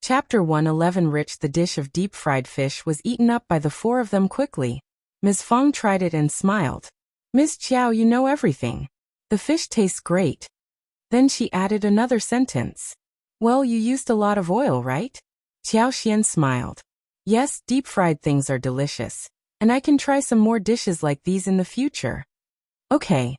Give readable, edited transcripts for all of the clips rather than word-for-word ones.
Chapter 111. Rich. The dish of deep-fried fish was eaten up by the four of them quickly. Ms. Fang tried it and smiled. Ms. Qiao, you know everything. The fish tastes great. Then she added another sentence. Well, you used a lot of oil, right? Qiao Xian smiled. Yes, deep-fried things are delicious. And I can try some more dishes like these in the future. Okay.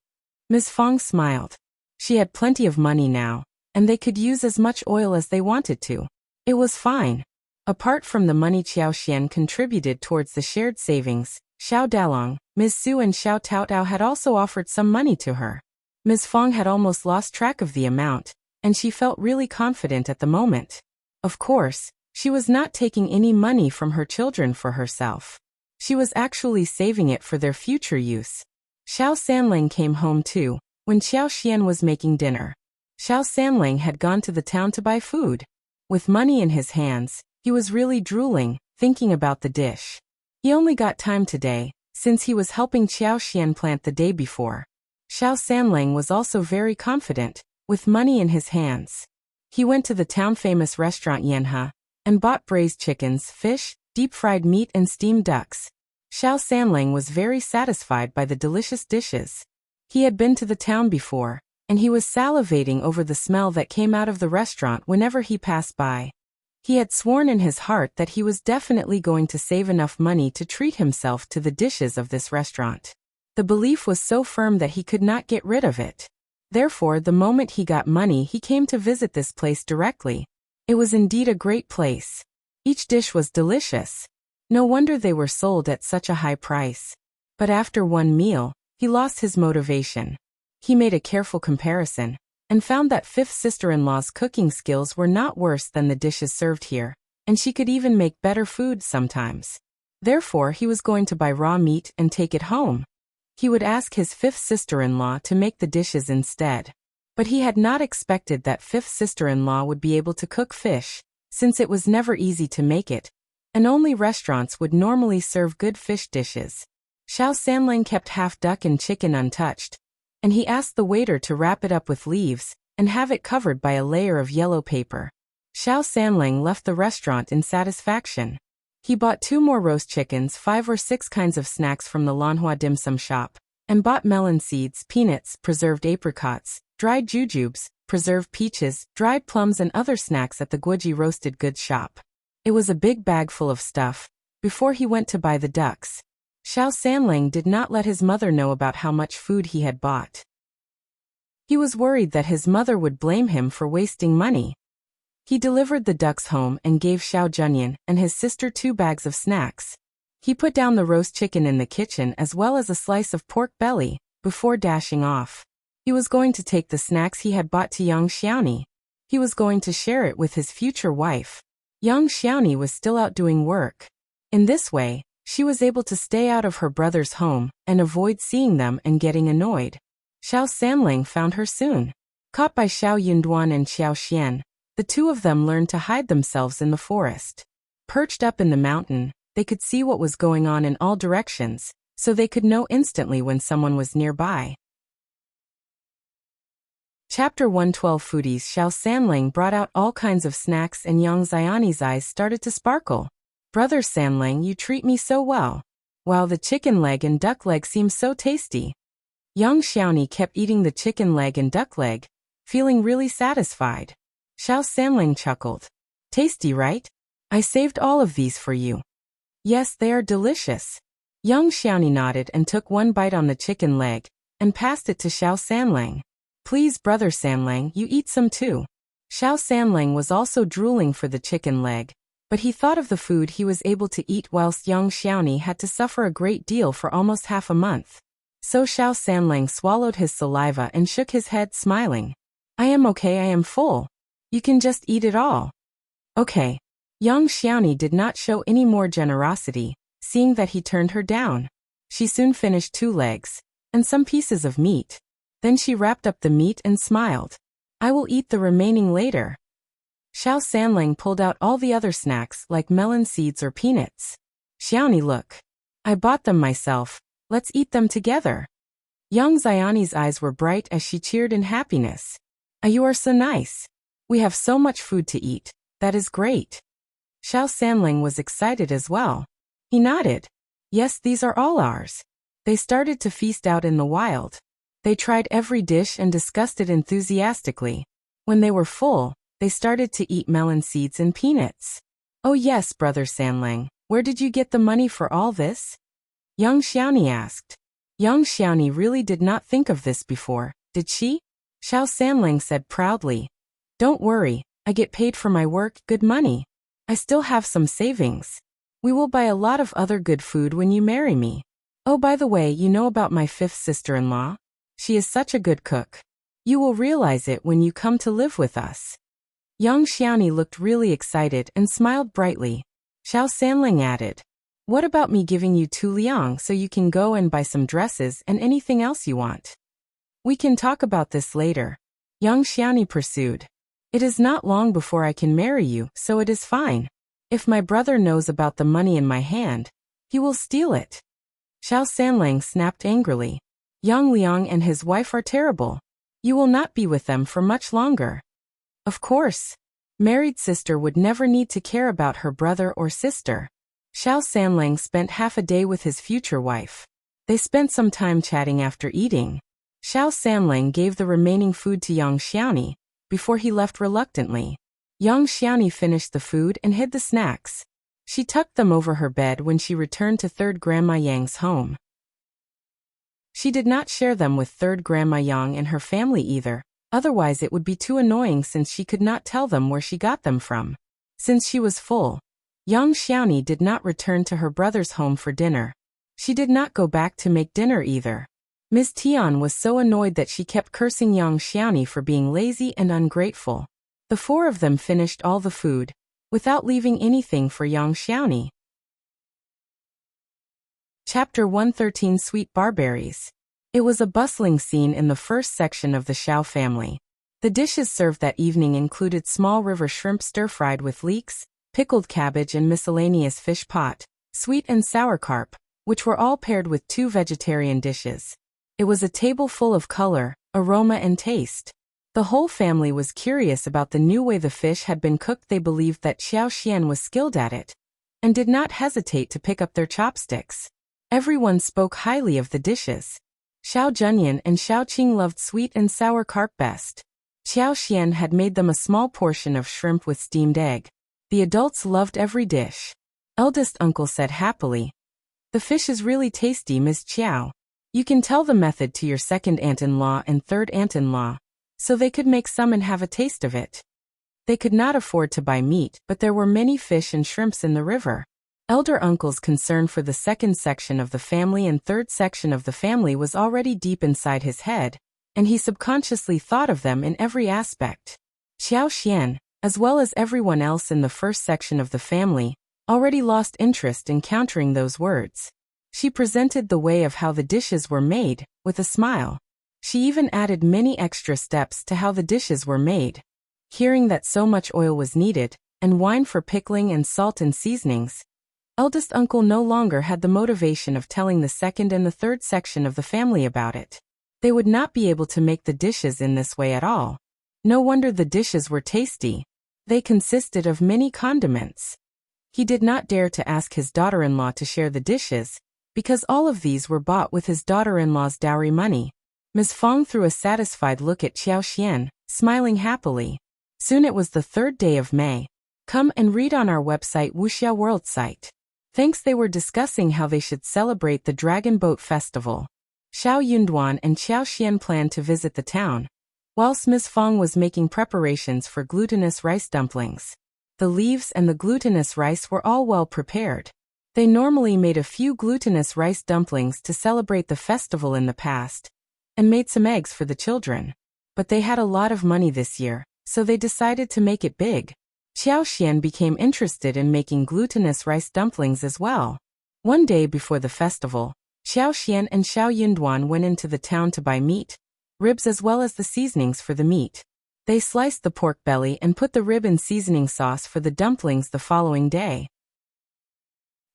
Ms. Fang smiled. She had plenty of money now, and they could use as much oil as they wanted to. It was fine. Apart from the money Qiao Xian contributed towards the shared savings, Xiao Dalong, Ms. Su and Xiao Taotao had also offered some money to her. Ms. Fang had almost lost track of the amount, and she felt really confident at the moment. Of course, she was not taking any money from her children for herself. She was actually saving it for their future use. Xiao Sanling came home too, when Qiao Xian was making dinner. Xiao Sanling had gone to the town to buy food. With money in his hands, he was really drooling, thinking about the dish. He only got time today, since he was helping Qiao Xian plant the day before. Xiao Sanling was also very confident, with money in his hands. He went to the town-famous restaurant Yanhe, and bought braised chickens, fish, deep-fried meat and steamed ducks. Xiao Sanling was very satisfied by the delicious dishes. He had been to the town before, and he was salivating over the smell that came out of the restaurant whenever he passed by. He had sworn in his heart that he was definitely going to save enough money to treat himself to the dishes of this restaurant. The belief was so firm that he could not get rid of it. Therefore, the moment he got money, he came to visit this place directly. It was indeed a great place. Each dish was delicious. No wonder they were sold at such a high price. But after one meal, he lost his motivation. He made a careful comparison, and found that fifth sister-in-law's cooking skills were not worse than the dishes served here, and she could even make better food sometimes. Therefore, he was going to buy raw meat and take it home. He would ask his fifth sister-in-law to make the dishes instead. But he had not expected that fifth sister-in-law would be able to cook fish, since it was never easy to make it, and only restaurants would normally serve good fish dishes. Xiao Sanling kept half duck and chicken untouched, and he asked the waiter to wrap it up with leaves and have it covered by a layer of yellow paper. Xiao Sanling left the restaurant in satisfaction. He bought 2 more roast chickens, 5 or 6 kinds of snacks from the Lanhua dim sum shop, and bought melon seeds, peanuts, preserved apricots, dried jujubes, preserved peaches, dried plums and other snacks at the Guoji roasted goods shop. It was a big bag full of stuff, before he went to buy the ducks. Xiao Sanling did not let his mother know about how much food he had bought. He was worried that his mother would blame him for wasting money. He delivered the ducks home and gave Xiao Junyan and his sister 2 bags of snacks. He put down the roast chicken in the kitchen as well as a slice of pork belly, before dashing off. He was going to take the snacks he had bought to Yang Xiaoni. He was going to share it with his future wife. Yang Xiaoni was still out doing work. In this way, she was able to stay out of her brother's home and avoid seeing them and getting annoyed. Xiao Sanling found her soon. Caught by Xiao Yunduan and Xiao Xian, the 2 of them learned to hide themselves in the forest. Perched up in the mountain, they could see what was going on in all directions, so they could know instantly when someone was nearby. Chapter 112. Foodies. Xiao Sanling brought out all kinds of snacks and Yang Xiaoni's eyes started to sparkle. Brother Sanling, you treat me so well. Wow, the chicken leg and duck leg seem so tasty. Yang Xiaoni kept eating the chicken leg and duck leg, feeling really satisfied. Xiao Sanling chuckled. Tasty, right? I saved all of these for you. Yes, they are delicious. Yang Xiaoni nodded and took one bite on the chicken leg, and passed it to Xiao Sanling. Please, Brother Sanling, you eat some too. Xiao Sanling was also drooling for the chicken leg, but he thought of the food he was able to eat whilst Yang Xiaoni had to suffer a great deal for almost half a month. So Xiao Sanling swallowed his saliva and shook his head, smiling. I am okay, I am full. You can just eat it all. Okay. Yang Xiaoni did not show any more generosity, seeing that he turned her down. She soon finished 2 legs, and some pieces of meat. Then she wrapped up the meat and smiled. I will eat the remaining later. Xiao Sanling pulled out all the other snacks like melon seeds or peanuts. Xiaoni, look. I bought them myself. Let's eat them together. Yang Xiaoni's eyes were bright as she cheered in happiness. You are so nice. We have so much food to eat. That is great. Xiao Sanling was excited as well. He nodded. Yes, these are all ours. They started to feast out in the wild. They tried every dish and discussed it enthusiastically. When they were full, they started to eat melon seeds and peanuts. Oh yes, Brother Sanling, where did you get the money for all this? Young Xiaoni asked. Young Xiaoni really did not think of this before, did she? Xiao Sanling said proudly. Don't worry, I get paid for my work, good money. I still have some savings. We will buy a lot of other good food when you marry me. Oh, by the way, you know about my 5th sister-in-law? She is such a good cook. You will realize it when you come to live with us. Young Xiaoni looked really excited and smiled brightly. Xiao Sanling added, what about me giving you 2 liang so you can go and buy some dresses and anything else you want? We can talk about this later. Young Xiaoni pursued. It is not long before I can marry you, so it is fine. If my brother knows about the money in my hand, he will steal it. Xiao Sanling snapped angrily. Young Liang and his wife are terrible. You will not be with them for much longer. Of course. Married sister would never need to care about her brother or sister. Xiao Sanling spent half a day with his future wife. They spent some time chatting after eating. Xiao Sanling gave the remaining food to Young Xiaoni before he left reluctantly. Young Xiaoni finished the food and hid the snacks. She tucked them over her bed when she returned to Third Grandma Yang's home. She did not share them with Third Grandma Yang and her family either, otherwise it would be too annoying since she could not tell them where she got them from. Since she was full, Young Xiaoni did not return to her brother's home for dinner. She did not go back to make dinner either. Ms. Tian was so annoyed that she kept cursing Young Xiaoni for being lazy and ungrateful. The 4 of them finished all the food, without leaving anything for Young Xiaoni. Chapter 113 Sweet Barberries. It was a bustling scene in the first section of the Qiao family. The dishes served that evening included small river shrimp stir-fried with leeks, pickled cabbage and miscellaneous fish pot, sweet and sour carp, which were all paired with 2 vegetarian dishes. It was a table full of color, aroma and taste. The whole family was curious about the new way the fish had been cooked. They believed that Xiao Xian was skilled at it, and did not hesitate to pick up their chopsticks. Everyone spoke highly of the dishes. Xiao Zhenyan and Xiao Qing loved sweet and sour carp best. Xiao Xian had made them a small portion of shrimp with steamed egg. The adults loved every dish. Eldest uncle said happily, "The fish is really tasty, Ms. Qiao. You can tell the method to your second aunt-in-law and third aunt-in-law, so they could make some and have a taste of it." They could not afford to buy meat, but there were many fish and shrimps in the river. Elder uncle's concern for the second section of the family and third section of the family was already deep inside his head, and he subconsciously thought of them in every aspect. Xiao Xian, as well as everyone else in the first section of the family, already lost interest in countering those words. She presented the way of how the dishes were made, with a smile. She even added many extra steps to how the dishes were made. Hearing that so much oil was needed, and wine for pickling and salt and seasonings, eldest uncle no longer had the motivation of telling the second and the third section of the family about it. They would not be able to make the dishes in this way at all. No wonder the dishes were tasty. They consisted of many condiments. He did not dare to ask his daughter-in-law to share the dishes, because all of these were bought with his daughter-in-law's dowry money. Ms. Fang threw a satisfied look at Xiao Xian, smiling happily. Soon it was the 3rd day of May. Come and read on our website Wuxia World site. Thanks. They were discussing how they should celebrate the Dragon Boat Festival. Xiao Yunduan and Xiao Xian planned to visit the town, whilst Ms. Fang was making preparations for glutinous rice dumplings. The leaves and the glutinous rice were all well prepared. They normally made a few glutinous rice dumplings to celebrate the festival in the past, and made some eggs for the children. But they had a lot of money this year, so they decided to make it big. Xiao Xian became interested in making glutinous rice dumplings as well. One day before the festival, Xiao Xian and Xiao Yunduan went into the town to buy meat, ribs as well as the seasonings for the meat. They sliced the pork belly and put the rib in seasoning sauce for the dumplings the following day.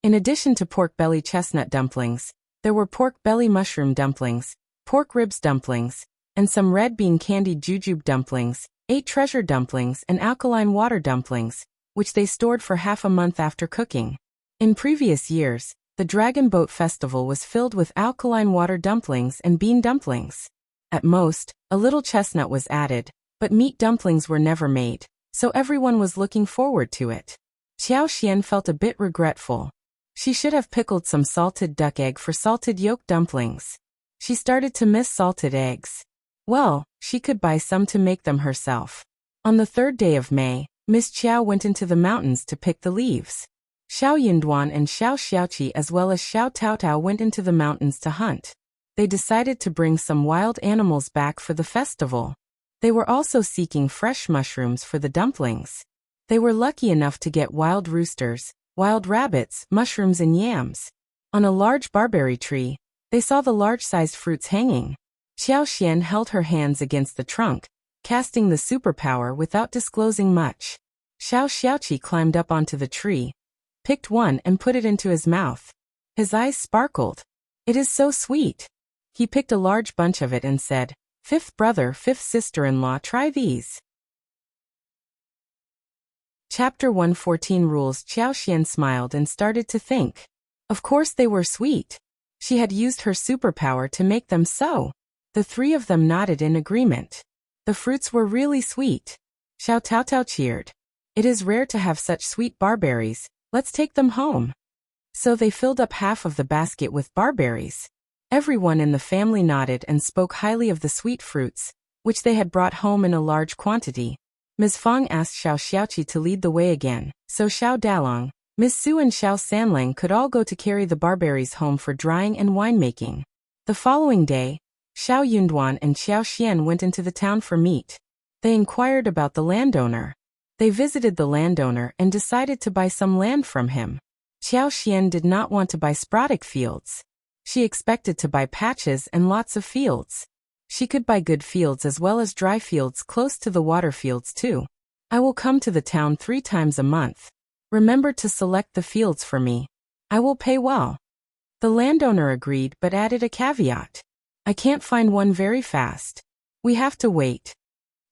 In addition to pork belly chestnut dumplings, there were pork belly mushroom dumplings, pork ribs dumplings, and some red bean candied jujube dumplings, 8 treasure dumplings and alkaline water dumplings, which they stored for half a month after cooking. In previous years, the Dragon Boat Festival was filled with alkaline water dumplings and bean dumplings. At most, a little chestnut was added, but meat dumplings were never made, so everyone was looking forward to it. Qiao Xian felt a bit regretful. She should have pickled some salted duck egg for salted yolk dumplings. She started to miss salted eggs. Well, she could buy some to make them herself. On the 3rd day of May, Miss Qiao went into the mountains to pick the leaves. Xiao Yunduan and Xiao Xiaoqi as well as Xiao Taotao went into the mountains to hunt. They decided to bring some wild animals back for the festival. They were also seeking fresh mushrooms for the dumplings. They were lucky enough to get wild roosters, wild rabbits, mushrooms and yams. On a large barberry tree, they saw the large-sized fruits hanging. Qiao Xian held her hands against the trunk, casting the superpower without disclosing much. Xiao Xiaoqi climbed up onto the tree, picked one and put it into his mouth. His eyes sparkled. "It is so sweet." He picked a large bunch of it and said, "Fifth brother, fifth sister-in-law, try these." Chapter 114 Rules. Qiao Xian smiled and started to think. Of course they were sweet. She had used her superpower to make them so. The 3 of them nodded in agreement. The fruits were really sweet. Xiao Taotao cheered. "It is rare to have such sweet barberries. Let's take them home." So they filled up half of the basket with barberries. Everyone in the family nodded and spoke highly of the sweet fruits, which they had brought home in a large quantity. Ms. Fang asked Xiao Xiaoqi to lead the way again, so Xiao Dalong, Ms. Su and Xiao Sanlang could all go to carry the barberries home for drying and winemaking. The following day, Xiao Yunduan and Qiao Xian went into the town for meat. They inquired about the landowner. They visited the landowner and decided to buy some land from him. Qiao Xian did not want to buy sporadic fields. She expected to buy patches and lots of fields. She could buy good fields as well as dry fields close to the water fields too. "I will come to the town 3 times a month. Remember to select the fields for me. I will pay well." The landowner agreed but added a caveat. "I can't find one very fast. We have to wait."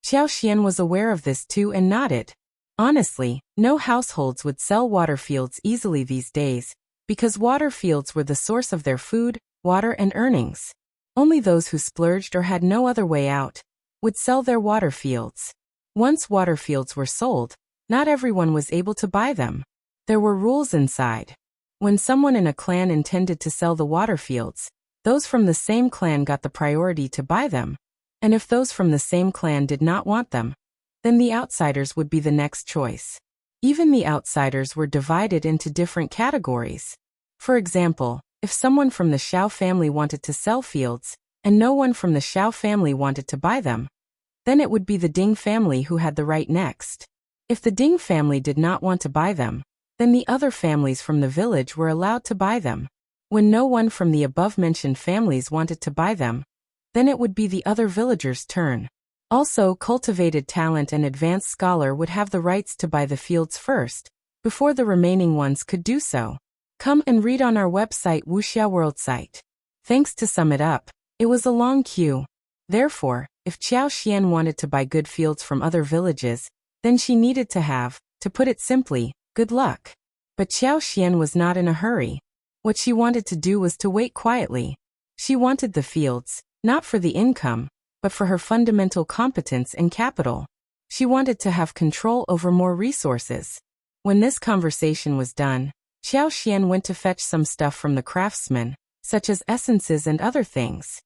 Qiao Xian was aware of this too and nodded. Honestly, no households would sell water fields easily these days, because water fields were the source of their food, water and earnings. Only those who splurged or had no other way out would sell their water fields. Once water fields were sold, not everyone was able to buy them. There were rules inside. When someone in a clan intended to sell the water fields, those from the same clan got the priority to buy them. And if those from the same clan did not want them, then the outsiders would be the next choice. Even the outsiders were divided into different categories. For example, if someone from the Xiao family wanted to sell fields, and no one from the Xiao family wanted to buy them, then it would be the Ding family who had the right next. If the Ding family did not want to buy them, then the other families from the village were allowed to buy them. When no one from the above-mentioned families wanted to buy them, then it would be the other villagers' turn. Also, cultivated talent and advanced scholar would have the rights to buy the fields first, before the remaining ones could do so. Come and read on our website Wuxia World site. Thanks to sum it up, it was a long queue. Therefore, if Qiao Xian wanted to buy good fields from other villages, then she needed to have, to put it simply, good luck. But Qiao Xian was not in a hurry. What she wanted to do was to wait quietly. She wanted the fields, not for the income, but for her fundamental competence and capital. She wanted to have control over more resources. When this conversation was done, Qiao Xian went to fetch some stuff from the craftsman, such as essences and other things.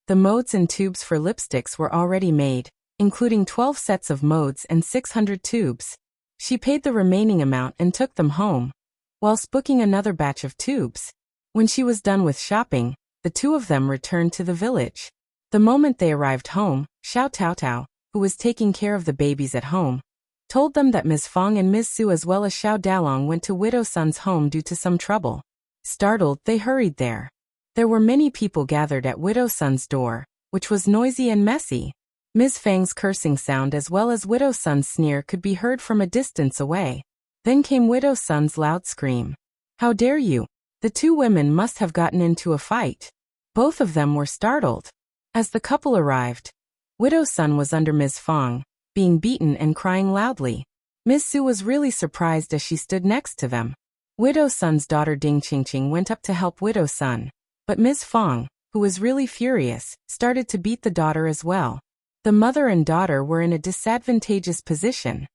The modes and tubes for lipsticks were already made, including 12 sets of modes and 600 tubes. She paid the remaining amount and took them home, whilst booking another batch of tubes. When she was done with shopping, the 2 of them returned to the village. The moment they arrived home, Xiao Taotao, who was taking care of the babies at home, told them that Ms. Fang and Ms. Su as well as Xiao Dalong went to Widow Sun's home due to some trouble. Startled, they hurried there. There were many people gathered at Widow Sun's door, which was noisy and messy. Ms. Fang's cursing sound as well as Widow Sun's sneer could be heard from a distance away. Then came Widow Sun's loud scream. "How dare you!" The 2 women must have gotten into a fight. Both of them were startled. As the couple arrived, Widow Sun was under Ms. Fang, being beaten and crying loudly. Miss Su was really surprised as she stood next to them. Widow Sun's daughter Ding Qingqing went up to help Widow Sun, but Ms. Fang, who was really furious, started to beat the daughter as well. The mother and daughter were in a disadvantageous position.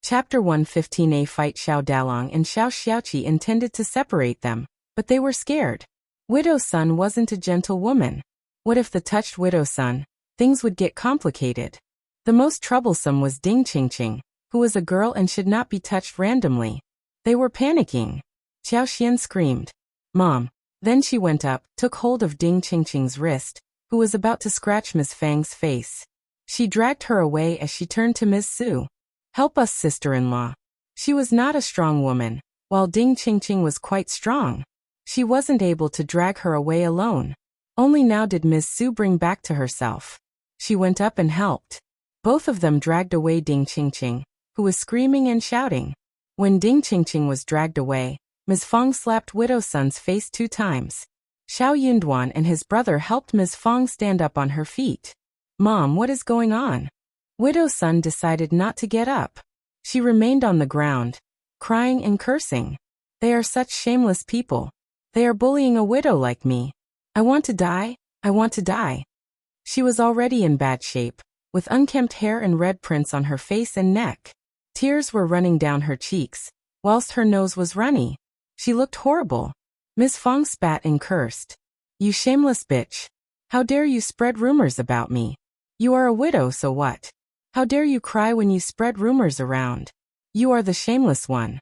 Chapter 115A Fight. Xiao Dalong and Xiao Xiaoqi intended to separate them, but they were scared. Widow Sun wasn't a gentle woman. What if they touched Widow Sun? Things would get complicated. The most troublesome was Ding Qingqing, who was a girl and should not be touched randomly. They were panicking. Xiao Xian screamed, "Mom!" Then she went up, took hold of Ding Qingqing's wrist, who was about to scratch Ms. Fang's face. She dragged her away as she turned to Ms. Su. "Help us, sister-in-law." She was not a strong woman, while Ding Qingqing was quite strong. She wasn't able to drag her away alone. Only now did Ms. Su bring back to herself. She went up and helped. Both of them dragged away Ding Qingqing, who was screaming and shouting. When Ding Qingqing was dragged away, Ms. Fang slapped Widow Sun's face 2 times. Xiao Yunduan and his brother helped Ms. Fang stand up on her feet. "Mom, what is going on?" Widow Sun decided not to get up. She remained on the ground, crying and cursing. "They are such shameless people. They are bullying a widow like me. I want to die, I want to die." She was already in bad shape, with unkempt hair and red prints on her face and neck. Tears were running down her cheeks, whilst her nose was runny. She looked horrible. Ms. Fang spat and cursed. "You shameless bitch. How dare you spread rumors about me? You are a widow, so what? How dare you cry when you spread rumors around? You are the shameless one.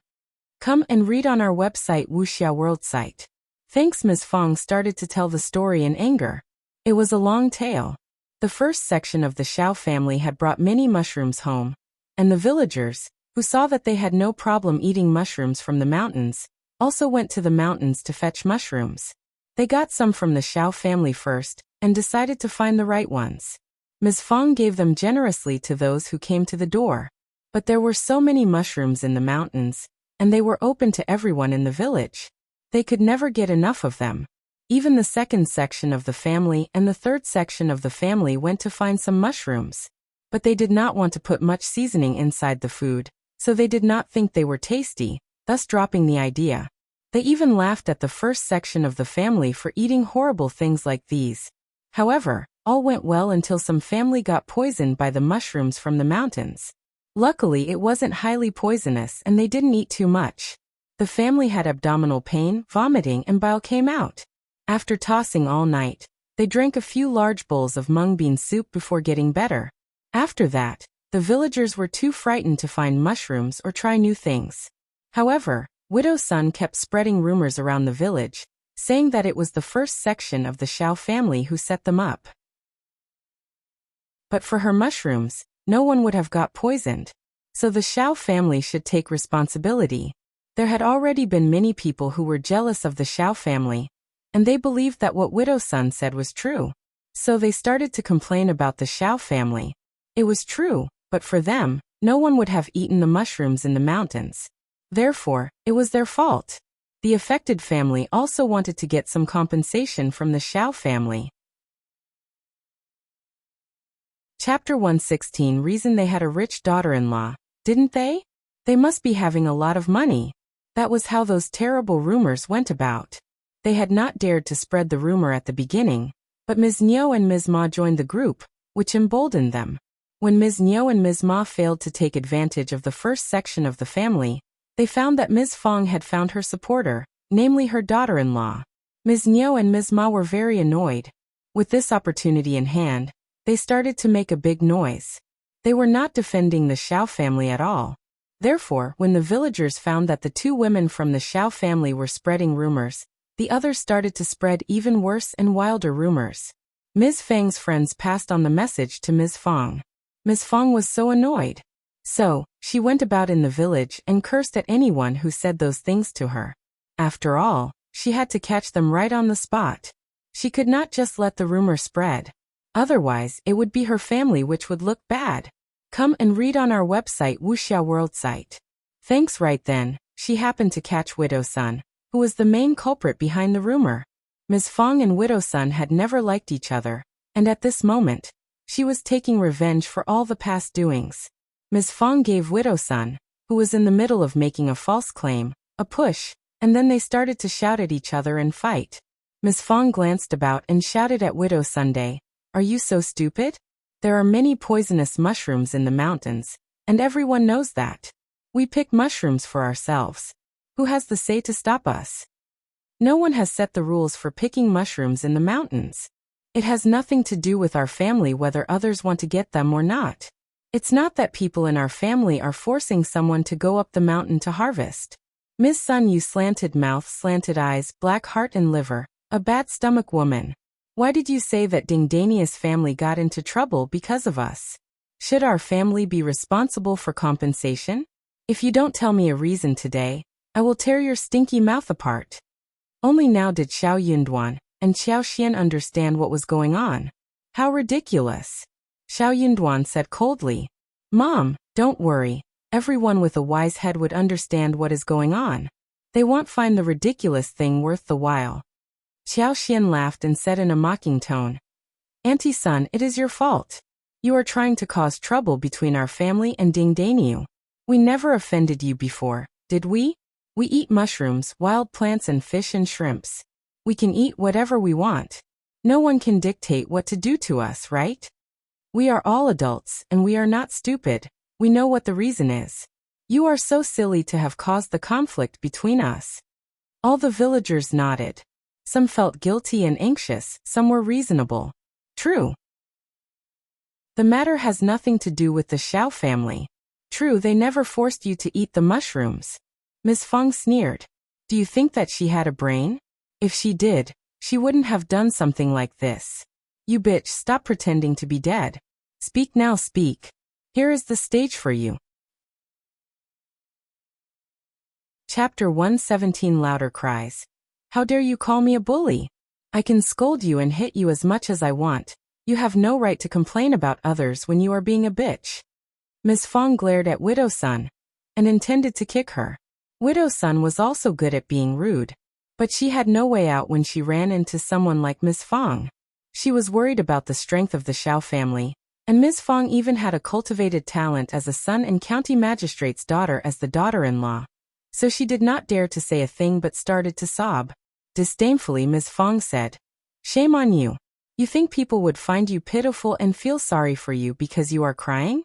Come and read on our website Wuxia World site." Thanks. Ms. Fang started to tell the story in anger. It was a long tale. The first section of the Qiao family had brought many mushrooms home, and the villagers, who saw that they had no problem eating mushrooms from the mountains, also went to the mountains to fetch mushrooms. They got some from the Qiao family first, and decided to find the right ones. Ms. Fang gave them generously to those who came to the door. But there were so many mushrooms in the mountains, and they were open to everyone in the village. They could never get enough of them. Even the second section of the family and the third section of the family went to find some mushrooms. But they did not want to put much seasoning inside the food, so they did not think they were tasty, thus dropping the idea. They even laughed at the first section of the family for eating horrible things like these. However, all went well until some family got poisoned by the mushrooms from the mountains. Luckily, it wasn't highly poisonous and they didn't eat too much. The family had abdominal pain, vomiting, and bile came out. After tossing all night, they drank a few large bowls of mung bean soup before getting better. After that, the villagers were too frightened to find mushrooms or try new things. However, Widow Sun kept spreading rumors around the village, saying that it was the first section of the Qiao family who set them up. But for her mushrooms, no one would have got poisoned. So the Qiao family should take responsibility. There had already been many people who were jealous of the Qiao family, and they believed that what Widow Sun said was true. So they started to complain about the Qiao family. It was true, but for them, no one would have eaten the mushrooms in the mountains. Therefore, it was their fault. The affected family also wanted to get some compensation from the Qiao family. Chapter 116. Reason. They had a rich daughter-in-law, didn't they? They must be having a lot of money. That was how those terrible rumors went about. They had not dared to spread the rumor at the beginning, but Ms. Niu and Ms. Ma joined the group, which emboldened them. When Ms. Niu and Ms. Ma failed to take advantage of the first section of the family, they found that Ms. Fang had found her supporter, namely her daughter-in-law. Ms. Niu and Ms. Ma were very annoyed. With this opportunity in hand, they started to make a big noise. They were not defending the Qiao family at all. Therefore, when the villagers found that the 2 women from the Qiao family were spreading rumors, the others started to spread even worse and wilder rumors. Ms. Fang's friends passed on the message to Ms. Fang. Ms. Fang was so annoyed. So, she went about in the village and cursed at anyone who said those things to her. After all, she had to catch them right on the spot. She could not just let the rumor spread. Otherwise, it would be her family which would look bad. Come and read on our website Wuxia World site. Thanks. Right then, she happened to catch Widow Sun, who was the main culprit behind the rumor. Ms. Fang and Widow Sun had never liked each other, and at this moment, She was taking revenge for all the past doings. Ms. Fang gave Widow Sun, who was in the middle of making a false claim, a push, and then they started to shout at each other and fight. Ms. Fang glanced about and shouted at Widow Sunday, "Are you so stupid? There are many poisonous mushrooms in the mountains, and everyone knows that. We pick mushrooms for ourselves. Who has the say to stop us? No one has set the rules for picking mushrooms in the mountains. It has nothing to do with our family whether others want to get them or not. It's not that people in our family are forcing someone to go up the mountain to harvest." Ms. Sun, you slanted mouth, slanted eyes, black heart and liver, a bad stomach woman. Why did you say that Dingdania's family got into trouble because of us? Should our family be responsible for compensation? If you don't tell me a reason today, I will tear your stinky mouth apart. Only now did Xiao Yunduan and Qiao Xian understand what was going on. How ridiculous. Xiao Yunduan said coldly, "Mom, don't worry. Everyone with a wise head would understand what is going on. They won't find the ridiculous thing worth the while." Qiao Xian laughed and said in a mocking tone, "Auntie Sun, it is your fault. You are trying to cause trouble between our family and Dingdaniu. We never offended you before, did we? We eat mushrooms, wild plants and fish and shrimps. We can eat whatever we want. No one can dictate what to do to us, right? We are all adults and we are not stupid. We know what the reason is. You are so silly to have caused the conflict between us." All the villagers nodded. Some felt guilty and anxious, some were reasonable. True. The matter has nothing to do with the Xiao family. True, they never forced you to eat the mushrooms. Ms. Fang sneered. Do you think that she had a brain? If she did, she wouldn't have done something like this. You bitch, stop pretending to be dead. Speak now, speak. Here is the stage for you. Chapter 117. Louder cries. How dare you call me a bully? I can scold you and hit you as much as I want. You have no right to complain about others when you are being a bitch. Ms. Fang glared at Widow Sun and intended to kick her. Widow Sun was also good at being rude, but she had no way out when she ran into someone like Ms. Fang. She was worried about the strength of the Xiao family, and Ms. Fang even had a cultivated talent as a son and county magistrate's daughter as the daughter-in-law. So she did not dare to say a thing but started to sob. Disdainfully, Ms. Fang said, "Shame on you. You think people would find you pitiful and feel sorry for you because you are crying?"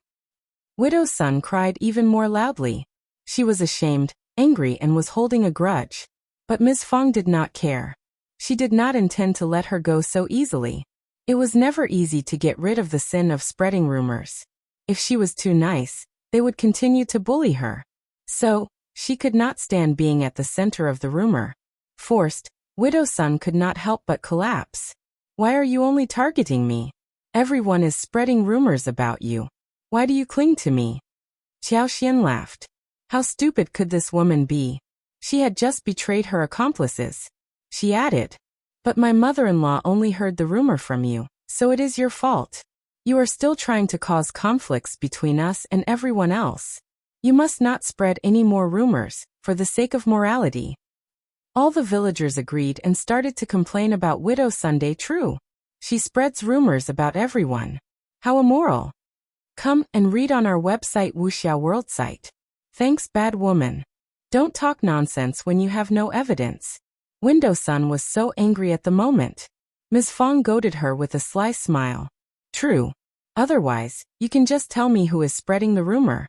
Widow Sun cried even more loudly. She was ashamed, angry and was holding a grudge. But Ms. Fang did not care. She did not intend to let her go so easily. It was never easy to get rid of the sin of spreading rumors. If she was too nice, they would continue to bully her. So, she could not stand being at the center of the rumor. Forced, Widow Sun could not help but collapse. Why are you only targeting me? Everyone is spreading rumors about you. Why do you cling to me? Qiao Xian laughed. How stupid could this woman be? She had just betrayed her accomplices. She added, but my mother-in-law only heard the rumor from you, so it is your fault. You are still trying to cause conflicts between us and everyone else. You must not spread any more rumors, for the sake of morality. All the villagers agreed and started to complain about Widow Sunday. True. She spreads rumors about everyone. How immoral. Come and read on our website Wuxia World site. Thanks, bad woman. Don't talk nonsense when you have no evidence. Widow Sun was so angry at the moment. Ms. Fang goaded her with a sly smile. True. Otherwise, you can just tell me who is spreading the rumor.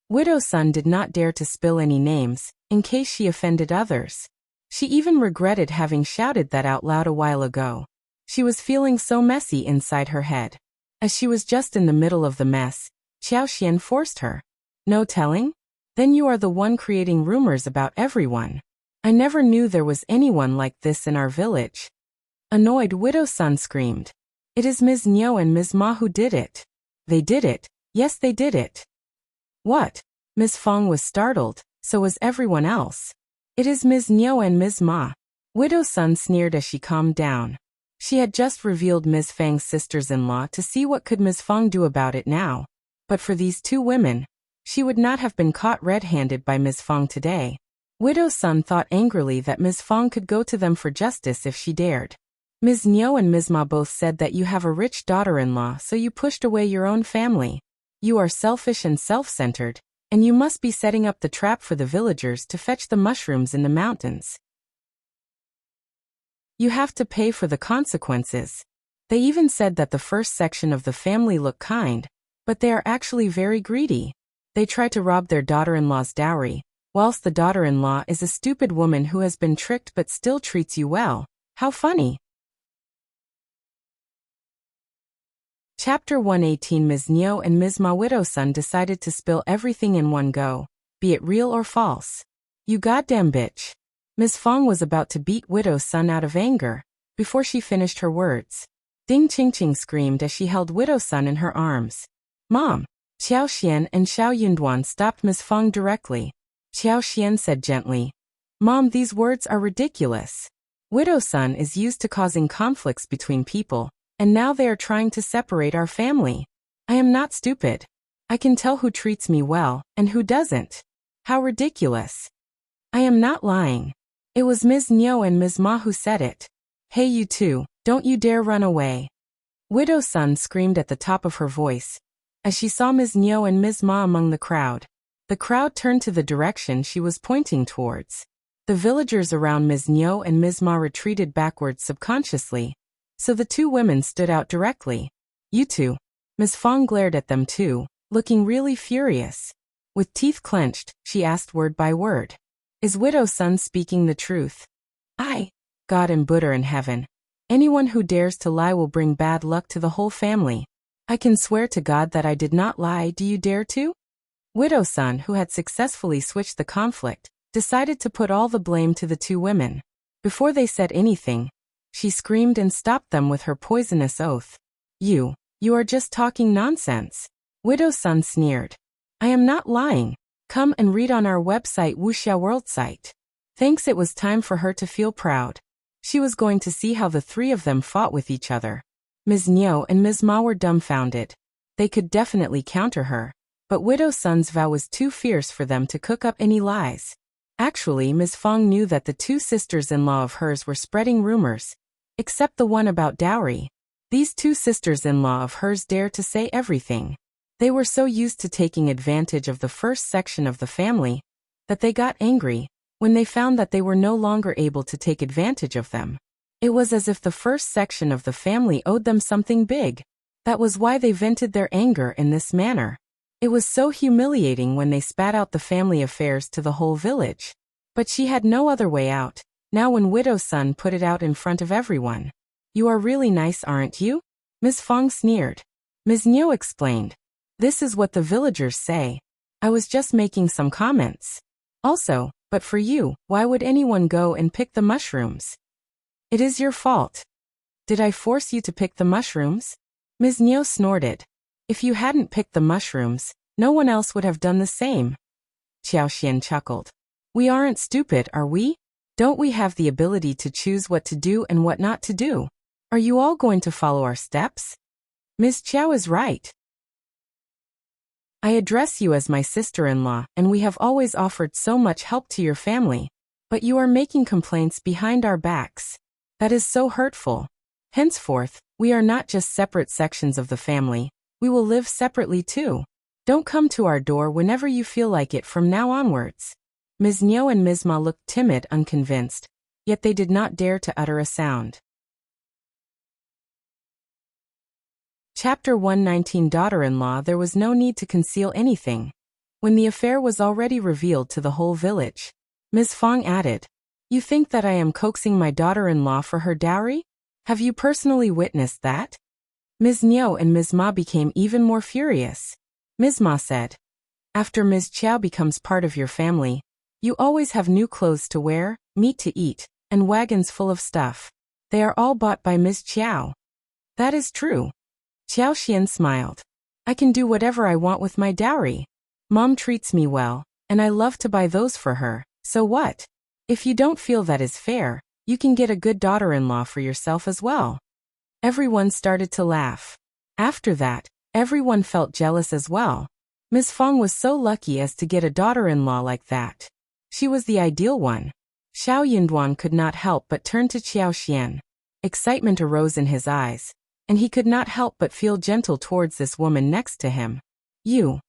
Widow Sun did not dare to spill any names, in case she offended others. She even regretted having shouted that out loud a while ago. She was feeling so messy inside her head. As she was just in the middle of the mess, Qiao Xian forced her. No telling? Then you are the one creating rumors about everyone. I never knew there was anyone like this in our village. Annoyed, Widow Sun screamed. It is Ms. Niu and Ms. Ma who did it. They did it. Yes, they did it. What? Ms. Fang was startled, so was everyone else. It is Ms. Niu and Ms. Ma. Widow Sun sneered as she calmed down. She had just revealed Ms. Fang's sisters-in-law to see what could Ms. Fang do about it now. But for these two women, she would not have been caught red-handed by Ms. Fang today. Widow Sun thought angrily that Ms. Fang could go to them for justice if she dared. Ms. Niu and Ms. Ma both said that you have a rich daughter-in-law, so you pushed away your own family. You are selfish and self-centered, and you must be setting up the trap for the villagers to fetch the mushrooms in the mountains. You have to pay for the consequences. They even said that the first section of the family look kind, but they are actually very greedy. They try to rob their daughter-in-law's dowry, whilst the daughter-in-law is a stupid woman who has been tricked but still treats you well. How funny. Chapter 118. Ms. Niu and Ms. Ma Widow-san decided to spill everything in one go, be it real or false. You goddamn bitch. Ms. Fang was about to beat Widow-san out of anger, before she finished her words. Ding Qingqing screamed as she held Widow-san in her arms. Mom! Qiao Xian and Xiao Yunduan stopped Ms. Fang directly. Qiao Xian said gently, Mom, these words are ridiculous. Widow-san is used to causing conflicts between people, and now they are trying to separate our family. I am not stupid. I can tell who treats me well, and who doesn't. How ridiculous. I am not lying. It was Ms. Niu and Ms. Ma who said it. Hey you two, don't you dare run away. Widow-san screamed at the top of her voice, as she saw Ms. Niu and Ms. Ma among the crowd. The crowd turned to the direction she was pointing towards. The villagers around Ms. Niu and Ms. Ma retreated backwards subconsciously, so the two women stood out directly. You two. Ms. Fang glared at them too, looking really furious. With teeth clenched, she asked word by word. Is Widow-san speaking the truth? God and Buddha in heaven. Anyone who dares to lie will bring bad luck to the whole family. I can swear to God that I did not lie. Do you dare to? Widow-san, who had successfully switched the conflict, decided to put all the blame to the two women. Before they said anything, she screamed and stopped them with her poisonous oath. You are just talking nonsense. Widow-san sneered. I am not lying. Come and read on our website Wuxia World site. Thanks. It was time for her to feel proud. She was going to see how the three of them fought with each other. Ms. Niu and Ms. Ma were dumbfounded. They could definitely counter her, but Widow-san's vow was too fierce for them to cook up any lies. Actually, Ms. Fang knew that the two sisters-in-law of hers were spreading rumors, except the one about dowry. These two sisters-in-law of hers dared to say everything. They were so used to taking advantage of the first section of the family that they got angry when they found that they were no longer able to take advantage of them. It was as if the first section of the family owed them something big. That was why they vented their anger in this manner. It was so humiliating when they spat out the family affairs to the whole village. But she had no other way out, now when Widow-san put it out in front of everyone. You are really nice, aren't you? Ms. Fang sneered. Ms. Niu explained. This is what the villagers say. I was just making some comments. Also, but for you, why would anyone go and pick the mushrooms? It is your fault. Did I force you to pick the mushrooms? Ms. Niu snorted. If you hadn't picked the mushrooms, no one else would have done the same. Qiao Xian chuckled. We aren't stupid, are we? Don't we have the ability to choose what to do and what not to do? Are you all going to follow our steps? Ms. Qiao is right. I address you as my sister-in-law, and we have always offered so much help to your family. But you are making complaints behind our backs. That is so hurtful. Henceforth, we are not just separate sections of the family, we will live separately too. Don't come to our door whenever you feel like it from now onwards. Ms. Niu and Ms. Ma looked timid, unconvinced, yet they did not dare to utter a sound. Chapter 119. Daughter-in-law. There was no need to conceal anything. When the affair was already revealed to the whole village, Ms. Fang added, You think that I am coaxing my daughter-in-law for her dowry? Have you personally witnessed that? Ms. Niu and Ms. Ma became even more furious. Ms. Ma said, After Ms. Qiao becomes part of your family, you always have new clothes to wear, meat to eat, and wagons full of stuff. They are all bought by Ms. Qiao. That is true. Qiao Xian smiled. I can do whatever I want with my dowry. Mom treats me well, and I love to buy those for her, so what? If you don't feel that is fair, you can get a good daughter-in-law for yourself as well. Everyone started to laugh. After that, everyone felt jealous as well. Ms. Fang was so lucky as to get a daughter-in-law like that. She was the ideal one. Xiao Yunduan could not help but turn to Qiao Xian. Excitement arose in his eyes, and he could not help but feel gentle towards this woman next to him. You.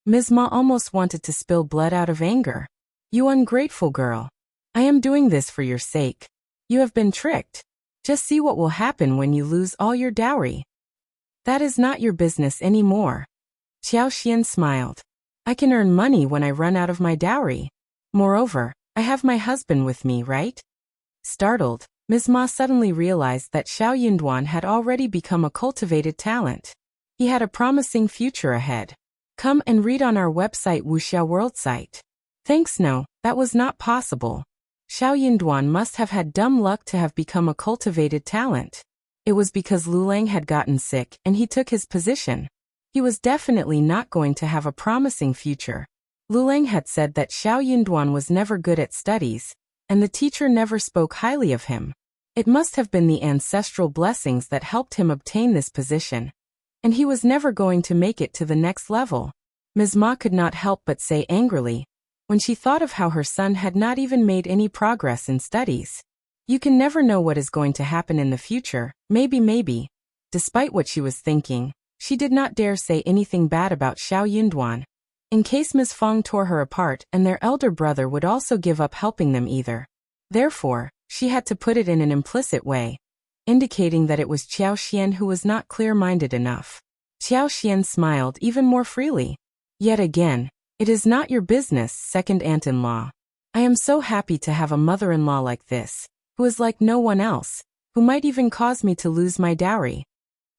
Ms. Ma almost wanted to spill blood out of anger. You ungrateful girl. I am doing this for your sake. You have been tricked. Just see what will happen when you lose all your dowry. That is not your business anymore. Qiao Xian smiled. I can earn money when I run out of my dowry. Moreover, I have my husband with me, right? Startled, Ms. Ma suddenly realized that Xiao Yunduan had already become a cultivated talent. He had a promising future ahead. Come and read on our website Wuxia World site. Thanks, no, that was not possible. Xiao Yunduan must have had dumb luck to have become a cultivated talent. It was because Lulang had gotten sick and he took his position. He was definitely not going to have a promising future. Lulang had said that Xiao Yunduan was never good at studies, and the teacher never spoke highly of him. It must have been the ancestral blessings that helped him obtain this position. And he was never going to make it to the next level. Ms. Ma could not help but say angrily, when she thought of how her son had not even made any progress in studies. You can never know what is going to happen in the future, maybe. Despite what she was thinking, she did not dare say anything bad about Xiao Yunduan, in case Ms. Fang tore her apart and their elder brother would also give up helping them either. Therefore, she had to put it in an implicit way, indicating that it was Qiao Xian who was not clear-minded enough. Qiao Xian smiled even more freely. Yet again, it is not your business, second aunt-in-law. I am so happy to have a mother-in-law like this, who is like no one else, who might even cause me to lose my dowry.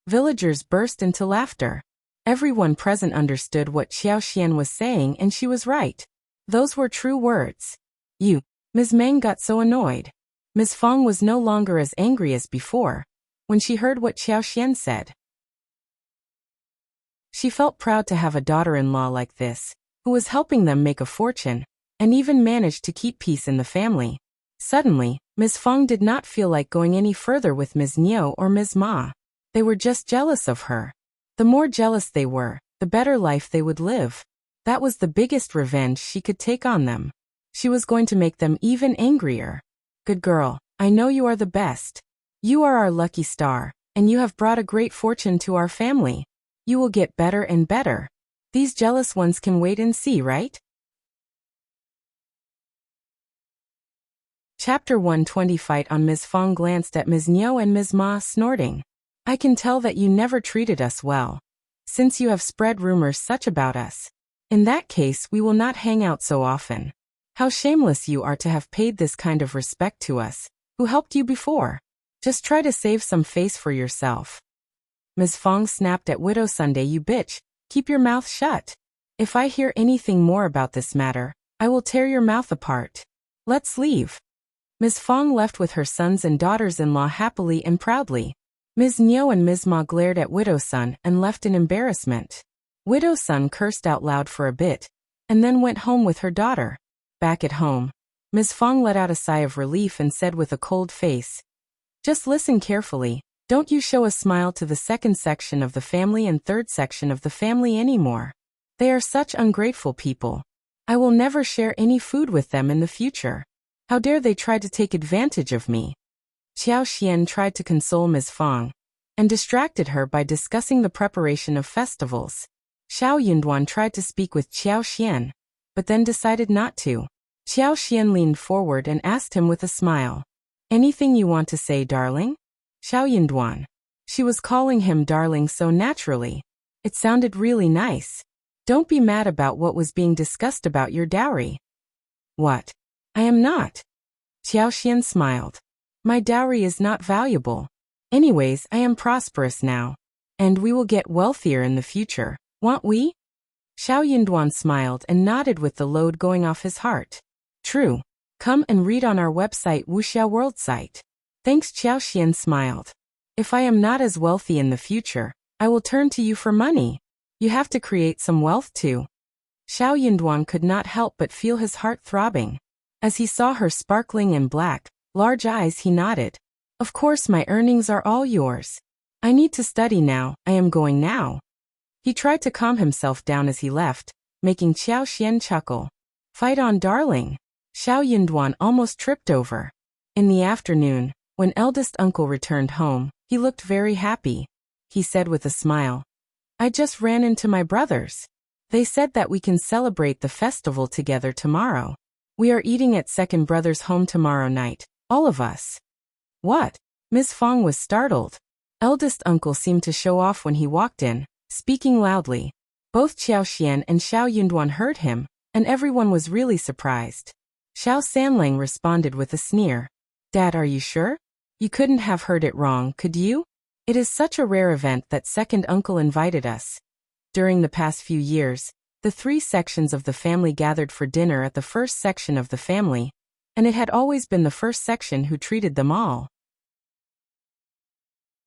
Villagers burst into laughter. Everyone present understood what Qiao Xian was saying, and she was right. Those were true words. You. Ms. Meng got so annoyed. Ms. Fang was no longer as angry as before, when she heard what Qiao Xian said. She felt proud to have a daughter-in-law like this, who was helping them make a fortune, and even managed to keep peace in the family. Suddenly, Ms. Fang did not feel like going any further with Ms. Niu or Ms. Ma. They were just jealous of her. The more jealous they were, the better life they would live. That was the biggest revenge she could take on them. She was going to make them even angrier. Good girl, I know you are the best. You are our lucky star, and you have brought a great fortune to our family. You will get better and better. These jealous ones can wait and see, right? Chapter 120. Fight on. Ms. Fang glanced at Ms. Niu and Ms. Ma, snorting. I can tell that you never treated us well, since you have spread rumors such about us. In that case, we will not hang out so often. How shameless you are to have paid this kind of respect to us, who helped you before. Just try to save some face for yourself. Ms. Fang snapped at Widow Sunday. You bitch, keep your mouth shut. If I hear anything more about this matter, I will tear your mouth apart. Let's leave. Ms. Fang left with her sons and daughters-in-law happily and proudly. Ms. Niu and Ms. Ma glared at Widow Sun and left in embarrassment. Widow Sun cursed out loud for a bit, and then went home with her daughter. Back at home, Ms. Fang let out a sigh of relief and said with a cold face, just listen carefully, don't you show a smile to the second section of the family and third section of the family anymore. They are such ungrateful people. I will never share any food with them in the future. How dare they try to take advantage of me? Qiao Xian tried to console Ms. Fang, and distracted her by discussing the preparation of festivals. Xiao Yunduan tried to speak with Qiao Xian, but then decided not to. Qiao Xian leaned forward and asked him with a smile. Anything you want to say, darling? Xiao Yunduan. She was calling him darling so naturally. It sounded really nice. Don't be mad about what was being discussed about your dowry. What? I am not. Qiao Xian smiled. My dowry is not valuable. Anyways, I am prosperous now. And we will get wealthier in the future, won't we? Xiao Yunduan smiled and nodded with the load going off his heart. True. Come and read on our website Wuxia World site. Thanks. Qiao Xian smiled. If I am not as wealthy in the future, I will turn to you for money. You have to create some wealth too. Xiao Yunduan could not help but feel his heart throbbing. As he saw her sparkling in black, large eyes, he nodded. Of course, my earnings are all yours. I need to study now, I am going now. He tried to calm himself down as he left, making Qiao Xian chuckle. Fight on, darling. Xiao Yunduan almost tripped over. In the afternoon, When eldest uncle returned home, he looked very happy. He said with a smile, "I just ran into my brothers. They said that we can celebrate the festival together tomorrow. We are eating at second brother's home tomorrow night, all of us." "What?" Miss Fang was startled. Eldest uncle seemed to show off when he walked in, speaking loudly. Both Qiao Xian and Xiao Yunduan heard him, and everyone was really surprised. Xiao Sanlang responded with a sneer. "Dad, are you sure? You couldn't have heard it wrong, could you? It is such a rare event that second uncle invited us." During the past few years, the 3 sections of the family gathered for dinner at the first section of the family, and it had always been the first section who treated them all.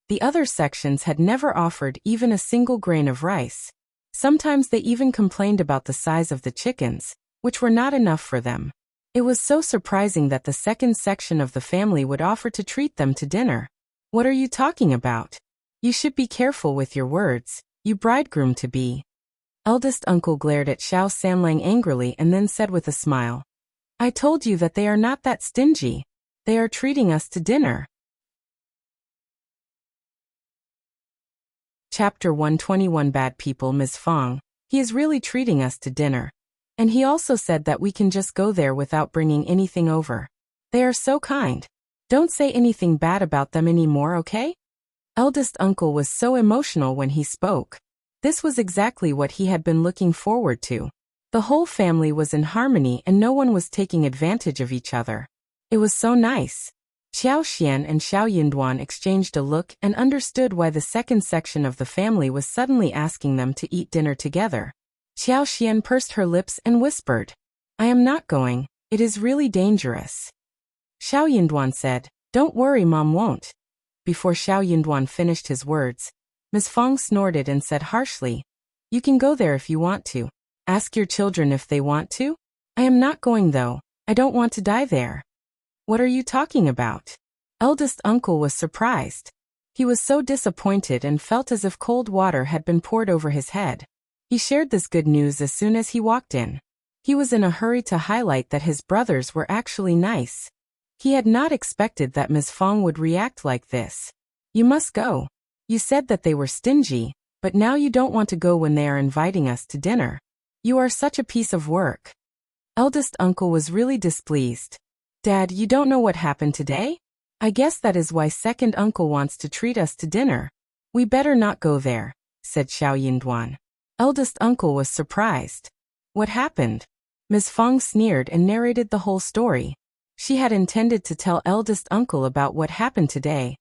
The other sections had never offered even a single grain of rice. Sometimes they even complained about the size of the chickens, which were not enough for them. It was so surprising that the second section of the family would offer to treat them to dinner. "What are you talking about? You should be careful with your words, you bridegroom-to-be." Eldest uncle glared at Xiao Sanlang angrily and then said with a smile, "I told you that they are not that stingy. They are treating us to dinner." Chapter 121 Bad People. Ms. Fang, he is really treating us to dinner. And he also said that we can just go there without bringing anything over. They are so kind. Don't say anything bad about them anymore, okay? Eldest uncle was so emotional when he spoke. This was exactly what he had been looking forward to. The whole family was in harmony and no one was taking advantage of each other. It was so nice. Qiao Xian and Xiao Yunduan exchanged a look and understood why the second section of the family was suddenly asking them to eat dinner together. Qiao Xian pursed her lips and whispered, "I am not going, it is really dangerous." Xiao Yunduan said, "Don't worry, Mom won't." Before Xiao Yunduan finished his words, Ms. Fang snorted and said harshly, "You can go there if you want to. Ask your children if they want to. I am not going though, I don't want to die there." "What are you talking about?" Eldest uncle was surprised. He was so disappointed and felt as if cold water had been poured over his head. He shared this good news as soon as he walked in. He was in a hurry to highlight that his brothers were actually nice. He had not expected that Ms. Fang would react like this. "You must go. You said that they were stingy, but now you don't want to go when they are inviting us to dinner. You are such a piece of work." Eldest uncle was really displeased. "Dad, you don't know what happened today? I guess that is why second uncle wants to treat us to dinner. We better not go there," said Xiao Yunduan. Eldest uncle was surprised. "What happened?" Ms. Fang sneered and narrated the whole story. She had intended to tell eldest uncle about what happened today.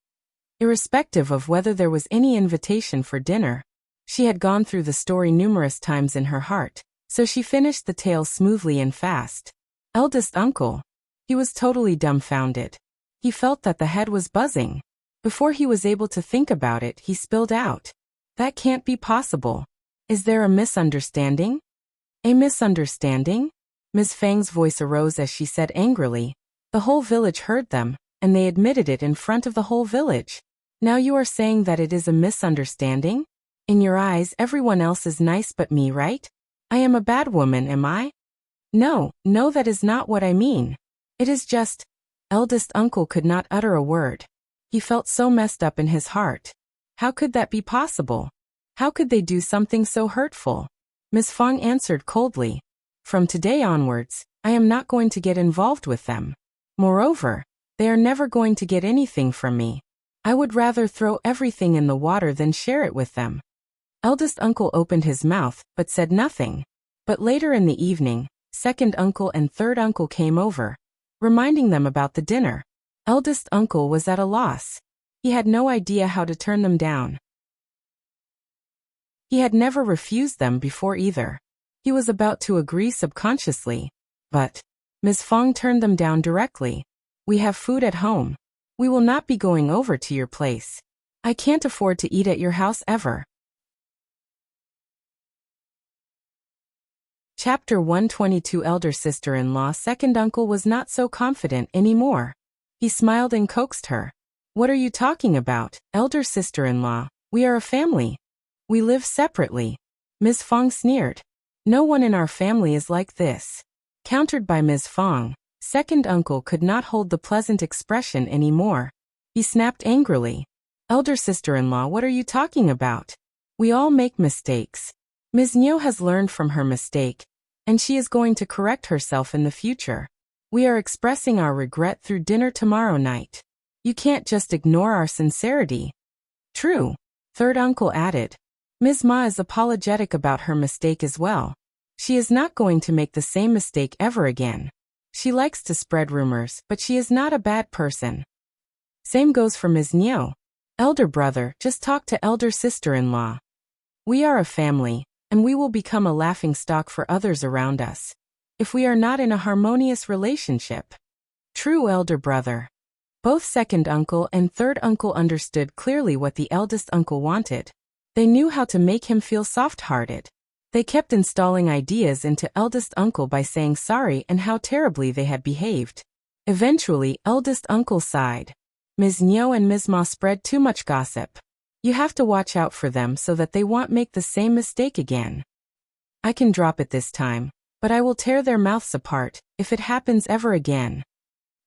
Irrespective of whether there was any invitation for dinner, she had gone through the story numerous times in her heart, so she finished the tale smoothly and fast. Eldest uncle. He was totally dumbfounded. He felt that the head was buzzing. Before he was able to think about it, he spilled out, "That can't be possible. Is there a misunderstanding?" "A misunderstanding?" Ms. Fang's voice arose as she said angrily. The whole village heard them, and they admitted it in front of the whole village. "Now you are saying that it is a misunderstanding? In your eyes, everyone else is nice but me, right? I am a bad woman, am I?" No, that is not what I mean. It is just..." Eldest uncle could not utter a word. He felt so messed up in his heart. How could that be possible? How could they do something so hurtful? Ms. Fang answered coldly, "From today onwards, I am not going to get involved with them. Moreover, they are never going to get anything from me. I would rather throw everything in the water than share it with them." Eldest uncle opened his mouth, but said nothing. But later in the evening, second uncle and third uncle came over, reminding them about the dinner. Eldest uncle was at a loss. He had no idea how to turn them down. He had never refused them before either. He was about to agree subconsciously. But Ms. Fang turned them down directly. "We have food at home. We will not be going over to your place. I can't afford to eat at your house ever." Chapter 122 Elder sister-in-law. Second uncle was not so confident anymore. He smiled and coaxed her. "What are you talking about, elder sister-in-law? We are a family. We live separately." Ms. Fang sneered. "No one in our family is like this." Countered by Ms. Fang, second uncle could not hold the pleasant expression anymore. He snapped angrily. Elder sister-in-law, what are you talking about? We all make mistakes. Ms. Niu has learned from her mistake, and she is going to correct herself in the future. We are expressing our regret through dinner tomorrow night. You can't just ignore our sincerity. True, third uncle added. Ms. Ma is apologetic about her mistake as well. She is not going to make the same mistake ever again. She likes to spread rumors, but she is not a bad person. Same goes for Ms. Niu. Elder brother, just talk to elder sister-in-law. We are a family, and we will become a laughingstock for others around us, if we are not in a harmonious relationship. True, elder brother. Both second uncle and third uncle understood clearly what the eldest uncle wanted. They knew how to make him feel soft-hearted. They kept installing ideas into eldest uncle by saying sorry and how terribly they had behaved. Eventually, eldest uncle sighed. Ms. Niu and Ms. Ma spread too much gossip. You have to watch out for them so that they won't make the same mistake again. I can drop it this time, but I will tear their mouths apart if it happens ever again.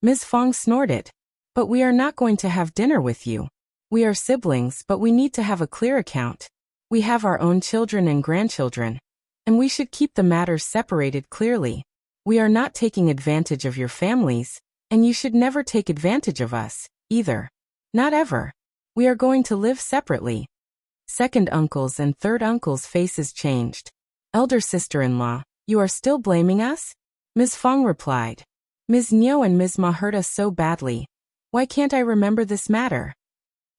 Ms. Fang snorted. But we are not going to have dinner with you. We are siblings, but we need to have a clear account. We have our own children and grandchildren, and we should keep the matters separated clearly. We are not taking advantage of your families, and you should never take advantage of us, either. Not ever. We are going to live separately. Second uncle's and third uncle's faces changed. Elder sister-in-law, you are still blaming us? Ms. Fang replied. Ms. Niu and Ms. Ma hurt us so badly. Why can't I remember this matter?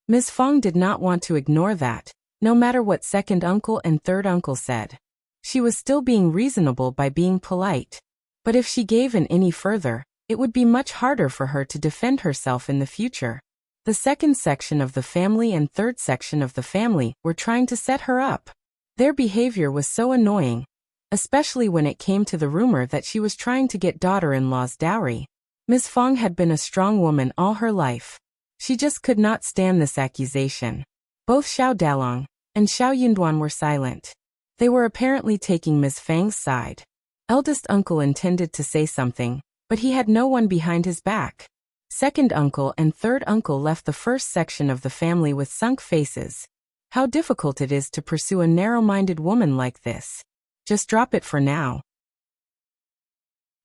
Ms. Fang did not want to ignore that, no matter what second uncle and third uncle said. She was still being reasonable by being polite. But if she gave in any further, it would be much harder for her to defend herself in the future. The second section of the family and third section of the family were trying to set her up. Their behavior was so annoying, especially when it came to the rumor that she was trying to get daughter-in-law's dowry. Ms. Fang had been a strong woman all her life. She just could not stand this accusation. Both Xiao Dalong and Xiao Yunduan were silent. They were apparently taking Ms. Fang's side. Eldest uncle intended to say something, but he had no one behind his back. Second uncle and third uncle left the first section of the family with sunk faces. How difficult it is to pursue a narrow-minded woman like this. Just drop it for now.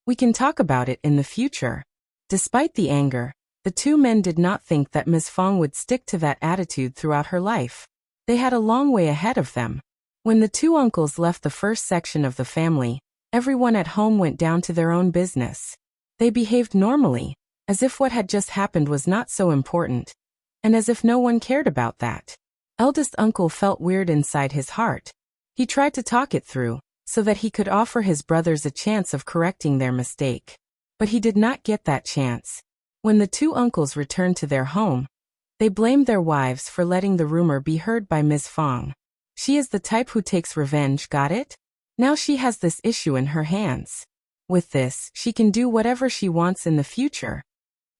We can talk about it in the future. Despite the anger, the two men did not think that Ms. Fang would stick to that attitude throughout her life. They had a long way ahead of them. When the two uncles left the first section of the family, everyone at home went down to their own business. They behaved normally, as if what had just happened was not so important, and as if no one cared about that. Eldest uncle felt weird inside his heart. He tried to talk it through, so that he could offer his brothers a chance of correcting their mistake. But he did not get that chance. When the two uncles returned to their home, they blamed their wives for letting the rumor be heard by Ms. Fang. She is the type who takes revenge, got it? Now she has this issue in her hands. With this, she can do whatever she wants in the future.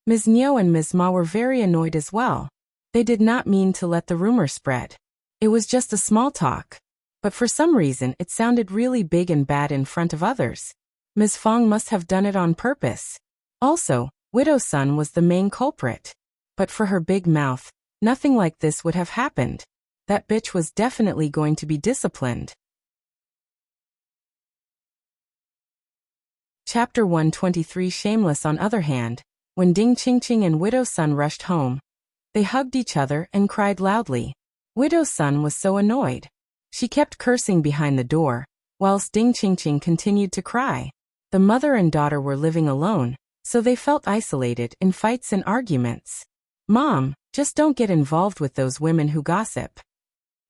Ms. Niu and Ms. Ma were very annoyed as well. They did not mean to let the rumor spread. It was just a small talk. But for some reason it sounded really big and bad in front of others. Ms. Fang must have done it on purpose. Also, Widow Sun was the main culprit. But for her big mouth, nothing like this would have happened. That bitch was definitely going to be disciplined. Chapter 123. Shameless. On other hand, when Ding Qingqing and Widow Sun rushed home, they hugged each other and cried loudly. Widow Sun was so annoyed. She kept cursing behind the door, whilst Ding Qingqing continued to cry. The mother and daughter were living alone, so they felt isolated in fights and arguments. Mom, just don't get involved with those women who gossip,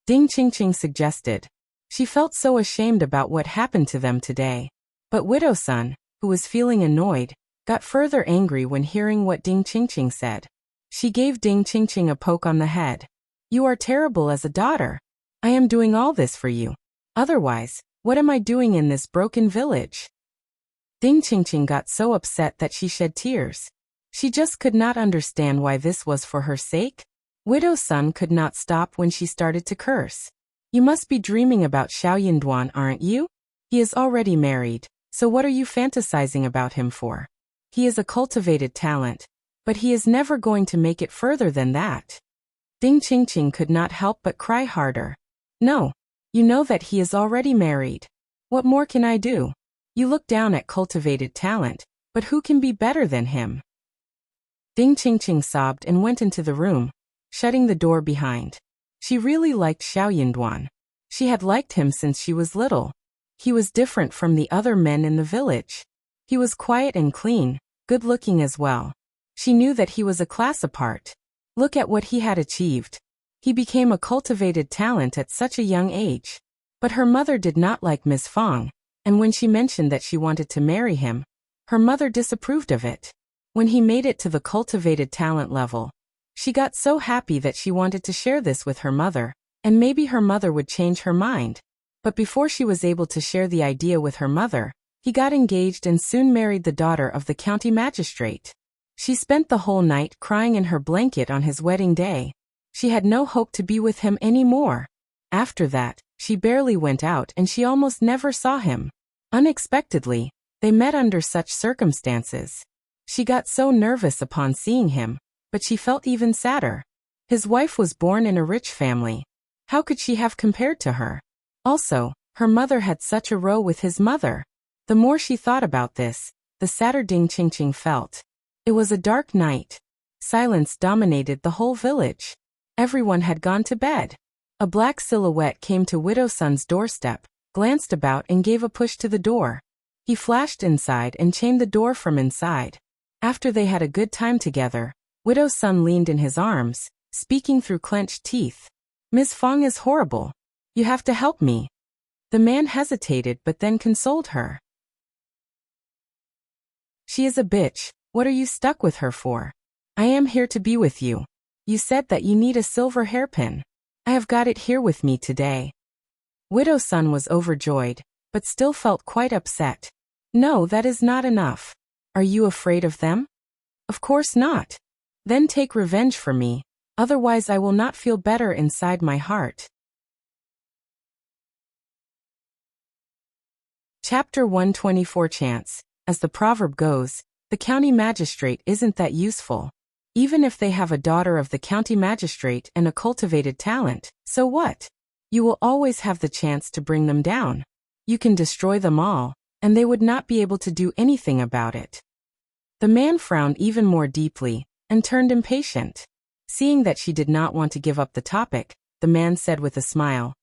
Ding Qingqing suggested. She felt so ashamed about what happened to them today. But Widow Sun, who was feeling annoyed, got further angry when hearing what Ding Qingqing said. She gave Ding Qingqing a poke on the head. You are terrible as a daughter. I am doing all this for you. Otherwise, what am I doing in this broken village? Ding Qingqing got so upset that she shed tears. She just could not understand why this was for her sake. Widow Sun could not stop when she started to curse. You must be dreaming about Xiao Yunduan, aren't you? He is already married, so what are you fantasizing about him for? He is a cultivated talent, But he is never going to make it further than that. Ding Qingqing could not help but cry harder. No. You know that he is already married. What more can I do? You look down at cultivated talent, but who can be better than him? Ding Qingqing sobbed and went into the room, shutting the door behind. She really liked Xiao Yunduan. She had liked him since she was little. He was different from the other men in the village. He was quiet and clean, good-looking as well. She knew that he was a class apart. Look at what he had achieved. He became a cultivated talent at such a young age. But her mother did not like Miss Fang, and when she mentioned that she wanted to marry him, her mother disapproved of it. When he made it to the cultivated talent level, she got so happy that she wanted to share this with her mother, and maybe her mother would change her mind. But before she was able to share the idea with her mother, he got engaged and soon married the daughter of the county magistrate. She spent the whole night crying in her blanket on his wedding day. She had no hope to be with him anymore. After that, she barely went out and she almost never saw him. Unexpectedly, they met under such circumstances. She got so nervous upon seeing him, but she felt even sadder. His wife was born in a rich family. How could she have compared to her? Also, her mother had such a row with his mother. The more she thought about this, the sadder Ding Qingqing felt. It was a dark night. Silence dominated the whole village. Everyone had gone to bed. A black silhouette came to Widow Sun's doorstep, glanced about and gave a push to the door. He flashed inside and chained the door from inside. After they had a good time together, Widow Sun leaned in his arms, speaking through clenched teeth. Miss Fang is horrible. You have to help me. The man hesitated but then consoled her. She is a bitch. What are you stuck with her for? I am here to be with you. You said that you need a silver hairpin. I have got it here with me today. Widow Sun was overjoyed, but still felt quite upset. No, that is not enough. Are you afraid of them? Of course not. Then take revenge for me, otherwise I will not feel better inside my heart. Chapter 124 Chance. As the proverb goes, the county magistrate isn't that useful. Even if they have a daughter of the county magistrate and a cultivated talent, so what? You will always have the chance to bring them down. You can destroy them all, and they would not be able to do anything about it. The man frowned even more deeply, and turned impatient. Seeing that she did not want to give up the topic, the man said with a smile,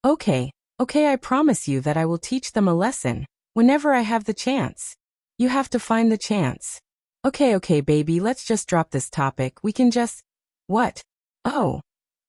Okay, I promise you that I will teach them a lesson, whenever I have the chance. You have to find the chance. Okay, baby, let's just drop this topic, we can just… What? Oh.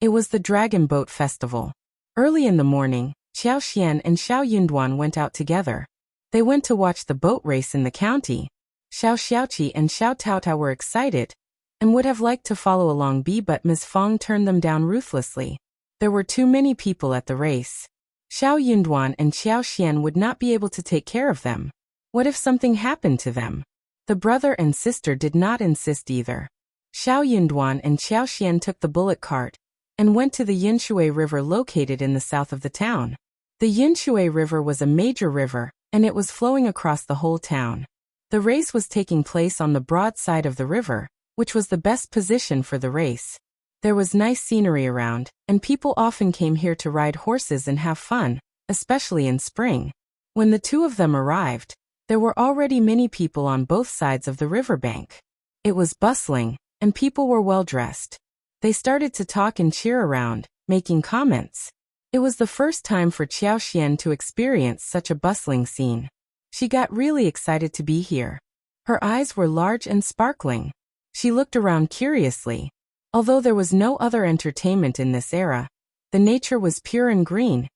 It was the Dragon Boat Festival. Early in the morning, Qiao Xian and Xiao Yunduan went out together. They went to watch the boat race in the county. Xiao Xiaoqi and Xiao Taotao were excited, and would have liked to follow along but Ms. Fang turned them down ruthlessly. There were too many people at the race. Xiao Yunduan and Qiao Xian would not be able to take care of them. What if something happened to them? The brother and sister did not insist either. Xiao Yunduan and Qiao Xian took the bullock cart and went to the Yinshui River located in the south of the town. The Yinshui River was a major river, and it was flowing across the whole town. The race was taking place on the broad side of the river, which was the best position for the race. There was nice scenery around, and people often came here to ride horses and have fun, especially in spring. When the two of them arrived, there were already many people on both sides of the riverbank. It was bustling, and people were well dressed. They started to talk and cheer around, making comments. It was the first time for Qiao Xian to experience such a bustling scene. She got really excited to be here. Her eyes were large and sparkling. She looked around curiously. Although there was no other entertainment in this era, the nature was pure and green,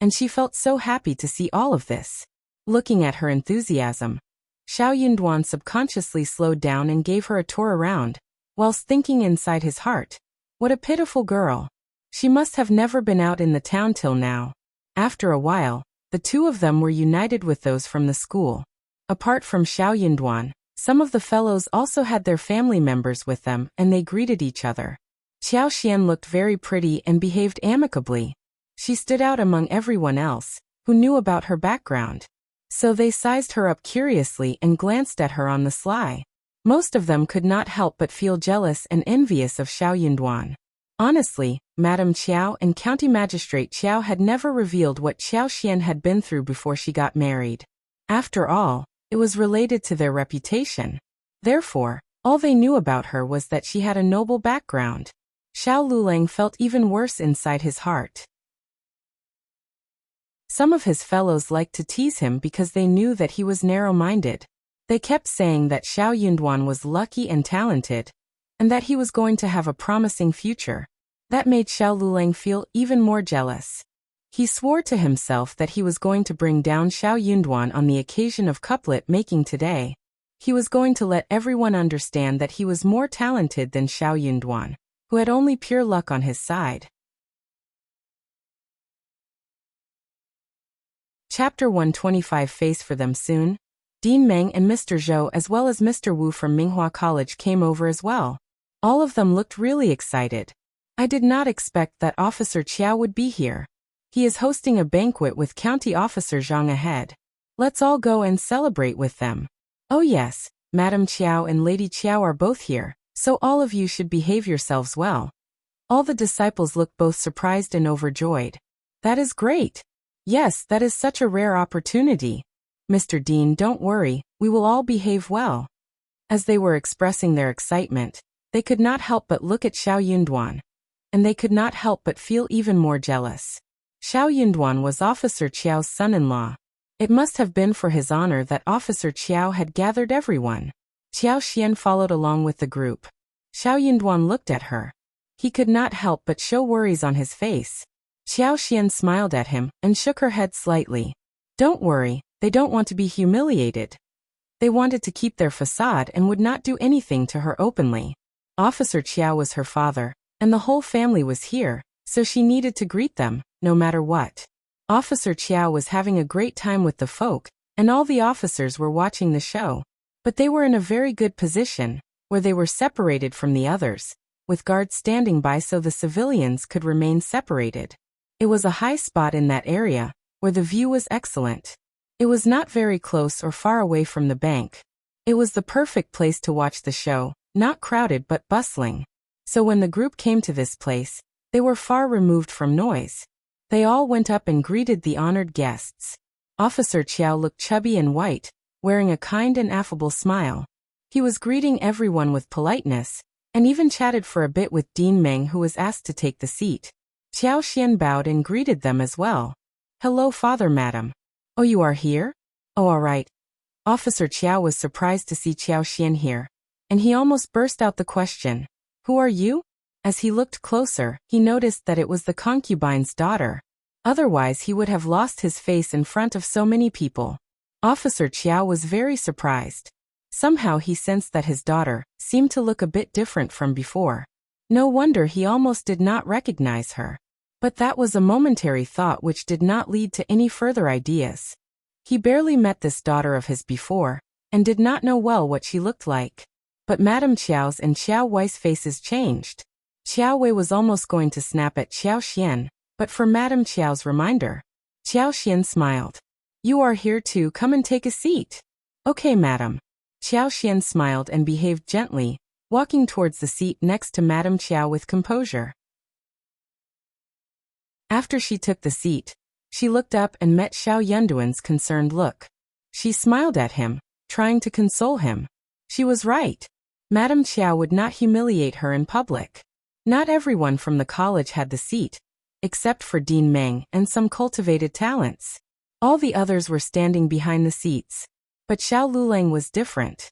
and she felt so happy to see all of this. Looking at her enthusiasm, Xiao Yunduan subconsciously slowed down and gave her a tour around, whilst thinking inside his heart, what a pitiful girl. She must have never been out in the town till now. After a while, the two of them were united with those from the school. Apart from Xiao Yunduan, some of the fellows also had their family members with them and they greeted each other. Qiao Xian looked very pretty and behaved amicably. She stood out among everyone else, who knew about her background. So they sized her up curiously and glanced at her on the sly. Most of them could not help but feel jealous and envious of Xiao Yunduan. Honestly, Madame Qiao and County Magistrate Qiao had never revealed what Qiao Xian had been through before she got married. After all, it was related to their reputation. Therefore, all they knew about her was that she had a noble background. Xiao Lulang felt even worse inside his heart. Some of his fellows liked to tease him because they knew that he was narrow-minded. They kept saying that Xiao Yunduan was lucky and talented, and that he was going to have a promising future. That made Xiao Lulang feel even more jealous. He swore to himself that he was going to bring down Xiao Yunduan on the occasion of couplet making today. He was going to let everyone understand that he was more talented than Xiao Yunduan, who had only pure luck on his side. Chapter 125 Face for them soon. Dean Meng and Mr. Zhou as well as Mr. Wu from Minghua College came over as well. All of them looked really excited. I did not expect that Officer Qiao would be here. He is hosting a banquet with County Officer Zhang ahead. Let's all go and celebrate with them. Oh yes, Madam Qiao and Lady Qiao are both here, so all of you should behave yourselves well. All the disciples looked both surprised and overjoyed. That is great. Yes, that is such a rare opportunity. Mr. Dean, don't worry, we will all behave well. As they were expressing their excitement, they could not help but look at Xiao Yunduan. And they could not help but feel even more jealous. Xiao Yunduan was Officer Qiao's son-in-law. It must have been for his honor that Officer Qiao had gathered everyone. Qiao Xian followed along with the group. Xiao Yunduan looked at her. He could not help but show worries on his face. Xiao Xian smiled at him and shook her head slightly. Don't worry. They don't want to be humiliated. They wanted to keep their facade and would not do anything to her openly. Officer Qiao was her father, and the whole family was here, so she needed to greet them, no matter what. Officer Qiao was having a great time with the folk, and all the officers were watching the show. But they were in a very good position, where they were separated from the others, with guards standing by so the civilians could remain separated. It was a high spot in that area, where the view was excellent. It was not very close or far away from the bank. It was the perfect place to watch the show, not crowded but bustling. So when the group came to this place, they were far removed from noise. They all went up and greeted the honored guests. Officer Qiao looked chubby and white, wearing a kind and affable smile. He was greeting everyone with politeness, and even chatted for a bit with Dean Meng, who was asked to take the seat. Qiao Xian bowed and greeted them as well. Hello, Father, Madam. Oh, you are here? Oh, all right. Officer Qiao was surprised to see Qiao Xian here, and he almost burst out the question, Who are you? As he looked closer, he noticed that it was the concubine's daughter. Otherwise he would have lost his face in front of so many people. Officer Qiao was very surprised. Somehow he sensed that his daughter seemed to look a bit different from before. No wonder he almost did not recognize her. But that was a momentary thought which did not lead to any further ideas. He barely met this daughter of his before, and did not know well what she looked like. But Madame Qiao's and Qiao Wei's faces changed. Qiao Wei was almost going to snap at Qiao Xian, but for Madame Qiao's reminder, Qiao Xian smiled. You are here too, come and take a seat. Okay, madam. Qiao Xian smiled and behaved gently, walking towards the seat next to Madame Qiao with composure. After she took the seat, she looked up and met Xiao Yunduan's concerned look. She smiled at him, trying to console him. She was right. Madame Qiao would not humiliate her in public. Not everyone from the college had the seat, except for Dean Meng and some cultivated talents. All the others were standing behind the seats. But Xiao Lulang was different.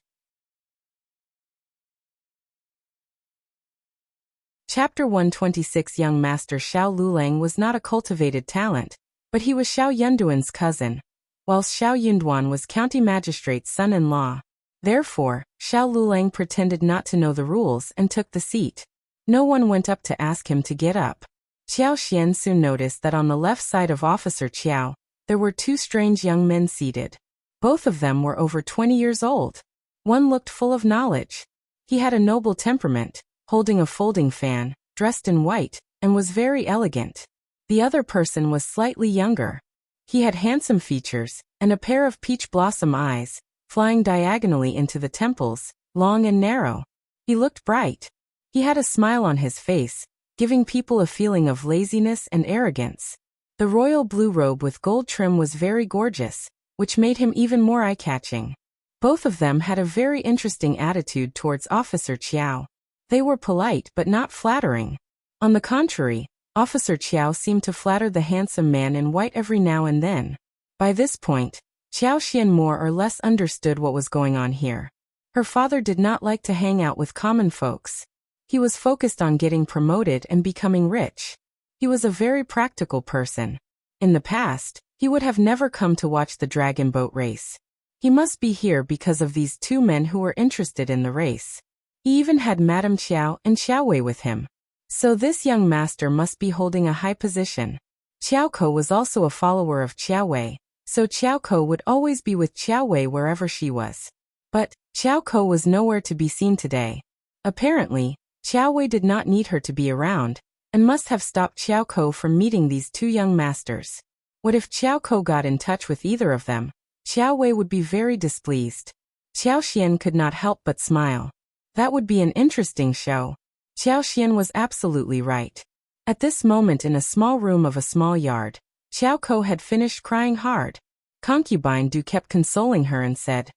Chapter 126 Young Master Xiao Lulang was not a cultivated talent, but he was Xiao Yunduan's cousin, whilst Xiao Yunduan was county magistrate's son-in-law. Therefore, Xiao Lulang pretended not to know the rules and took the seat. No one went up to ask him to get up. Qiao Xian soon noticed that on the left side of Officer Qiao, there were two strange young men seated. Both of them were over 20 years old. One looked full of knowledge. He had a noble temperament, holding a folding fan, dressed in white, and was very elegant. The other person was slightly younger. He had handsome features, and a pair of peach blossom eyes, flying diagonally into the temples, long and narrow. He looked bright. He had a smile on his face, giving people a feeling of laziness and arrogance. The royal blue robe with gold trim was very gorgeous, which made him even more eye-catching. Both of them had a very interesting attitude towards Officer Qiao. They were polite but not flattering. On the contrary, Officer Qiao seemed to flatter the handsome man in white every now and then. By this point, Qiao Xian more or less understood what was going on here. Her father did not like to hang out with common folks. He was focused on getting promoted and becoming rich. He was a very practical person. In the past, he would have never come to watch the dragon boat race. He must be here because of these two men who were interested in the race. He even had Madame Qiao and Xiao Wei with him. So this young master must be holding a high position. Qiao Ko was also a follower of Qiao Wei, so Qiao Ko would always be with Qiao Wei wherever she was. But Qiao Ko was nowhere to be seen today. Apparently, Qiao Wei did not need her to be around, and must have stopped Qiao Ko from meeting these two young masters. What if Qiao Ko got in touch with either of them? Qiao Wei would be very displeased. Qiao Xian could not help but smile. That would be an interesting show. Qiao Xian was absolutely right. At this moment in a small room of a small yard, Qiao Ko had finished crying hard. Concubine Du kept consoling her and said,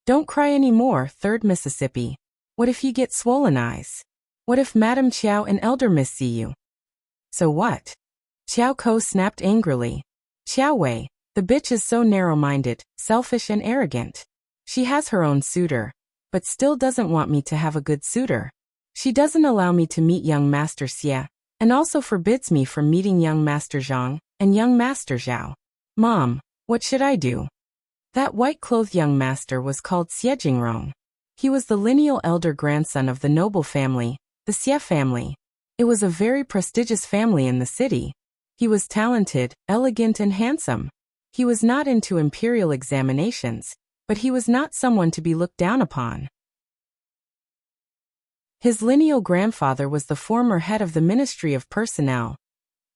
"Don't cry any more, Third Mississippi. What if you get swollen eyes? What if Madame Qiao and Elder Miss see you?" "So what?" Qiao Ko snapped angrily. "Qiao Wei, the bitch is so narrow-minded, selfish and arrogant. She has her own suitor, but still doesn't want me to have a good suitor. She doesn't allow me to meet young Master Xie, and also forbids me from meeting young Master Zhang and young Master Zhao. Mom, what should I do?" That white-clothed young master was called Xie Jingrong. He was the lineal elder grandson of the noble family, the Xie family. It was a very prestigious family in the city. He was talented, elegant and handsome. He was not into imperial examinations, but he was not someone to be looked down upon. His lineal grandfather was the former head of the Ministry of Personnel,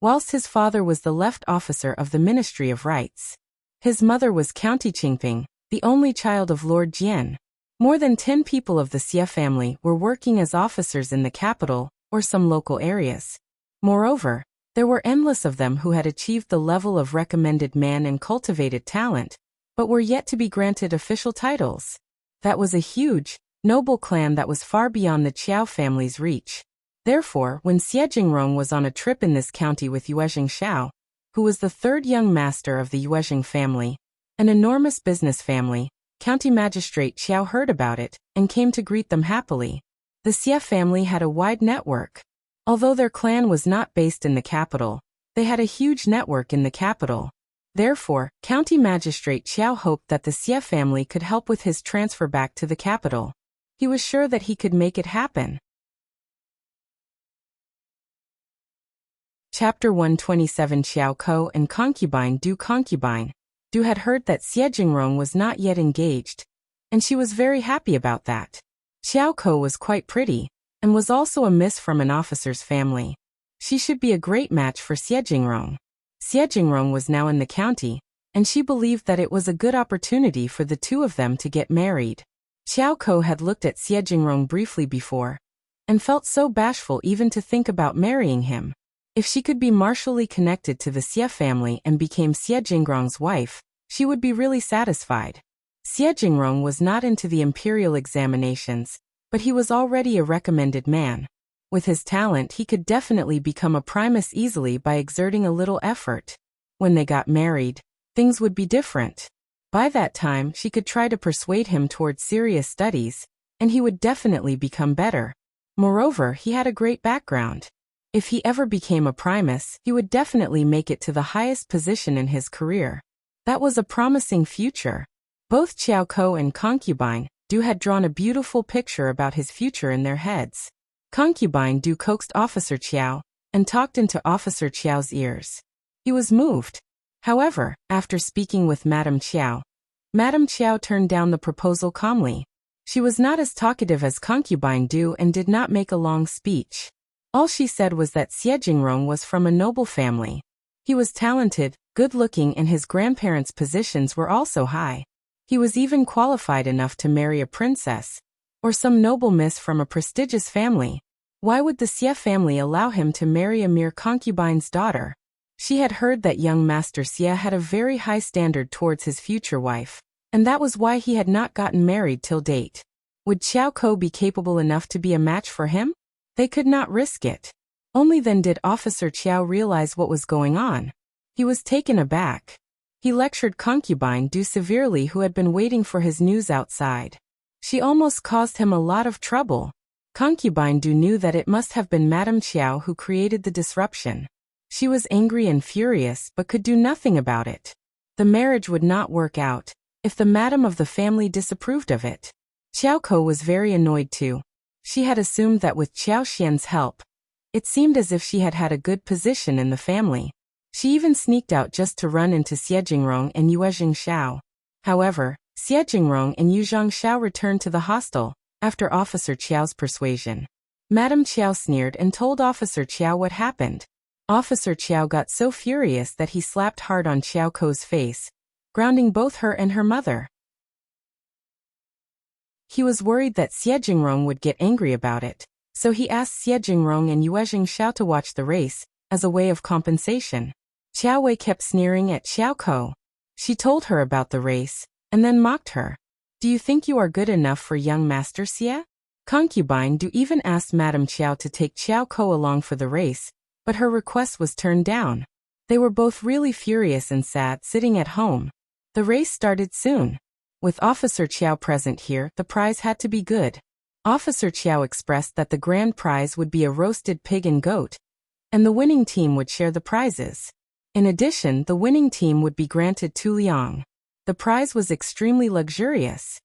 whilst his father was the left officer of the Ministry of Rights. His mother was County Qingping, the only child of Lord Jian. More than 10 people of the Xie family were working as officers in the capital or some local areas. Moreover, there were endless of them who had achieved the level of recommended man and cultivated talent, but were yet to be granted official titles. That was a huge, noble clan that was far beyond the Qiao family's reach. Therefore, when Xie Jingrong was on a trip in this county with Yuezheng Shao, who was the third young master of the Yuezheng family, an enormous business family, County Magistrate Qiao heard about it and came to greet them happily. The Xie family had a wide network. Although their clan was not based in the capital, they had a huge network in the capital. Therefore, County Magistrate Qiao hoped that the Xie family could help with his transfer back to the capital. He was sure that he could make it happen. Chapter 127 Qiao Ko and Concubine Du. Concubine Du had heard that Xie Jingrong was not yet engaged, and she was very happy about that. Qiao Ko was quite pretty, and was also a miss from an officer's family. She should be a great match for Xie Jingrong. Xie Jingrong was now in the county, and she believed that it was a good opportunity for the two of them to get married. Qiao Ko had looked at Xie Jingrong briefly before, and felt so bashful even to think about marrying him. If she could be martially connected to the Xie family and became Xie Jingrong's wife, she would be really satisfied. Xie Jingrong was not into the imperial examinations, but he was already a recommended man. With his talent he could definitely become a primus easily by exerting a little effort. When they got married, things would be different. By that time she could try to persuade him towards serious studies, and he would definitely become better. Moreover, he had a great background. If he ever became a primus, he would definitely make it to the highest position in his career. That was a promising future. Both Qiao Ko and Concubine Du had drawn a beautiful picture about his future in their heads. Concubine Du coaxed Officer Qiao and talked into Officer Qiao's ears. He was moved. However, after speaking with Madame Qiao turned down the proposal calmly. She was not as talkative as Concubine Du and did not make a long speech. All she said was that Xie Jingrong was from a noble family. He was talented, good-looking, and his grandparents' positions were also high. He was even qualified enough to marry a princess, Or some noble miss from a prestigious family. Why would the Xie family allow him to marry a mere concubine's daughter? She had heard that young Master Xie had a very high standard towards his future wife, and that was why he had not gotten married till date. Would Qiao Ko be capable enough to be a match for him? They could not risk it. Only then did Officer Qiao realize what was going on. He was taken aback. He lectured Concubine Du severely, who had been waiting for his news outside. She almost caused him a lot of trouble. Concubine Du knew that it must have been Madame Qiao who created the disruption. She was angry and furious but could do nothing about it. The marriage would not work out if the madam of the family disapproved of it. Qiao Ko was very annoyed too. She had assumed that with Qiao Xian's help, it seemed as if she had had a good position in the family. She even sneaked out just to run into Xie Jingrong and Yue Jingxiao. However, Xie Jingrong and Yu Zhangxiao returned to the hostel after Officer Qiao's persuasion. Madame Qiao sneered and told Officer Qiao what happened. Officer Qiao got so furious that he slapped hard on Qiao Ko's face, grounding both her and her mother. He was worried that Xie Jingrong would get angry about it, so he asked Xie Jingrong and Yue Jingxiao to watch the race, as a way of compensation. Qiao Wei kept sneering at Qiao Ko. She told her about the race, and then mocked her. Do you think you are good enough for young Master Xie? Concubine Du even asked Madame Qiao to take Qiao Ko along for the race, but her request was turned down. They were both really furious and sad sitting at home. The race started soon. With Officer Qiao present here, the prize had to be good. Officer Qiao expressed that the grand prize would be a roasted pig and goat, and the winning team would share the prizes. In addition, the winning team would be granted 2 liang. The prize was extremely luxurious.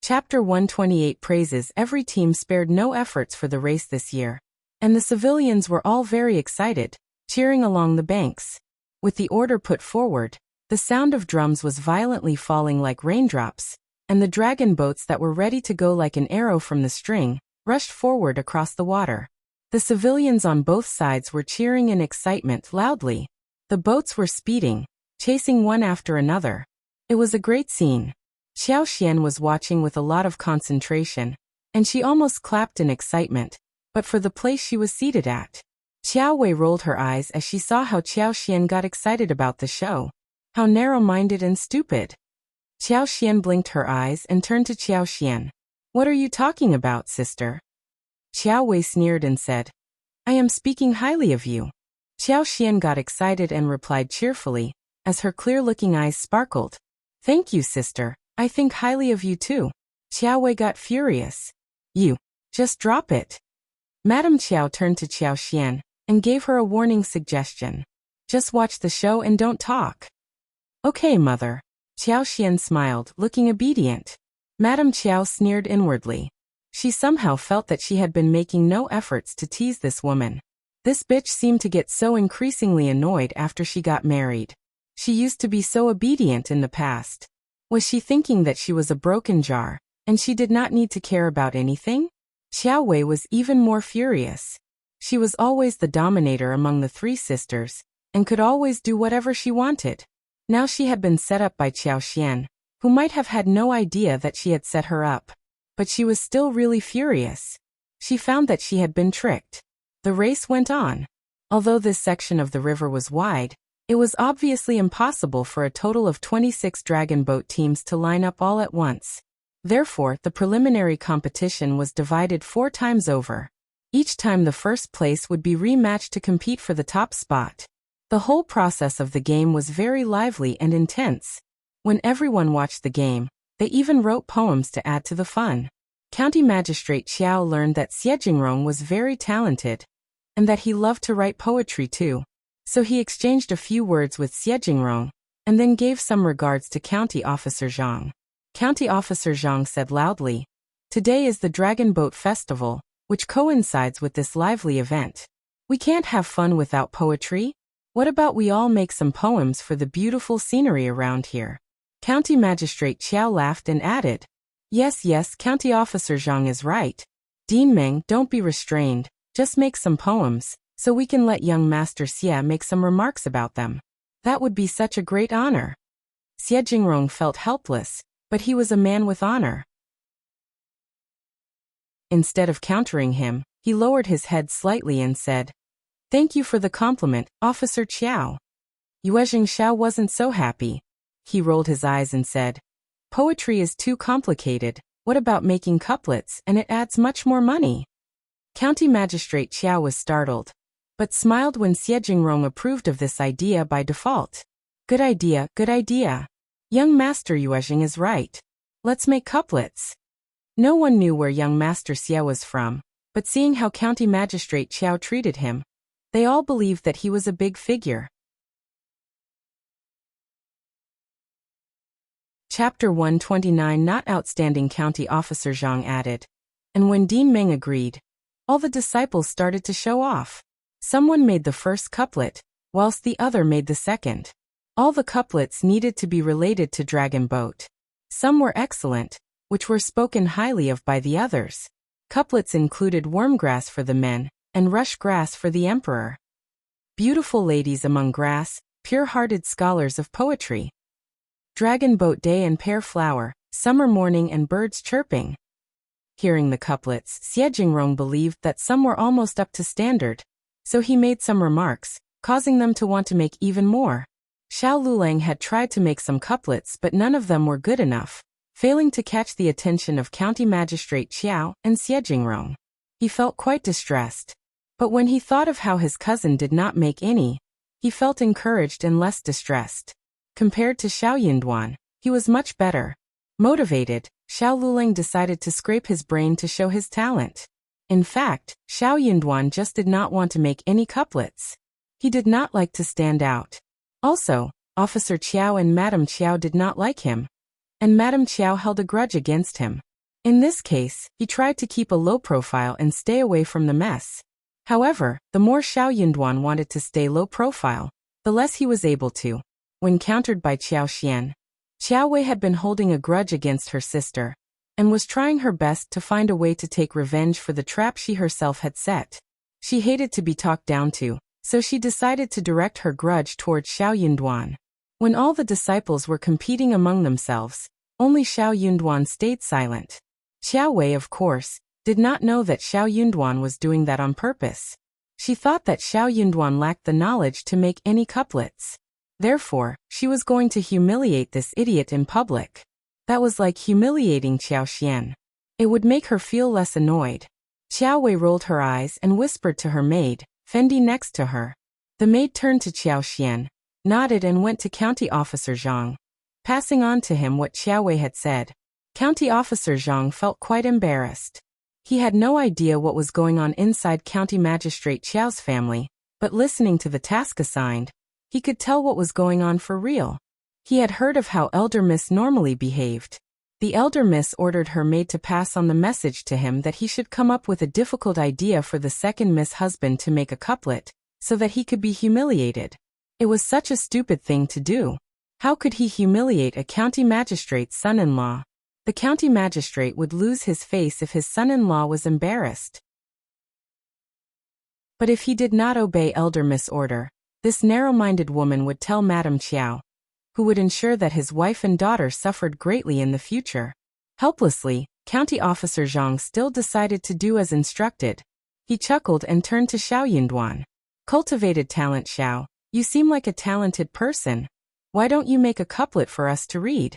Chapter 128 praises. Every team spared no efforts for the race this year, and the civilians were all very excited, cheering along the banks. With the order put forward, the sound of drums was violently falling like raindrops, and the dragon boats that were ready to go like an arrow from the string rushed forward across the water. The civilians on both sides were cheering in excitement loudly. The boats were speeding, chasing one after another. It was a great scene. Xiao Xian was watching with a lot of concentration, and she almost clapped in excitement, but for the place she was seated at. Qiao Wei rolled her eyes as she saw how Xiao Xian got excited about the show. How narrow-minded and stupid. Xiao Xian blinked her eyes and turned to Xiao Xian. What are you talking about, sister? Qiao Wei sneered and said, I am speaking highly of you. Xiao Xian got excited and replied cheerfully, as her clear-looking eyes sparkled. Thank you, sister. I think highly of you too. Qiao Wei got furious. You. Just drop it. Madame Qiao turned to Xiao Xian and gave her a warning suggestion. Just watch the show and don't talk. Okay, mother. Xiao Xian smiled, looking obedient. Madame Qiao sneered inwardly. She somehow felt that she had been making no efforts to tease this woman. This bitch seemed to get so increasingly annoyed after she got married. She used to be so obedient in the past. Was she thinking that she was a broken jar, and she did not need to care about anything? Xiao Wei was even more furious. She was always the dominator among the 3 sisters, and could always do whatever she wanted. Now she had been set up by Xiao Xian, who might have had no idea that she had set her up. But she was still really furious. She found that she had been tricked. The race went on. Although this section of the river was wide, it was obviously impossible for a total of 26 dragon boat teams to line up all at once. Therefore, the preliminary competition was divided 4 times over. Each time the first place would be rematched to compete for the top spot. The whole process of the game was very lively and intense. When everyone watched the game, they even wrote poems to add to the fun. County Magistrate Qiao learned that Xie Jingrong was very talented, and that he loved to write poetry too. So he exchanged a few words with Xie Jingrong, and then gave some regards to County Officer Zhang. County Officer Zhang said loudly, Today is the Dragon Boat Festival, which coincides with this lively event. We can't have fun without poetry. What about we all make some poems for the beautiful scenery around here? County Magistrate Qiao laughed and added, Yes, County Officer Zhang is right. Dean Meng, don't be restrained, just make some poems, so we can let young Master Xie make some remarks about them. That would be such a great honor. Xie Jingrong felt helpless, but he was a man with honor. Instead of countering him, he lowered his head slightly and said, "Thank you for the compliment, Officer Qiao." Yuezhing Xiao wasn't so happy. He rolled his eyes and said, "Poetry is too complicated. What about making couplets, and it adds much more money?" County Magistrate Qiao was startled, but smiled when Xie Jingrong approved of this idea by default. Good idea, good idea. Young Master Yuezhing is right. Let's make couplets." No one knew where young Master Xie was from, but seeing how County Magistrate Qiao treated him, they all believed that he was a big figure. Chapter 129 Not Outstanding County Officer Zhang added. And when Dean Meng agreed, all the disciples started to show off. Someone made the first couplet, whilst the other made the second. All the couplets needed to be related to Dragon Boat. Some were excellent, which were spoken highly of by the others. Couplets included wormgrass for the men, and rush grass for the emperor. Beautiful ladies among grass, pure-hearted scholars of poetry. Dragon Boat Day and Pear Flower, summer morning and birds chirping. Hearing the couplets, Xie Jingrong believed that some were almost up to standard, so he made some remarks, causing them to want to make even more. Xiao Lulang had tried to make some couplets but none of them were good enough, failing to catch the attention of County Magistrate Qiao and Xie Jingrong. He felt quite distressed. But when he thought of how his cousin did not make any, he felt encouraged and less distressed. Compared to Xiao Yunduan, he was much better. Motivated, Xiao Lulang decided to scrape his brain to show his talent. In fact, Xiao Yunduan just did not want to make any couplets. He did not like to stand out. Also, Officer Qiao and Madame Qiao did not like him, and Madame Qiao held a grudge against him. In this case, he tried to keep a low profile and stay away from the mess. However, the more Xiao Yunduan wanted to stay low profile, the less he was able to. When countered by Qiao Xian, Qiao Wei had been holding a grudge against her sister, and was trying her best to find a way to take revenge for the trap she herself had set. She hated to be talked down to, so she decided to direct her grudge towards Xiao Yunduan. When all the disciples were competing among themselves, only Xiao Yunduan stayed silent. Qiao Wei, of course, did not know that Xiao Yunduan was doing that on purpose. She thought that Xiao Yunduan lacked the knowledge to make any couplets. Therefore, she was going to humiliate this idiot in public. That was like humiliating Qiao Xian. It would make her feel less annoyed. Qiao Wei rolled her eyes and whispered to her maid, Fendi next to her. The maid turned to Qiao Xian, nodded and went to County Officer Zhang, passing on to him what Qiao Wei had said. County Officer Zhang felt quite embarrassed. He had no idea what was going on inside County Magistrate Qiao's family, but listening to the task assigned, he could tell what was going on for real. He had heard of how Elder Miss normally behaved. The Elder Miss ordered her maid to pass on the message to him that he should come up with a difficult idea for the second Miss husband to make a couplet, so that he could be humiliated. It was such a stupid thing to do. How could he humiliate a county magistrate's son-in-law? The county magistrate would lose his face if his son-in-law was embarrassed. But if he did not obey Elder Miss' order, this narrow-minded woman would tell Madame Qiao, who would ensure that his wife and daughter suffered greatly in the future. Helplessly, County Officer Zhang still decided to do as instructed. He chuckled and turned to Xiao Yunduan. Cultivated talent Xiao, you seem like a talented person. Why don't you make a couplet for us to read?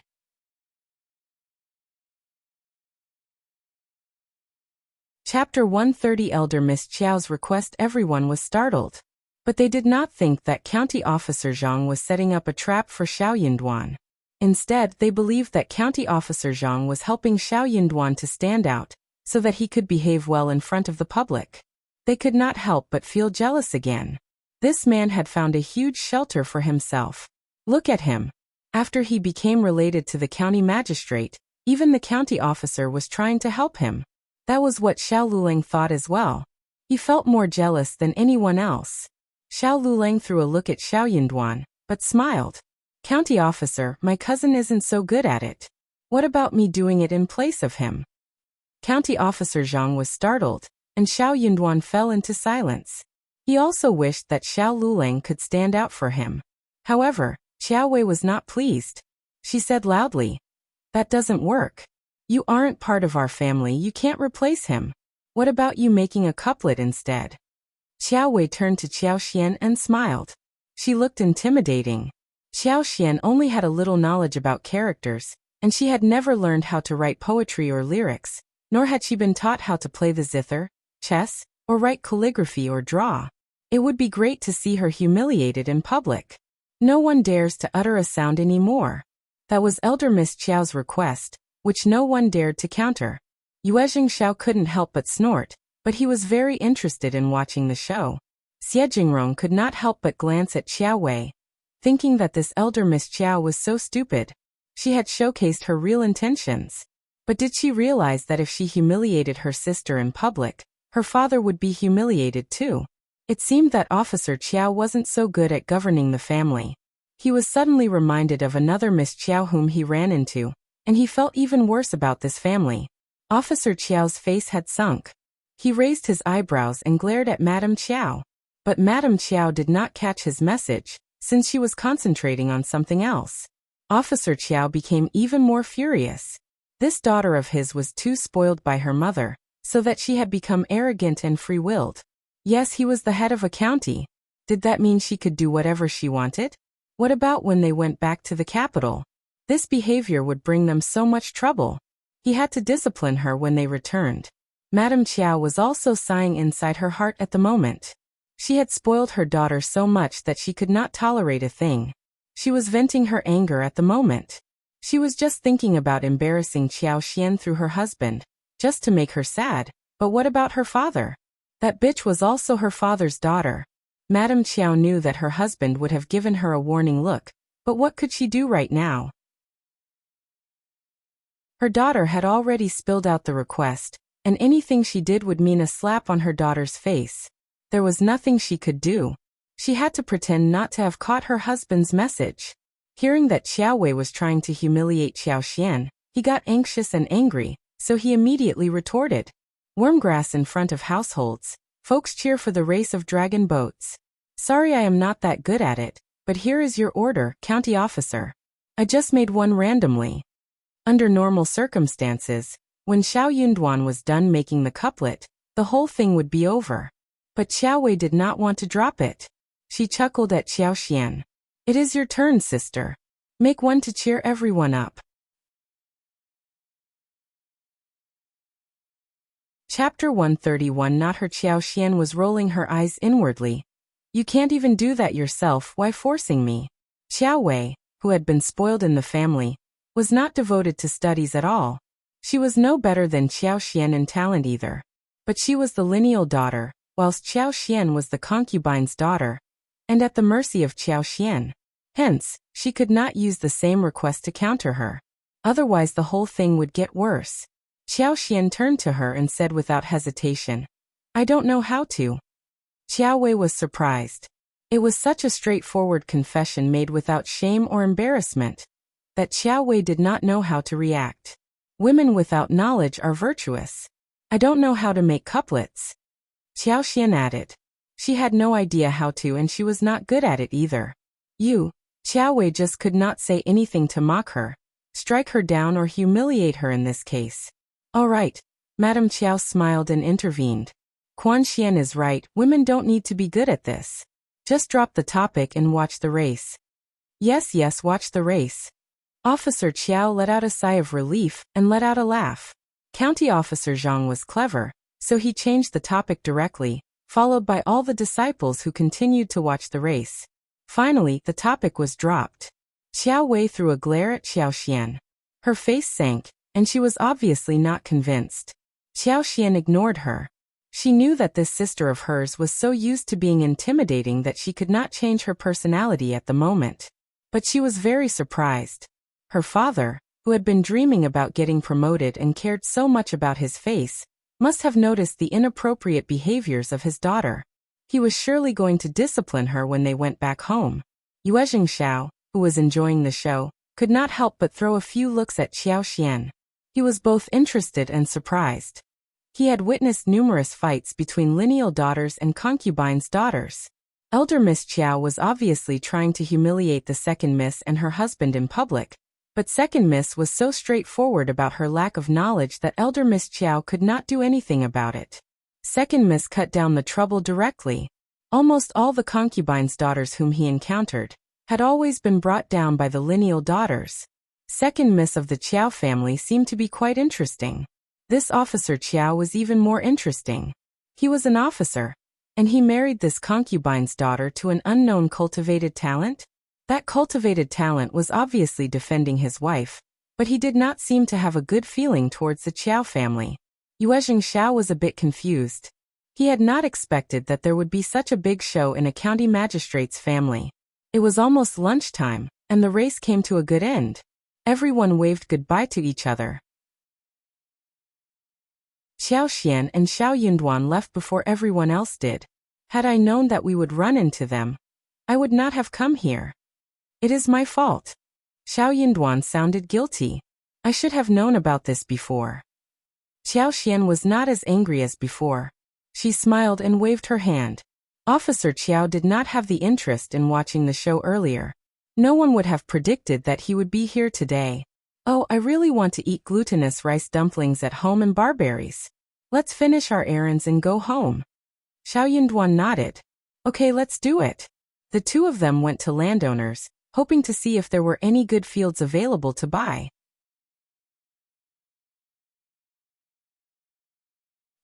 Chapter 130 Elder Miss Qiao's request. Everyone was startled. But they did not think that County Officer Zhang was setting up a trap for Xiao Yunduan. Instead, they believed that County Officer Zhang was helping Xiao Yunduan to stand out, so that he could behave well in front of the public. They could not help but feel jealous again. This man had found a huge shelter for himself. Look at him. After he became related to the county magistrate, even the county officer was trying to help him. That was what Xiao Lulang thought as well. He felt more jealous than anyone else. Xiao Lulang threw a look at Xiao Yunduan, but smiled. County officer, my cousin isn't so good at it. What about me doing it in place of him? County Officer Zhang was startled, and Xiao Yunduan fell into silence. He also wished that Xiao Lulang could stand out for him. However, Qiao Wei was not pleased. She said loudly. That doesn't work. You aren't part of our family, you can't replace him. What about you making a couplet instead? Qiao Wei turned to Qiao Xian and smiled. She looked intimidating. Qiao Xian only had a little knowledge about characters, and she had never learned how to write poetry or lyrics, nor had she been taught how to play the zither, chess, or write calligraphy or draw. It would be great to see her humiliated in public. No one dares to utter a sound anymore. That was Elder Miss Qiao's request, which no one dared to counter. Yuezhingxiao couldn't help but snort, but he was very interested in watching the show. Xie Jingrong could not help but glance at Qiao Wei, thinking that this Elder Miss Qiao was so stupid. She had showcased her real intentions. But did she realize that if she humiliated her sister in public, her father would be humiliated too? It seemed that Officer Qiao wasn't so good at governing the family. He was suddenly reminded of another Miss Qiao whom he ran into, and he felt even worse about this family. Officer Qiao's face had sunk. He raised his eyebrows and glared at Madame Qiao. But Madame Qiao did not catch his message, since she was concentrating on something else. Officer Qiao became even more furious. This daughter of his was too spoiled by her mother, so that she had become arrogant and free-willed. Yes, he was the head of a county. Did that mean she could do whatever she wanted? What about when they went back to the capital? This behavior would bring them so much trouble. He had to discipline her when they returned. Madame Qiao was also sighing inside her heart at the moment. She had spoiled her daughter so much that she could not tolerate a thing. She was venting her anger at the moment. She was just thinking about embarrassing Qiao Xian through her husband, just to make her sad. But what about her father? That bitch was also her father's daughter. Madame Qiao knew that her husband would have given her a warning look, but what could she do right now? Her daughter had already spilled out the request, and anything she did would mean a slap on her daughter's face. There was nothing she could do. She had to pretend not to have caught her husband's message. Hearing that Qiao Wei was trying to humiliate Qiao Xian, he got anxious and angry, so he immediately retorted. Wormgrass in front of households. Folks cheer for the race of dragon boats. Sorry, I am not that good at it, but here is your order, county officer. I just made one randomly. Under normal circumstances, when Xiao Yunduan was done making the couplet, the whole thing would be over. But Qiao Wei did not want to drop it. She chuckled at Qiao Xian. It is your turn, sister. Make one to cheer everyone up. Chapter 131. Not her. Qiao Xian was rolling her eyes inwardly. You can't even do that yourself, why forcing me? Qiao Wei, who had been spoiled in the family, was not devoted to studies at all. She was no better than Qiao Xian in talent either. But she was the lineal daughter, whilst Qiao Xian was the concubine's daughter, and at the mercy of Qiao Xian. Hence, she could not use the same request to counter her. Otherwise the whole thing would get worse. Qiao Xian turned to her and said without hesitation, I don't know how to. Qiao Wei was surprised. It was such a straightforward confession made without shame or embarrassment, that Qiao Wei did not know how to react. Women without knowledge are virtuous. I don't know how to make couplets. Qiao Xian added. She had no idea how to, and she was not good at it either. Qiao Wei just could not say anything to mock her, strike her down or humiliate her in this case. All right. Madame Qiao smiled and intervened. Quan Xian is right, women don't need to be good at this. Just drop the topic and watch the race. Yes, watch the race. Officer Qiao let out a sigh of relief and let out a laugh. County Officer Zhang was clever, so he changed the topic directly, followed by all the disciples who continued to watch the race. Finally, the topic was dropped. Qiao Wei threw a glare at Qiao Xian. Her face sank, and she was obviously not convinced. Qiao Xian ignored her. She knew that this sister of hers was so used to being intimidating that she could not change her personality at the moment. But she was very surprised. Her father, who had been dreaming about getting promoted and cared so much about his face, must have noticed the inappropriate behaviors of his daughter. He was surely going to discipline her when they went back home. Yuezhingxiao, who was enjoying the show, could not help but throw a few looks at Qiao Xian. He was both interested and surprised. He had witnessed numerous fights between lineal daughters and concubines' daughters. Elder Miss Qiao was obviously trying to humiliate the second miss and her husband in public, But second Miss was so straightforward about her lack of knowledge that elder Miss Qiao could not do anything about it. Second Miss cut down the trouble directly. Almost all the concubine's daughters whom he encountered had always been brought down by the lineal daughters. Second Miss of the Qiao family seemed to be quite interesting. This officer Qiao was even more interesting. He was an officer, and he married this concubine's daughter to an unknown cultivated talent? That cultivated talent was obviously defending his wife, but he did not seem to have a good feeling towards the Qiao family. Xiao was a bit confused. He had not expected that there would be such a big show in a county magistrate's family. It was almost lunchtime, and the race came to a good end. Everyone waved goodbye to each other. Xiao Xian and Xiao Yunduan left before everyone else did. Had I known that we would run into them, I would not have come here. It is my fault. Xiao Yunduan sounded guilty. I should have known about this before. Xiao Xian was not as angry as before. She smiled and waved her hand. Officer Qiao did not have the interest in watching the show earlier. No one would have predicted that he would be here today. Oh, I really want to eat glutinous rice dumplings at home and barberries. Let's finish our errands and go home. Xiao Yunduan nodded. Okay, let's do it. The two of them went to landowners, hoping to see if there were any good fields available to buy.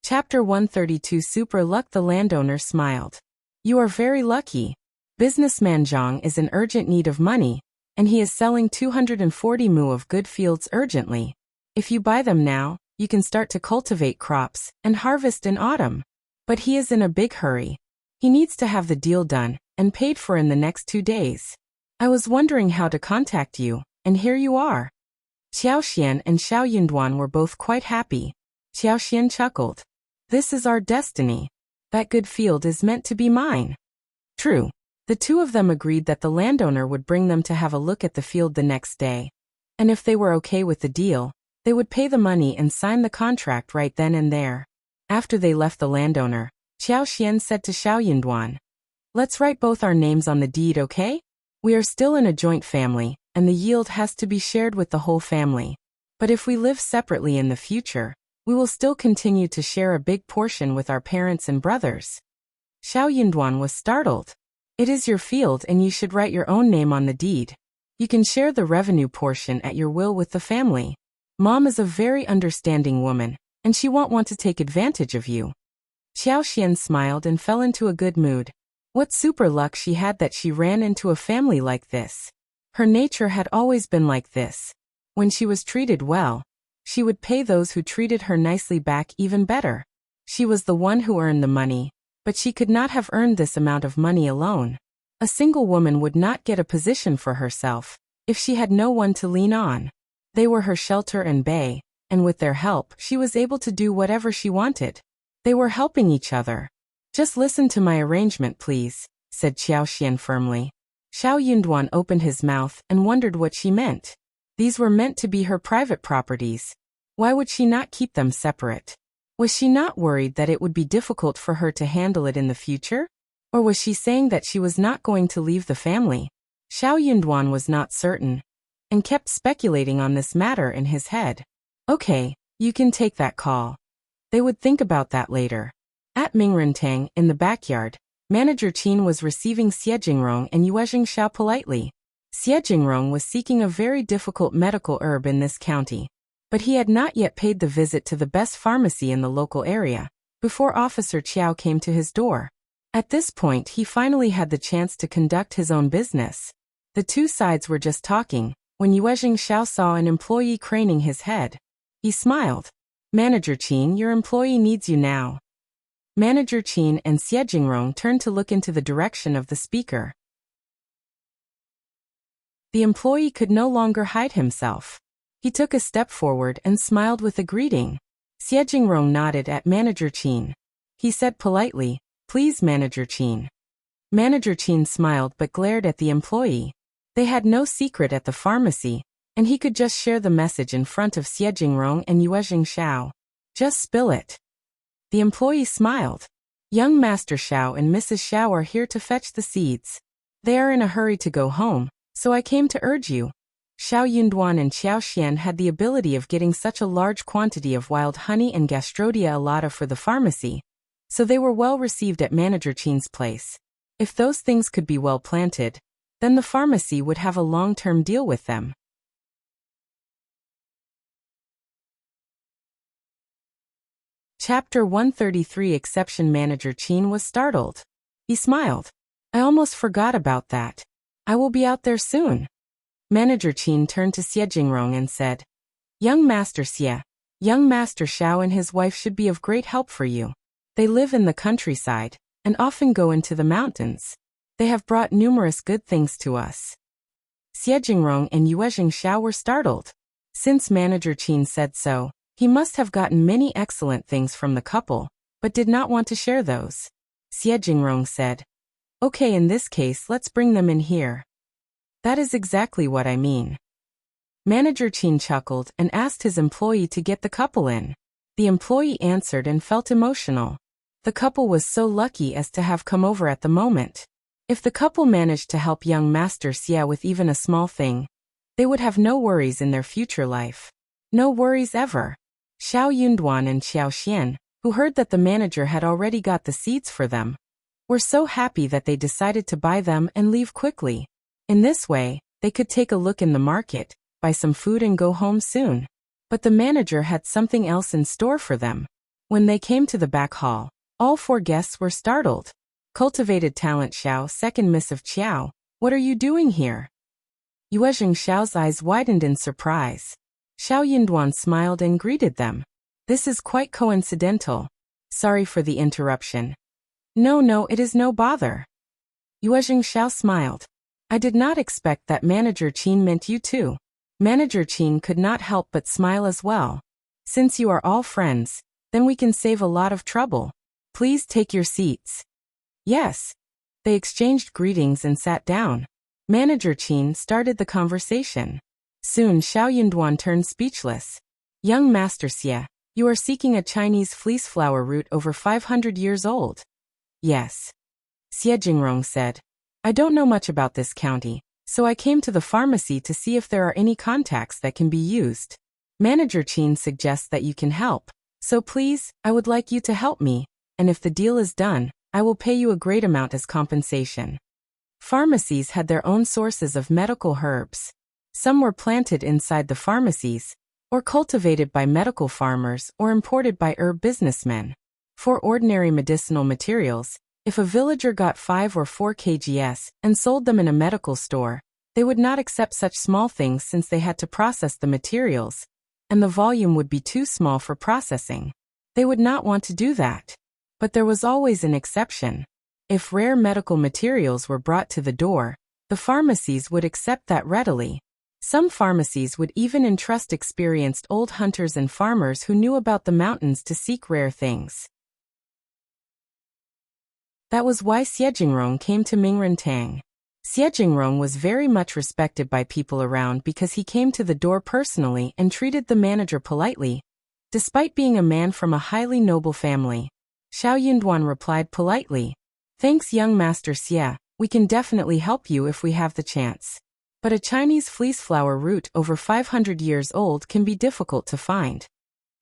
Chapter 132 Super Luck. The landowner smiled. You are very lucky. Businessman Zhang is in urgent need of money, and he is selling 240 mu of good fields urgently. If you buy them now, you can start to cultivate crops and harvest in autumn. But he is in a big hurry. He needs to have the deal done and paid for in the next 2 days. I was wondering how to contact you, and here you are. Xiao Xian and Xiao Yunduan were both quite happy. Xiao Xian chuckled. This is our destiny. That good field is meant to be mine. True. The two of them agreed that the landowner would bring them to have a look at the field the next day. And if they were okay with the deal, they would pay the money and sign the contract right then and there. After they left the landowner, Xiao Xian said to Xiao Yunduan, let's write both our names on the deed, okay? We are still in a joint family, and the yield has to be shared with the whole family. But if we live separately in the future, we will still continue to share a big portion with our parents and brothers. Xiao Yunduan was startled. It is your field and you should write your own name on the deed. You can share the revenue portion at your will with the family. Mom is a very understanding woman, and she won't want to take advantage of you. Xiao Xian smiled and fell into a good mood. What super luck she had that she ran into a family like this. Her nature had always been like this. When she was treated well, she would pay those who treated her nicely back even better. She was the one who earned the money, but she could not have earned this amount of money alone. A single woman would not get a position for herself if she had no one to lean on. They were her shelter and bay, and with their help she was able to do whatever she wanted. They were helping each other. Just listen to my arrangement, please, said Xiao Xian firmly. Xiao Yunduan opened his mouth and wondered what she meant. These were meant to be her private properties. Why would she not keep them separate? Was she not worried that it would be difficult for her to handle it in the future? Or was she saying that she was not going to leave the family? Xiao Yunduan was not certain, and kept speculating on this matter in his head. Okay, you can take that call. They would think about that later. At Mingrentang, in the backyard, Manager Qin was receiving Xie Jingrong and Yue Xiao politely. Xie Jingrong was seeking a very difficult medical herb in this county, but he had not yet paid the visit to the best pharmacy in the local area, before Officer Qiao came to his door. At this point he finally had the chance to conduct his own business. The two sides were just talking, when Yue Xiao saw an employee craning his head. He smiled. Manager Qin, your employee needs you now. Manager Qin and Xie Jingrong turned to look into the direction of the speaker. The employee could no longer hide himself. He took a step forward and smiled with a greeting. Xie Jingrong nodded at Manager Qin. He said politely, please Manager Qin. Manager Qin smiled but glared at the employee. They had no secret at the pharmacy, and he could just share the message in front of Xie Jingrong and Yue Xiao. Just spill it. The employee smiled. Young Master Xiao and Mrs. Xiao are here to fetch the seeds. They are in a hurry to go home, so I came to urge you. Xiao Yunduan and Qiao Xian had the ability of getting such a large quantity of wild honey and Gastrodia alata for the pharmacy, so they were well received at Manager Qin's place. If those things could be well planted, then the pharmacy would have a long-term deal with them. Chapter 133 Exception Manager Qin was startled. He smiled. I almost forgot about that. I will be out there soon. Manager Qin turned to Xie Jingrong and said, Young Master Xie, young Master Xiao and his wife should be of great help for you. They live in the countryside, and often go into the mountains. They have brought numerous good things to us. Xie Jingrong and Yuezheng Xiao were startled. Since Manager Qin said so, he must have gotten many excellent things from the couple, but did not want to share those. Xie Jingrong said, Okay, in this case let's bring them in here. That is exactly what I mean. Manager Qin chuckled and asked his employee to get the couple in. The employee answered and felt emotional. The couple was so lucky as to have come over at the moment. If the couple managed to help young Master Xie with even a small thing, they would have no worries in their future life. No worries ever. Xiao Yunduan and Qiao Xian, who heard that the manager had already got the seeds for them, were so happy that they decided to buy them and leave quickly. In this way, they could take a look in the market, buy some food and go home soon. But the manager had something else in store for them. When they came to the back hall, all four guests were startled. Cultivated talent Xiao, second miss of Qiao, what are you doing here? Yuezheng Xiao's eyes widened in surprise. Xiao Yunduan smiled and greeted them. This is quite coincidental. Sorry for the interruption. No, it is no bother. Yuezheng Xiao smiled. I did not expect that Manager Qin meant you too. Manager Qin could not help but smile as well. Since you are all friends, then we can save a lot of trouble. Please take your seats. Yes. They exchanged greetings and sat down. Manager Qin started the conversation. Soon Xiao Yunduan turned speechless. Young Master Xie, you are seeking a Chinese fleece flower root over 500 years old. Yes. Xie Jingrong said. I don't know much about this county, so I came to the pharmacy to see if there are any contacts that can be used. Manager Qin suggests that you can help, so please, I would like you to help me, and if the deal is done, I will pay you a great amount as compensation. Pharmacies had their own sources of medical herbs. Some were planted inside the pharmacies, or cultivated by medical farmers or imported by herb businessmen. For ordinary medicinal materials, if a villager got 5 or 4 kgs and sold them in a medical store, they would not accept such small things since they had to process the materials, and the volume would be too small for processing. They would not want to do that. But there was always an exception. If rare medical materials were brought to the door, the pharmacies would accept that readily. Some pharmacies would even entrust experienced old hunters and farmers who knew about the mountains to seek rare things. That was why Xie Jingrong came to Mingrentang. Xie Jingrong was very much respected by people around because he came to the door personally and treated the manager politely, despite being a man from a highly noble family. Xiao Yunduan replied politely, Thanks young Master Xie, we can definitely help you if we have the chance. But a Chinese fleece flower root over 500 years old can be difficult to find.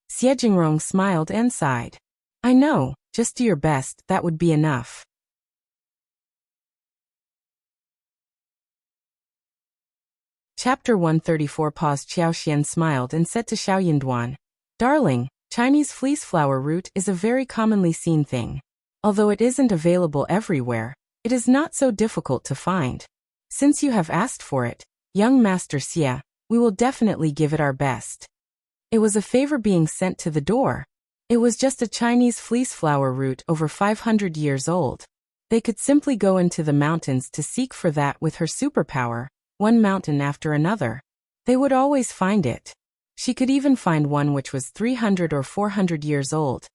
Xie Jingrong smiled and sighed. I know, just do your best, that would be enough. Chapter 134 Paused. Qiao Xian smiled and said to Xiao Yunduan, Darling, Chinese fleece flower root is a very commonly seen thing. Although it isn't available everywhere, it is not so difficult to find. Since you have asked for it, young Master Xie, we will definitely give it our best. It was a favor being sent to the door. It was just a Chinese fleece flower root over 500 years old. They could simply go into the mountains to seek for that with her superpower, one mountain after another. They would always find it. She could even find one which was 300 or 400 years old.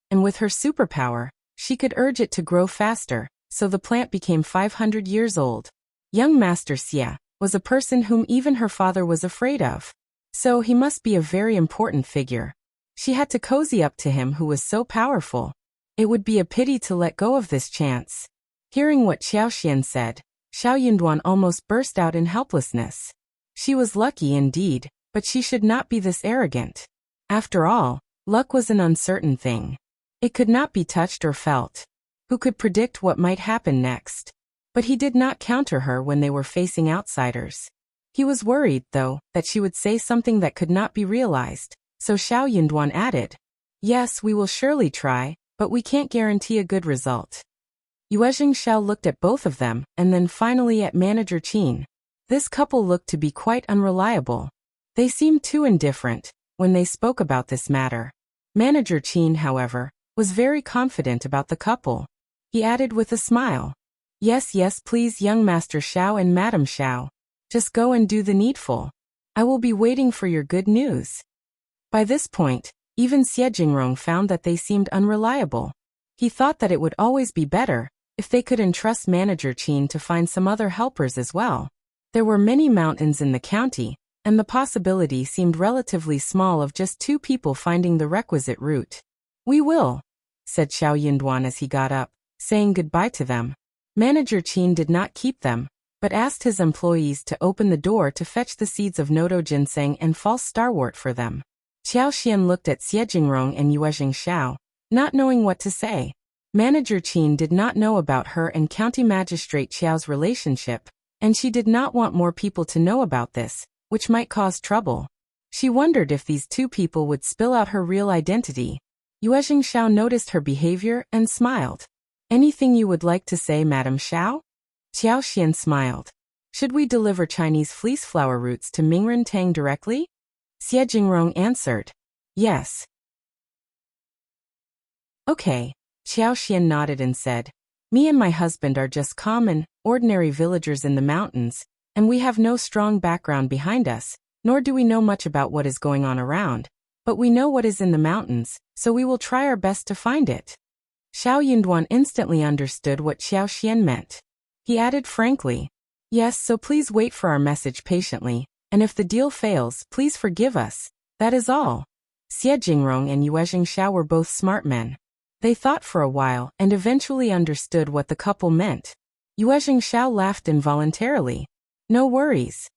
And with her superpower, she could urge it to grow faster, so the plant became 500 years old. Young Master Xie was a person whom even her father was afraid of. So he must be a very important figure. She had to cozy up to him who was so powerful. It would be a pity to let go of this chance. Hearing what Qiao Xian said, Xiao Yunduan almost burst out in helplessness. She was lucky indeed, but she should not be this arrogant. After all, luck was an uncertain thing. It could not be touched or felt. Who could predict what might happen next? But he did not counter her when they were facing outsiders. He was worried, though, that she would say something that could not be realized, so Xiao Yunduan added, "Yes, we will surely try, but we can't guarantee a good result." Yuezhing Xiao looked at both of them, and then finally at Manager Qin. This couple looked to be quite unreliable. They seemed too indifferent when they spoke about this matter. Manager Qin, however, was very confident about the couple. He added with a smile, "Yes, yes, please, young Master Xiao and Madam Xiao. Just go and do the needful. I will be waiting for your good news." By this point, even Xie Jingrong found that they seemed unreliable. He thought that it would always be better if they could entrust Manager Qin to find some other helpers as well. There were many mountains in the county, and the possibility seemed relatively small of just 2 people finding the requisite route. "We will," said Xiao Yunduan as he got up, saying goodbye to them. Manager Qin did not keep them, but asked his employees to open the door to fetch the seeds of Nodo ginseng and false starwort for them. Qiao Xian looked at Xie Jingrong and Yuezhing Xiao, not knowing what to say. Manager Qin did not know about her and County Magistrate Qiao's relationship, and she did not want more people to know about this, which might cause trouble. She wondered if these 2 people would spill out her real identity. Yuezhing Xiao noticed her behavior and smiled. "Anything you would like to say, Madam Xiao?" Qiao Xian smiled. "Should we deliver Chinese fleece flower roots to Mingren Tang directly?" Xie Jingrong answered, "Yes." "Okay." Qiao Xian nodded and said, "Me and my husband are just common, ordinary villagers in the mountains, and we have no strong background behind us, nor do we know much about what is going on around, but we know what is in the mountains, so we will try our best to find it." Xiao Yunduan instantly understood what Qiao Xian meant. He added frankly, "Yes, so please wait for our message patiently, and if the deal fails, please forgive us. That is all." Xie Jingrong and Yuezhing Xiao were both smart men. They thought for a while and eventually understood what the couple meant. Yuezhing Xiao laughed involuntarily. "No worries."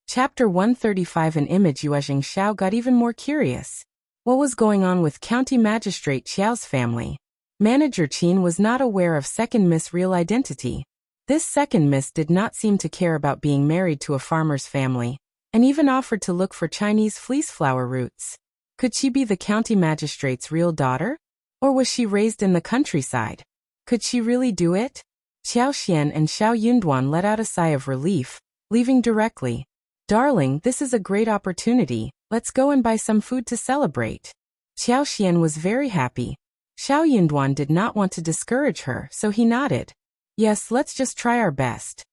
Chapter 135. An image. Yuezhing Xiao got even more curious. What was going on with County Magistrate Qiao's family? Manager Qin was not aware of Second Miss' real identity. This Second Miss did not seem to care about being married to a farmer's family, and even offered to look for Chinese fleece flower roots. Could she be the county magistrate's real daughter? Or was she raised in the countryside? Could she really do it? Qiao Xian and Xiao Yunduan let out a sigh of relief, leaving directly. "Darling, this is a great opportunity. Let's go and buy some food to celebrate." Qiao Xian was very happy. Xiao Yunduan did not want to discourage her, so he nodded. "Yes, let's just try our best."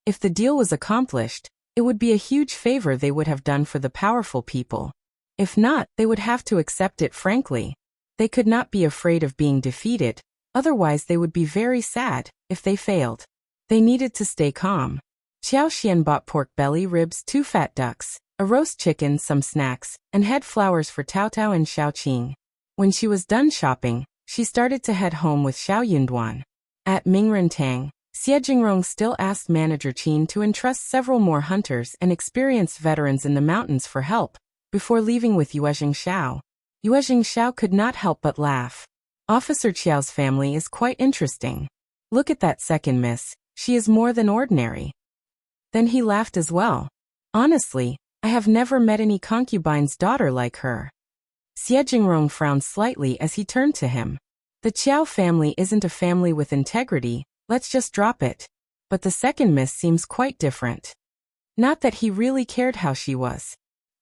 If the deal was accomplished, it would be a huge favor they would have done for the powerful people. If not, they would have to accept it frankly. They could not be afraid of being defeated, otherwise they would be very sad if they failed. They needed to stay calm. Qiao Xian bought pork belly ribs, 2 fat ducks, a roast chicken, some snacks, and head flowers for Tao Tao and Xiao Qing. When she was done shopping, she started to head home with Xiao Yunduan. At Mingren Tang, Xie Jingrong still asked Manager Qin to entrust several more hunters and experienced veterans in the mountains for help, before leaving with Yuezhing Xiao. Yuezhing Xiao could not help but laugh. Officer Qiao's family is quite interesting. Look at that Second Miss, she is more than ordinary. Then he laughed as well. "Honestly, I have never met any concubine's daughter like her." Xie Jingrong frowned slightly as he turned to him. "The Qiao family isn't a family with integrity, let's just drop it. But the Second Miss seems quite different." Not that he really cared how she was.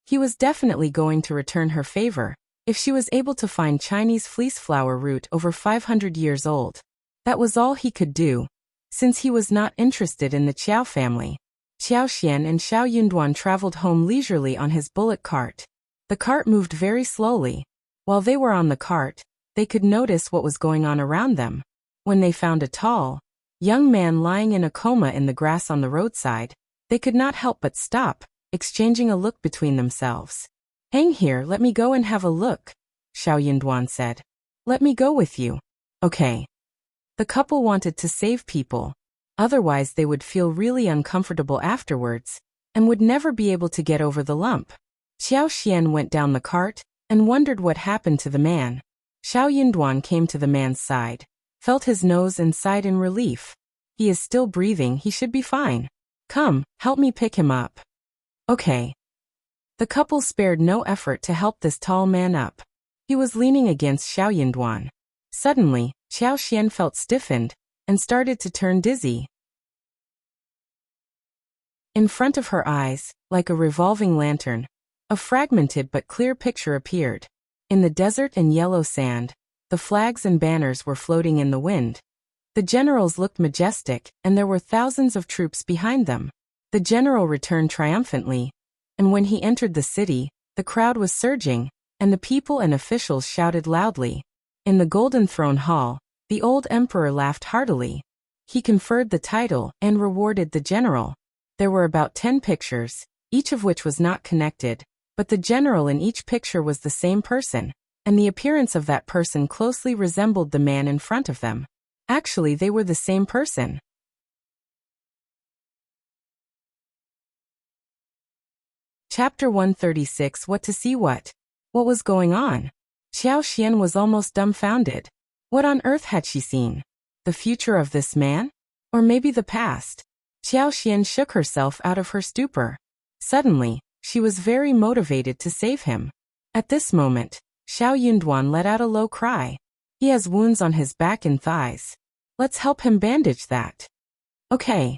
He was definitely going to return her favor, if she was able to find Chinese fleece flower root over 500 years old. That was all he could do, since he was not interested in the Qiao family. Qiao Xian and Xiao Yunduan traveled home leisurely on his bullock cart. The cart moved very slowly. While they were on the cart, they could notice what was going on around them. When they found a tall, young man lying in a coma in the grass on the roadside, they could not help but stop, exchanging a look between themselves. "Hang here, let me go and have a look," Xiao Yunduan said. "Let me go with you." "Okay." The couple wanted to save people. Otherwise they would feel really uncomfortable afterwards, and would never be able to get over the lump. Xiao Xian went down the cart, and wondered what happened to the man. Xiao Yunduan came to the man's side, felt his nose and sighed in relief. He is still breathing, he should be fine. Come, help me pick him up. Okay. The couple spared no effort to help this tall man up. He was leaning against Xiao Yunduan. Suddenly, Xiao Xian felt stiffened, and started to turn dizzy. In front of her eyes, like a revolving lantern, a fragmented but clear picture appeared. In the desert and yellow sand, the flags and banners were floating in the wind. The generals looked majestic, and there were thousands of troops behind them. The general returned triumphantly, and when he entered the city, the crowd was surging, and the people and officials shouted loudly. In the Golden Throne Hall, the old emperor laughed heartily. He conferred the title and rewarded the general. There were about 10 pictures, each of which was not connected, but the general in each picture was the same person, and the appearance of that person closely resembled the man in front of them. Actually, they were the same person. Chapter 136. What to see? What was going on? Xiao Xian was almost dumbfounded. What on earth had she seen? The future of this man? Or maybe the past? Xiao Xian shook herself out of her stupor. Suddenly, she was very motivated to save him. At this moment, Xiao Yunduan let out a low cry. He has wounds on his back and thighs. Let's help him bandage that. Okay.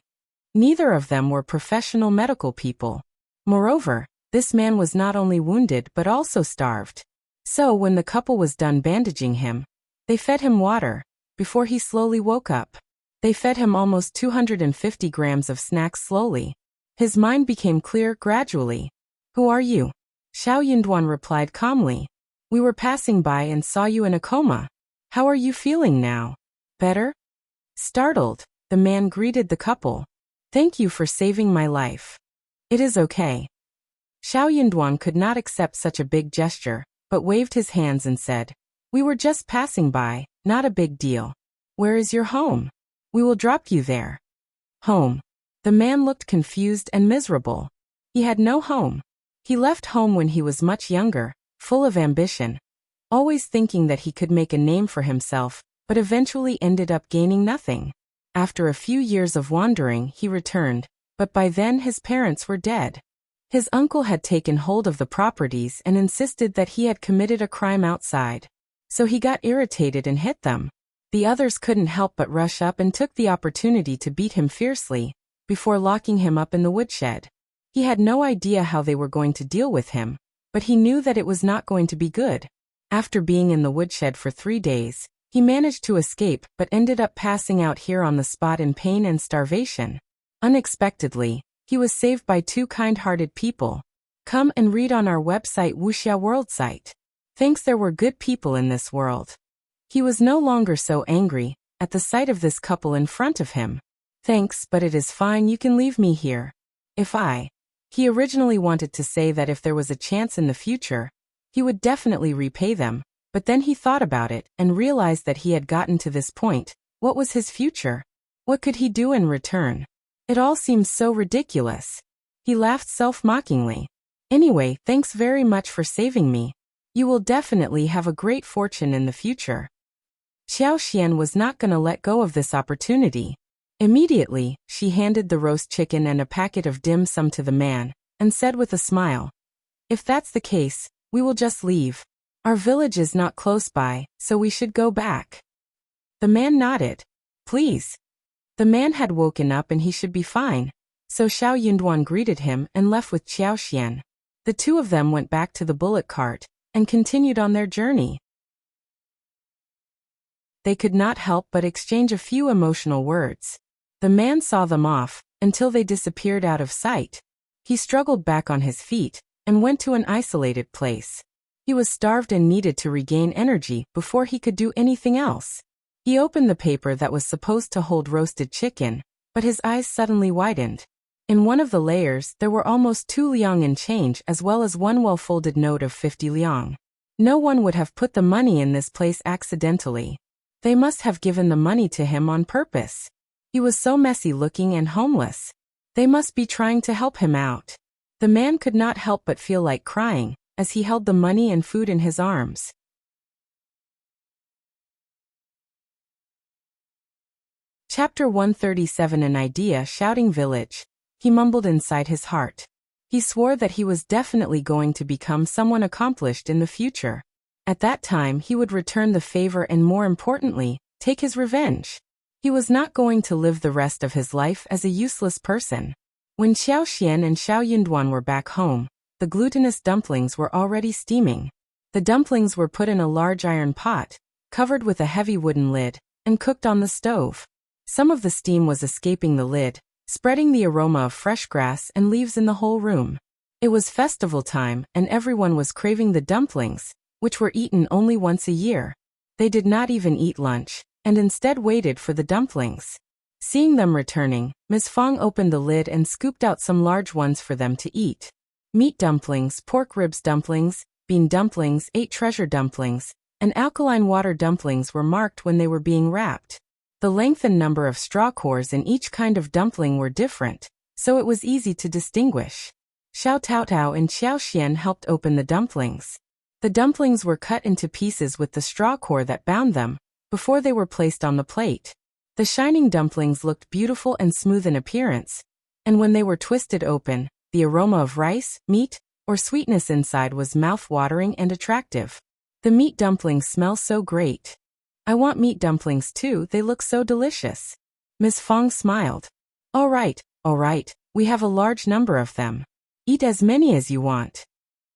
Neither of them were professional medical people. Moreover, this man was not only wounded but also starved. So when the couple was done bandaging him, they fed him water. Before he slowly woke up, they fed him almost 250 grams of snacks slowly. His mind became clear gradually. Who are you? Xiao Yunduan replied calmly. We were passing by and saw you in a coma. How are you feeling now? Better? Startled, the man greeted the couple. Thank you for saving my life. It is okay. Xiao Yunduan could not accept such a big gesture, but waved his hands and said, We were just passing by, not a big deal. Where is your home? We will drop you there. Home. The man looked confused and miserable. He had no home. He left home when he was much younger, full of ambition, always thinking that he could make a name for himself, but eventually ended up gaining nothing. After a few years of wandering, he returned, but by then his parents were dead. His uncle had taken hold of the properties and insisted that he had committed a crime outside. So he got irritated and hit them. The others couldn't help but rush up and took the opportunity to beat him fiercely, before locking him up in the woodshed. He had no idea how they were going to deal with him, but he knew that it was not going to be good. After being in the woodshed for 3 days, he managed to escape but ended up passing out here on the spot in pain and starvation. Unexpectedly, he was saved by 2 kind-hearted people. Come and read on our website Wuxia World site. Thanks, there were good people in this world. He was no longer so angry at the sight of this couple in front of him. Thanks, but it is fine, you can leave me here. He originally wanted to say that if there was a chance in the future, he would definitely repay them, but then he thought about it and realized that he had gotten to this point. What was his future? What could he do in return? It all seemed so ridiculous. He laughed self-mockingly. Anyway, thanks very much for saving me. You will definitely have a great fortune in the future. Xiao Xian was not going to let go of this opportunity. Immediately, she handed the roast chicken and a packet of dim sum to the man, and said with a smile, If that's the case, we will just leave. Our village is not close by, so we should go back. The man nodded. Please. The man had woken up and he should be fine, so Xiao Yunduan greeted him and left with Xiao Xian. The 2 of them went back to the bullock cart, and continued on their journey. They could not help but exchange a few emotional words. The man saw them off, until they disappeared out of sight. He struggled back on his feet, and went to an isolated place. He was starved and needed to regain energy before he could do anything else. He opened the paper that was supposed to hold roasted chicken, but his eyes suddenly widened. In one of the layers there were almost 2 liang in change as well as 1 well-folded note of 50 liang. No one would have put the money in this place accidentally. They must have given the money to him on purpose. He was so messy looking and homeless. They must be trying to help him out. The man could not help but feel like crying, as he held the money and food in his arms. Chapter 137. An idea. Shouting village. He mumbled inside his heart. He swore that he was definitely going to become someone accomplished in the future. At that time he would return the favor and, more importantly, take his revenge. He was not going to live the rest of his life as a useless person. When Xiaoxian and Xiao Yunduan were back home, the glutinous dumplings were already steaming. The dumplings were put in a large iron pot, covered with a heavy wooden lid, and cooked on the stove. Some of the steam was escaping the lid, spreading the aroma of fresh grass and leaves in the whole room. It was festival time and everyone was craving the dumplings, which were eaten only once a year. They did not even eat lunch, and instead waited for the dumplings. Seeing them returning, Ms. Fang opened the lid and scooped out some large ones for them to eat. Meat dumplings, pork ribs dumplings, bean dumplings, 8 treasure dumplings, and alkaline water dumplings were marked when they were being wrapped. The length and number of straw cores in each kind of dumpling were different, so it was easy to distinguish. Xiao Taotao and Xiao Xian helped open the dumplings. The dumplings were cut into pieces with the straw core that bound them, before they were placed on the plate. The shining dumplings looked beautiful and smooth in appearance, and when they were twisted open, the aroma of rice, meat, or sweetness inside was mouth-watering and attractive. The meat dumplings smell so great. I want meat dumplings too, they look so delicious. Ms. Fang smiled. All right, we have a large number of them. Eat as many as you want.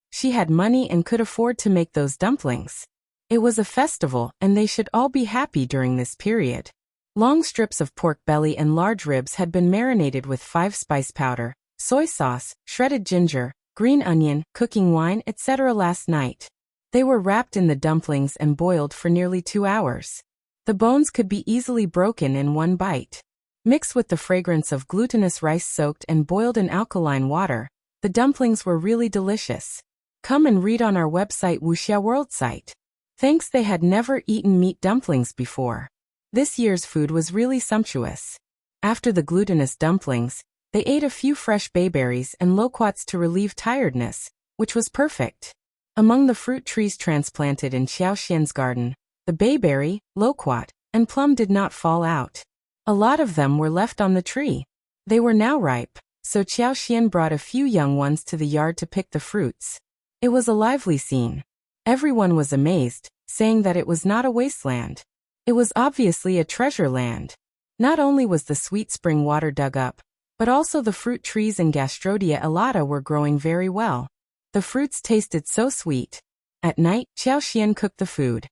She had money and could afford to make those dumplings. It was a festival and they should all be happy during this period. Long strips of pork belly and large ribs had been marinated with 5 spice powder, soy sauce, shredded ginger, green onion, cooking wine, etc. last night. They were wrapped in the dumplings and boiled for nearly 2 hours. The bones could be easily broken in one bite. Mixed with the fragrance of glutinous rice soaked and boiled in alkaline water, the dumplings were really delicious. Come and read on our website Wuxia World site. Thanks, they had never eaten meat dumplings before. This year's food was really sumptuous. After the glutinous dumplings, they ate a few fresh bayberries and loquats to relieve tiredness, which was perfect. Among the fruit trees transplanted in Xiaoxian's garden, the bayberry, loquat, and plum did not fall out. A lot of them were left on the tree. They were now ripe, so Xiaoxian brought a few young ones to the yard to pick the fruits. It was a lively scene. Everyone was amazed, saying that it was not a wasteland. It was obviously a treasure land. Not only was the sweet spring water dug up, but also the fruit trees and Gastrodia elata were growing very well. The fruits tasted so sweet. At night, Xiaoxian cooked the food.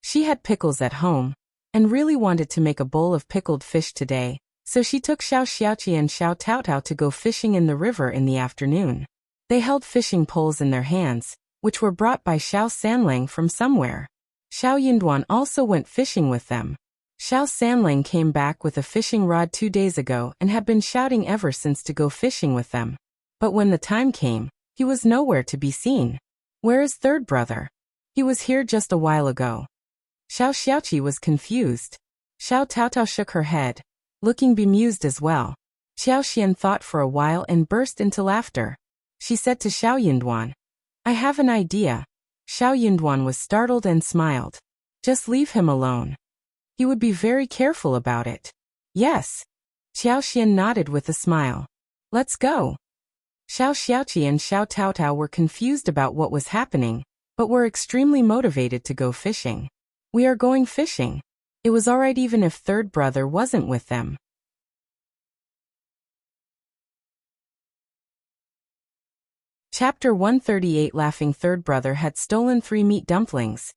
She had pickles at home, and really wanted to make a bowl of pickled fish today, so she took Xiao Xiaoqi and Xiao Taotao to go fishing in the river in the afternoon. They held fishing poles in their hands, which were brought by Xiao Sanlang from somewhere. Xiao Yunduan also went fishing with them. Xiao Sanlang came back with a fishing rod 2 days ago and had been shouting ever since to go fishing with them. But when the time came, he was nowhere to be seen. Where is third brother? He was here just a while ago. Xiao Xiaoqi was confused. Xiao Taotao shook her head, looking bemused as well. Xiao Xian thought for a while and burst into laughter. She said to Xiao Yunduan, I have an idea. Xiao Yunduan was startled and smiled. Just leave him alone. He would be very careful about it. Yes. Xiao Xian nodded with a smile. Let's go. Xiao Xiaoqi and Xiao Taotao were confused about what was happening, but were extremely motivated to go fishing. We are going fishing. It was alright even if third brother wasn't with them. Chapter 138. Laughing third brother had stolen 3 meat dumplings,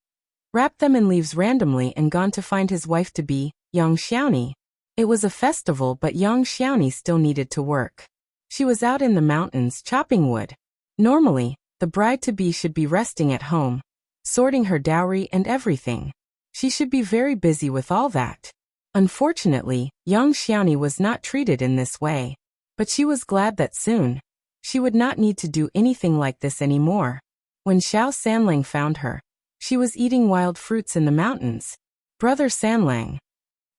wrapped them in leaves randomly and gone to find his wife-to-be, Yang Xiaoni. It was a festival but Yang Xiaoni still needed to work. She was out in the mountains chopping wood. Normally, the bride-to-be should be resting at home, sorting her dowry and everything. She should be very busy with all that. Unfortunately, Yang Xiaoni was not treated in this way. But she was glad that soon, she would not need to do anything like this anymore. When Xiao Sanlang found her, She was eating wild fruits in the mountains. Brother Sanlang.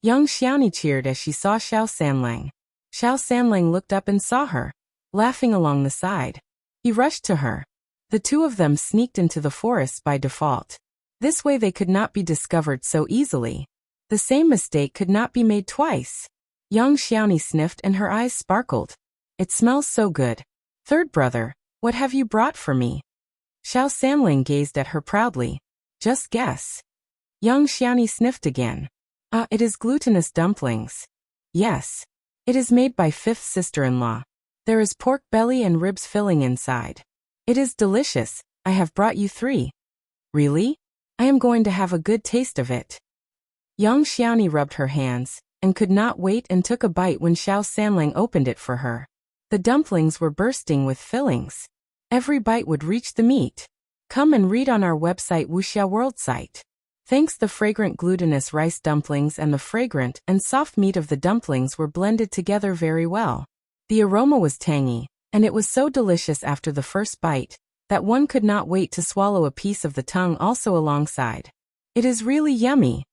Young Xiaoni cheered as she saw Xiao Sanlang. Xiao Sanlang looked up and saw her, laughing along the side. He rushed to her. The two of them sneaked into the forest by default. This way they could not be discovered so easily. The same mistake could not be made twice. Young Xiaoni sniffed and her eyes sparkled. It smells so good. Third brother, what have you brought for me? Xiao Sanlang gazed at her proudly. Just guess. Young Xiaoni sniffed again. It is glutinous dumplings. Yes. It is made by fifth sister-in-law. There is pork belly and ribs filling inside. It is delicious. I have brought you 3. Really? I am going to have a good taste of it. Young Xiaoni rubbed her hands, and could not wait and took a bite when Xiao Sanlang opened it for her. The dumplings were bursting with fillings. Every bite would reach the meat. Come and read on our website Wuxia World site. Thanks, the fragrant glutinous rice dumplings and the fragrant and soft meat of the dumplings were blended together very well. The aroma was tangy, and it was so delicious after the first bite, that one could not wait to swallow a piece of the tongue also alongside. It is really yummy.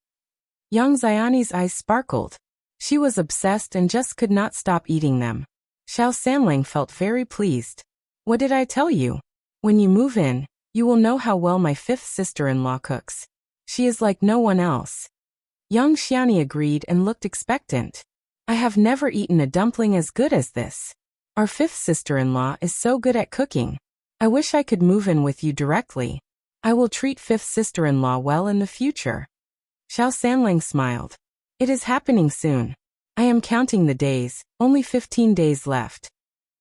Young Xiaoni's eyes sparkled. She was obsessed and just could not stop eating them. Xiao Sanlang felt very pleased. What did I tell you? When you move in, you will know how well my fifth sister-in-law cooks. She is like no one else. Young Xiaoni agreed and looked expectant. I have never eaten a dumpling as good as this. Our fifth sister-in-law is so good at cooking. I wish I could move in with you directly. I will treat fifth sister-in-law well in the future. Xiao Sanlang smiled. It is happening soon. I am counting the days, only 15 days left.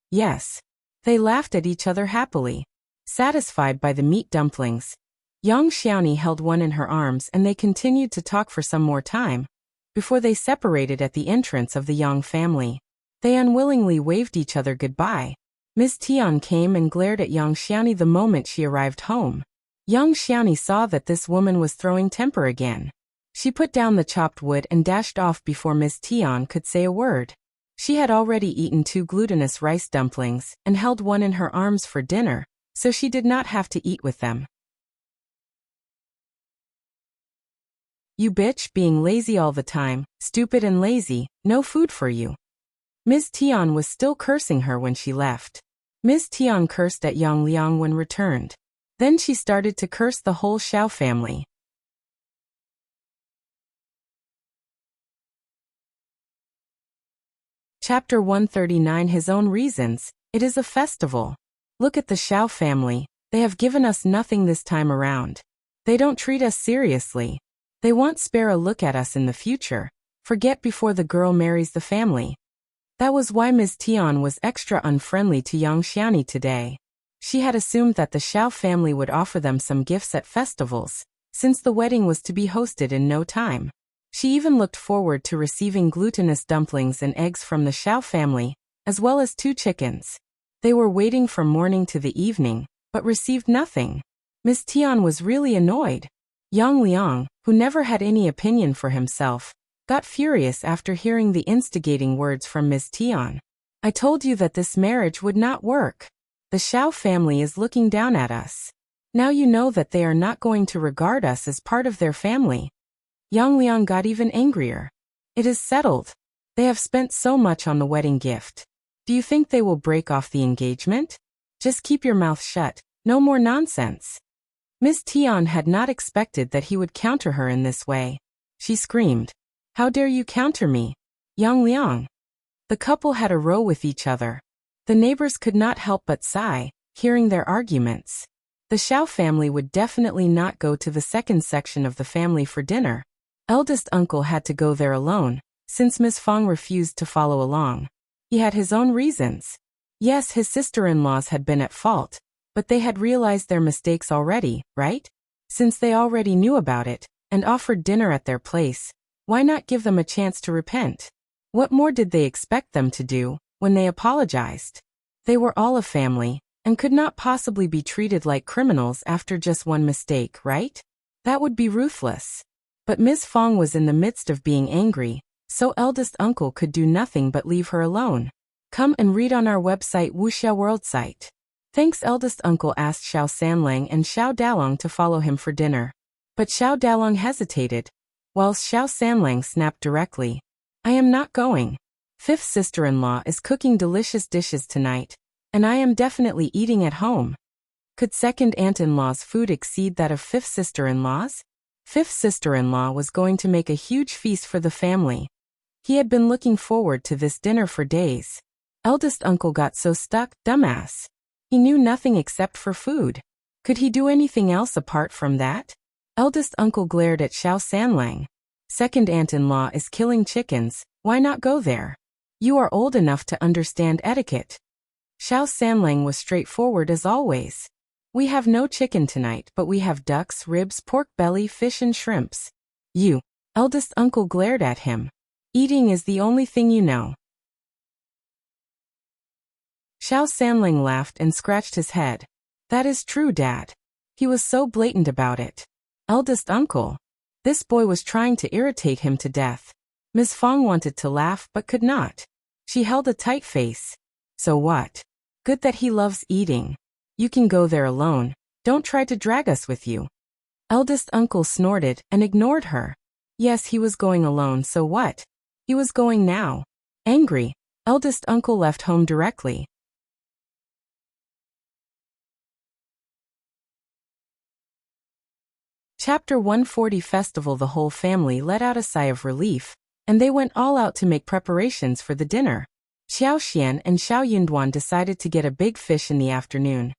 Yes. They laughed at each other happily. Satisfied by the meat dumplings, young Xiaoni held one in her arms and they continued to talk for some more time, before they separated at the entrance of the Yang family. They unwillingly waved each other goodbye. Ms. Tian came and glared at young Xiaoni the moment she arrived home. Young Xiaoni saw that this woman was throwing temper again. She put down the chopped wood and dashed off before Ms. Tian could say a word. She had already eaten 2 glutinous rice dumplings and held one in her arms for dinner, so she did not have to eat with them. You bitch, being lazy all the time, stupid and lazy, no food for you. Ms. Tian was still cursing her when she left. Ms. Tian cursed at Yang Liang when returned. Then she started to curse the whole Xiao family. Chapter 139. His own reasons. It is a festival. Look at the Xiao family. They have given us nothing this time around. They don't treat us seriously. They won't spare a look at us in the future. Forget before the girl marries the family. That was why Ms. Tian was extra unfriendly to young Xiaoni today. She had assumed that the Xiao family would offer them some gifts at festivals, since the wedding was to be hosted in no time. She even looked forward to receiving glutinous dumplings and eggs from the Xiao family, as well as 2 chickens. They were waiting from morning to the evening, but received nothing. Ms. Tian was really annoyed. Yang Liang, who never had any opinion for himself, got furious after hearing the instigating words from Ms. Tian. I told you that this marriage would not work. The Xiao family is looking down at us. Now you know that they are not going to regard us as part of their family. Yang Liang got even angrier. It is settled. They have spent so much on the wedding gift. Do you think they will break off the engagement? Just keep your mouth shut. No more nonsense. Ms. Tian had not expected that he would counter her in this way. She screamed. How dare you counter me? Yang Liang. The couple had a row with each other. The neighbors could not help but sigh, hearing their arguments. The Xiao family would definitely not go to the second section of the family for dinner. Eldest uncle had to go there alone, since Ms. Fang refused to follow along. He had his own reasons. Yes, his sister-in-laws had been at fault, but they had realized their mistakes already, right? Since they already knew about it, and offered dinner at their place, why not give them a chance to repent? What more did they expect them to do, when they apologized? They were all a family, and could not possibly be treated like criminals after just one mistake, right? That would be ruthless. But Ms. Fang was in the midst of being angry, so eldest uncle could do nothing but leave her alone. Come and read on our website Wuxia World site. Thanks, eldest uncle asked Xiao Sanlang and Xiao Dalong to follow him for dinner. But Xiao Dalong hesitated, whilst Xiao Sanlang snapped directly. I am not going. Fifth sister-in-law is cooking delicious dishes tonight, and I am definitely eating at home. Could second aunt-in-law's food exceed that of fifth sister-in-law's? Fifth sister-in-law was going to make a huge feast for the family. He had been looking forward to this dinner for days. Eldest uncle got so stuck, dumbass. He knew nothing except for food. Could he do anything else apart from that? Eldest uncle glared at Xiao Sanlang. Second aunt-in-law is killing chickens, why not go there? You are old enough to understand etiquette. Xiao Sanlang was straightforward as always. We have no chicken tonight, but we have ducks, ribs, pork belly, fish and shrimps. You. Eldest uncle glared at him. Eating is the only thing you know. Xiao Sanlang laughed and scratched his head. That is true, Dad. He was so blatant about it. Eldest uncle. This boy was trying to irritate him to death. Ms. Fang wanted to laugh but could not. She held a tight face. So what? Good that he loves eating. You can go there alone. Don't try to drag us with you. Eldest uncle snorted and ignored her. Yes, he was going alone, so what? He was going now. Angry, eldest uncle left home directly. Chapter 140 Festival. The whole family let out a sigh of relief, and they went all out to make preparations for the dinner. Xiao Xian and Xiao Yunduan decided to get a big fish in the afternoon.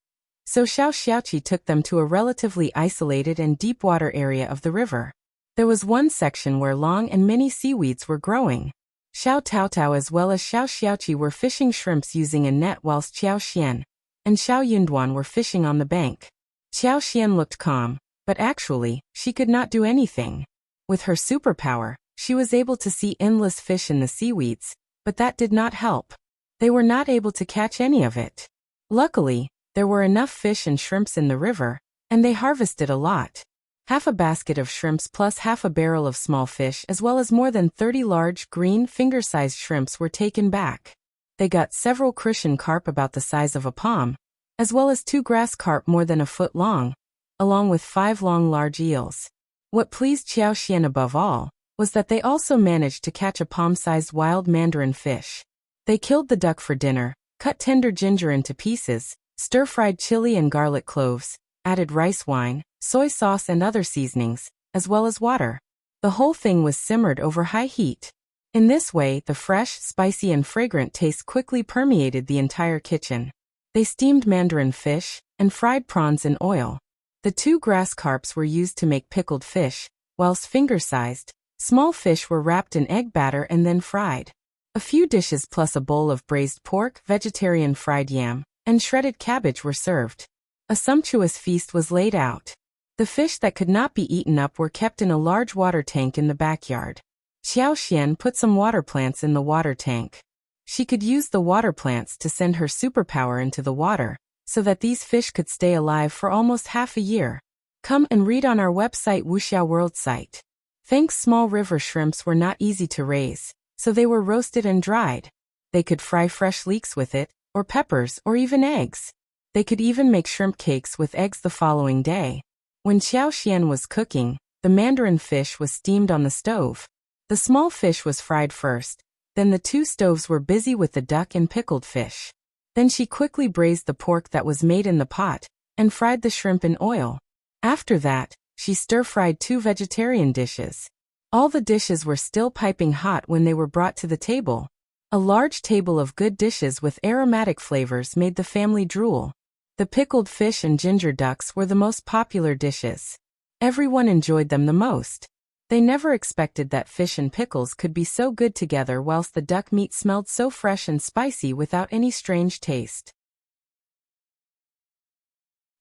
So Xiao Xiaoqi took them to a relatively isolated and deep water area of the river. There was one section where long and many seaweeds were growing. Xiao Taotao as well as Xiao Xiaoqi were fishing shrimps using a net whilst Xiao Xian and Xiao Yunduan were fishing on the bank. Xiao Xian looked calm, but actually, she could not do anything. With her superpower, she was able to see endless fish in the seaweeds, but that did not help. They were not able to catch any of it. Luckily, there were enough fish and shrimps in the river, and they harvested a lot. Half a basket of shrimps plus half a barrel of small fish as well as more than 30 large, green, finger-sized shrimps were taken back. They got several crucian carp about the size of a palm, as well as 2 grass carp more than a foot long, along with 5 long large eels. What pleased Xiao Xian above all was that they also managed to catch a palm-sized wild mandarin fish. They killed the duck for dinner, cut tender ginger into pieces, stir-fried chili and garlic cloves, added rice wine, soy sauce and other seasonings, as well as water. The whole thing was simmered over high heat. In this way, the fresh, spicy and fragrant taste quickly permeated the entire kitchen. They steamed mandarin fish and fried prawns in oil. The 2 grass carps were used to make pickled fish, whilst finger-sized, small fish were wrapped in egg batter and then fried. A few dishes plus a bowl of braised pork, vegetarian fried yam, and shredded cabbage were served. A sumptuous feast was laid out. The fish that could not be eaten up were kept in a large water tank in the backyard. Xiao Xian put some water plants in the water tank. She could use the water plants to send her superpower into the water, so that these fish could stay alive for almost half a year. Come and read on our website Wuxia World site. Fang's small river shrimps were not easy to raise, so they were roasted and dried. They could fry fresh leeks with it, or peppers, or even eggs. They could even make shrimp cakes with eggs the following day. When Xiao Xian was cooking, the mandarin fish was steamed on the stove. The small fish was fried first, then the 2 stoves were busy with the duck and pickled fish. Then she quickly braised the pork that was made in the pot, and fried the shrimp in oil. After that, she stir-fried 2 vegetarian dishes. All the dishes were still piping hot when they were brought to the table. A large table of good dishes with aromatic flavors made the family drool. The pickled fish and ginger ducks were the most popular dishes. Everyone enjoyed them the most. They never expected that fish and pickles could be so good together whilst the duck meat smelled so fresh and spicy without any strange taste.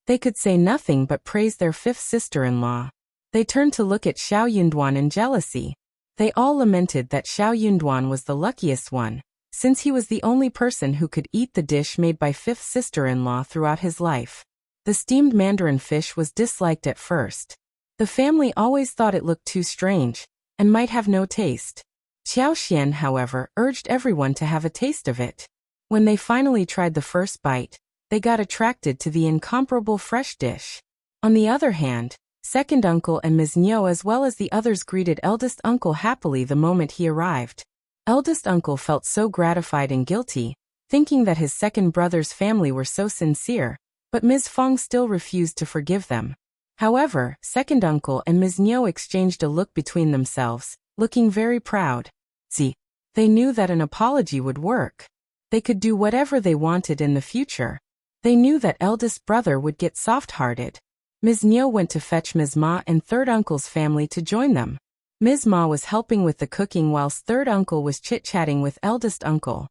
They could say nothing but praise their 5th sister-in-law. They turned to look at Xiao Yunduan in jealousy. They all lamented that Xiao Yunduan was the luckiest one, since he was the only person who could eat the dish made by 5th sister-in-law throughout his life. The steamed mandarin fish was disliked at first. The family always thought it looked too strange, and might have no taste. Xiao Xian, however, urged everyone to have a taste of it. When they finally tried the first bite, they got attracted to the incomparable fresh dish. On the other hand, Second uncle and Ms. Niu as well as the others greeted eldest uncle happily the moment he arrived. Eldest uncle felt so gratified and guilty, thinking that his second brother's family were so sincere, but Ms. Fang still refused to forgive them. However, second uncle and Ms. Niu exchanged a look between themselves, looking very proud. See, they knew that an apology would work. They could do whatever they wanted in the future. They knew that eldest brother would get soft-hearted. Ms. Niu went to fetch Ms. Ma and third uncle's family to join them. Ms. Ma was helping with the cooking whilst third uncle was chit-chatting with eldest uncle.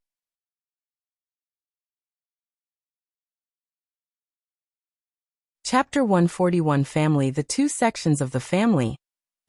Chapter 141 Family. The two sections of the family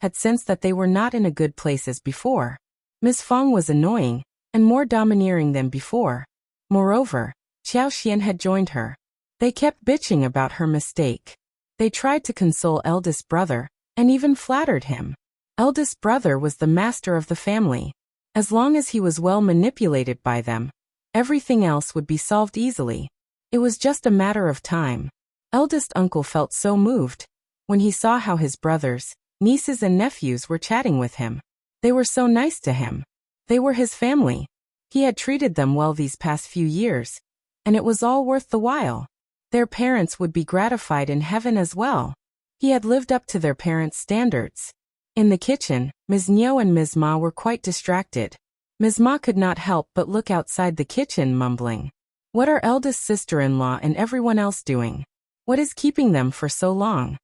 had sensed that they were not in a good place as before. Ms. Fang was annoying and more domineering than before. Moreover, Qiao Xian had joined her. They kept bitching about her mistake. They tried to console eldest brother and even flattered him. Eldest brother was the master of the family. As long as he was well manipulated by them, everything else would be solved easily. It was just a matter of time. Eldest uncle felt so moved when he saw how his brothers, nieces and nephews were chatting with him. They were so nice to him. They were his family. He had treated them well these past few years, and it was all worth the while. Their parents would be gratified in heaven as well. He had lived up to their parents' standards. In the kitchen, Ms. Niu and Ms. Ma were quite distracted. Ms. Ma could not help but look outside the kitchen, mumbling, "What are eldest sister-in-law and everyone else doing? What is keeping them for so long?"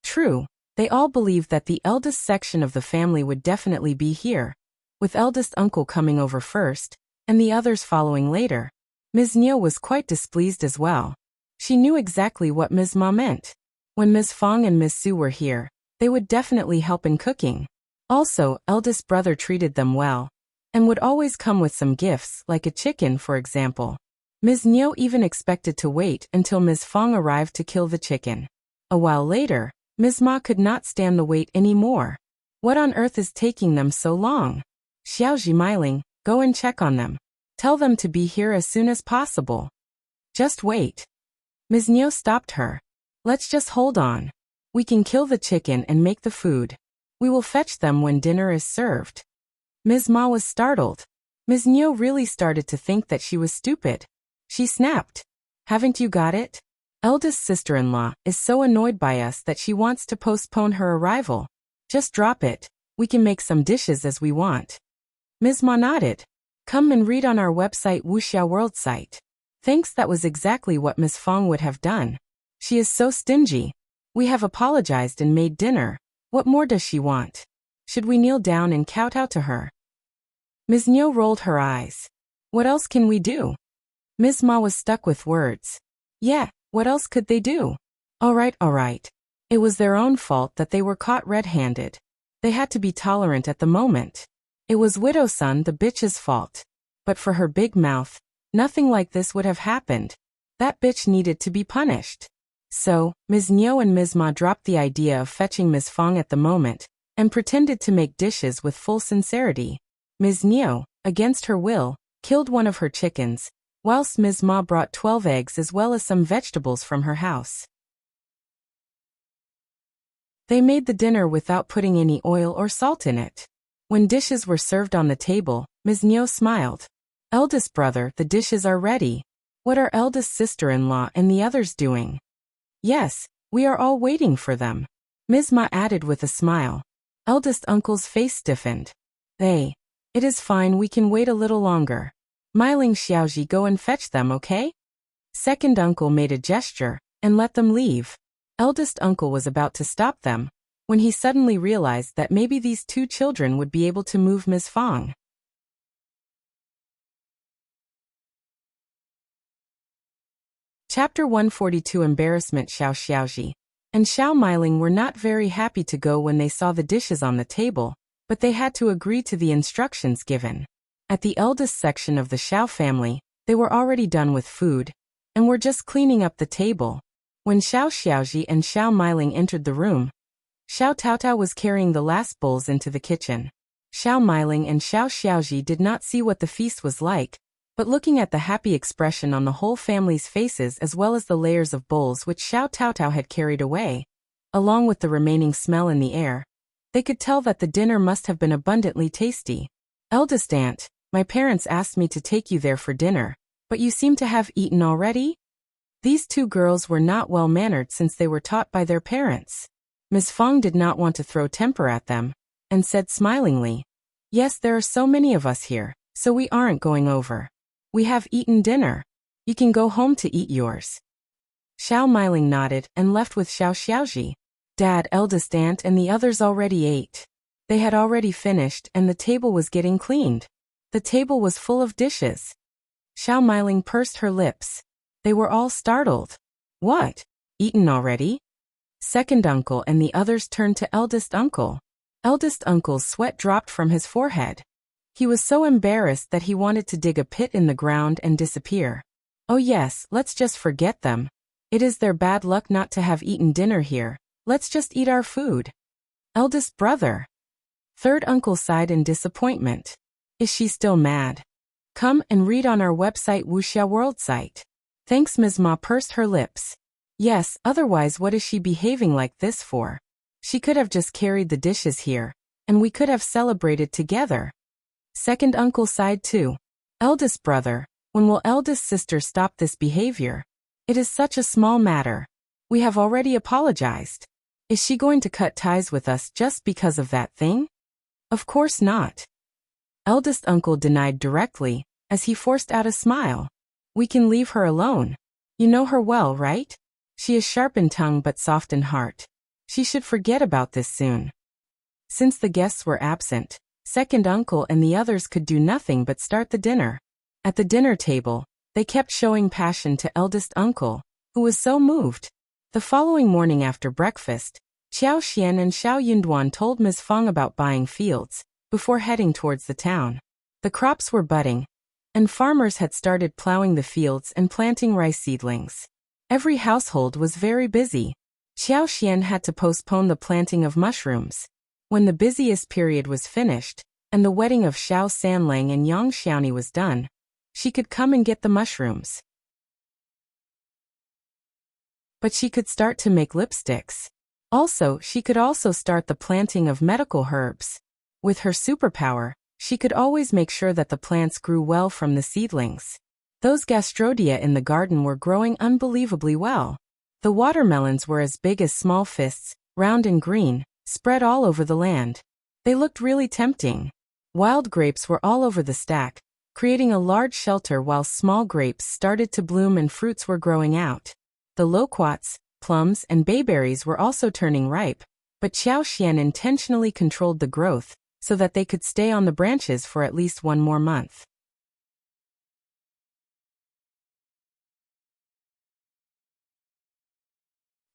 True, they all believed that the eldest section of the family would definitely be here, with eldest uncle coming over first, and the others following later. Ms. Niu was quite displeased as well. She knew exactly what Ms. Ma meant. When Ms. Fang and Ms. Su were here, they would definitely help in cooking. Also, eldest brother treated them well, and would always come with some gifts, like a chicken for example. Ms. Niu even expected to wait until Ms. Fang arrived to kill the chicken. A while later, Ms. Ma could not stand the wait anymore. What on earth is taking them so long? Xiaoji Meiling, go and check on them. Tell them to be here as soon as possible. Just wait. Ms. Niu stopped her. Let's just hold on. We can kill the chicken and make the food. We will fetch them when dinner is served. Ms. Ma was startled. Ms. Niu really started to think that she was stupid. She snapped. Haven't you got it? Eldest sister-in-law is so annoyed by us that she wants to postpone her arrival. Just drop it. We can make some dishes as we want. Ms. Ma nodded. Come and read on our website Wuxia World site. Thanks, that was exactly what Ms. Fang would have done. She is so stingy. We have apologized and made dinner. What more does she want? Should we kneel down and kowtow to her? Ms. Niu rolled her eyes. What else can we do? Ms. Ma was stuck with words. Yeah, what else could they do? All right. It was their own fault that they were caught red-handed. They had to be tolerant at the moment. It was Widow-san the bitch's fault. But for her big mouth, nothing like this would have happened. That bitch needed to be punished. So, Ms. Niu and Ms. Ma dropped the idea of fetching Ms. Fang at the moment, and pretended to make dishes with full sincerity. Ms. Niu, against her will, killed one of her chickens, whilst Ms. Ma brought 12 eggs as well as some vegetables from her house. They made the dinner without putting any oil or salt in it. When dishes were served on the table, Ms. Niu smiled. Eldest brother, the dishes are ready. What are eldest sister-in-law and the others doing? Yes, we are all waiting for them. Ms. Ma added with a smile. Eldest uncle's face stiffened. It is fine, we can wait a little longer. Meiling Xiaoji, go and fetch them, okay? Second uncle made a gesture and let them leave. Eldest uncle was about to stop them when he suddenly realized that maybe these two children would be able to move Ms. Fang. Chapter 142 Embarrassment. Xiaoji and Xiao Meiling were not very happy to go when they saw the dishes on the table, but they had to agree to the instructions given. At the eldest section of the Xiao family, they were already done with food, and were just cleaning up the table. When Xiao Xiaoji and Xiao Meiling entered the room, Xiao Taotao was carrying the last bowls into the kitchen. Xiao Meiling and Xiao Xiaoji did not see what the feast was like, but looking at the happy expression on the whole family's faces as well as the layers of bowls which Xiao Taotao had carried away, along with the remaining smell in the air. They could tell that the dinner must have been abundantly tasty. Eldest aunt, my parents asked me to take you there for dinner, but you seem to have eaten already? These two girls were not well-mannered since they were taught by their parents. Ms. Fang did not want to throw temper at them, and said smilingly, yes, there are so many of us here, so we aren't going over. We have eaten dinner. You can go home to eat yours. Xiao Miling nodded and left with Xiao Xiaoji. Dad, eldest aunt, and the others already ate. They had already finished and the table was getting cleaned. The table was full of dishes. Xiao Miling pursed her lips. They were all startled. What? Eaten already? Second uncle and the others turned to eldest uncle. Eldest uncle's sweat dropped from his forehead. He was so embarrassed that he wanted to dig a pit in the ground and disappear. Oh yes, let's just forget them. It is their bad luck not to have eaten dinner here. Let's just eat our food. Eldest brother. Third uncle sighed in disappointment. Is she still mad? Come and read on our website Wuxia World site. Thanks. Ms. Ma pursed her lips. Yes, otherwise what is she behaving like this for? She could have just carried the dishes here, and we could have celebrated together. Second uncle sighed too. Eldest brother, when will eldest sister stop this behavior? It is such a small matter. We have already apologized. Is she going to cut ties with us just because of that thing? Of course not. Eldest uncle denied directly, as he forced out a smile. We can leave her alone. You know her well, right? She is sharp in tongue but soft in heart. She should forget about this soon. Since the guests were absent, second uncle and the others could do nothing but start the dinner. At the dinner table, they kept showing passion to eldest uncle, who was so moved. The following morning after breakfast, Qiao Xian and Xiao Yunduan told Ms. Fang about buying fields, before heading towards the town. The crops were budding, and farmers had started plowing the fields and planting rice seedlings. Every household was very busy. Qiao Xian had to postpone the planting of mushrooms. When the busiest period was finished, and the wedding of Xiao Sanlang and Yang Xiaoni was done, she could come and get the mushrooms. But she could start to make lipsticks. Also, she could also start the planting of medical herbs. With her superpower, she could always make sure that the plants grew well from the seedlings. Those gastrodia in the garden were growing unbelievably well. The watermelons were as big as small fists, round and green, spread all over the land. They looked really tempting. Wild grapes were all over the stack, creating a large shelter while small grapes started to bloom and fruits were growing out. The loquats, plums, and bayberries were also turning ripe, but Qiao Xian intentionally controlled the growth so that they could stay on the branches for at least one more month.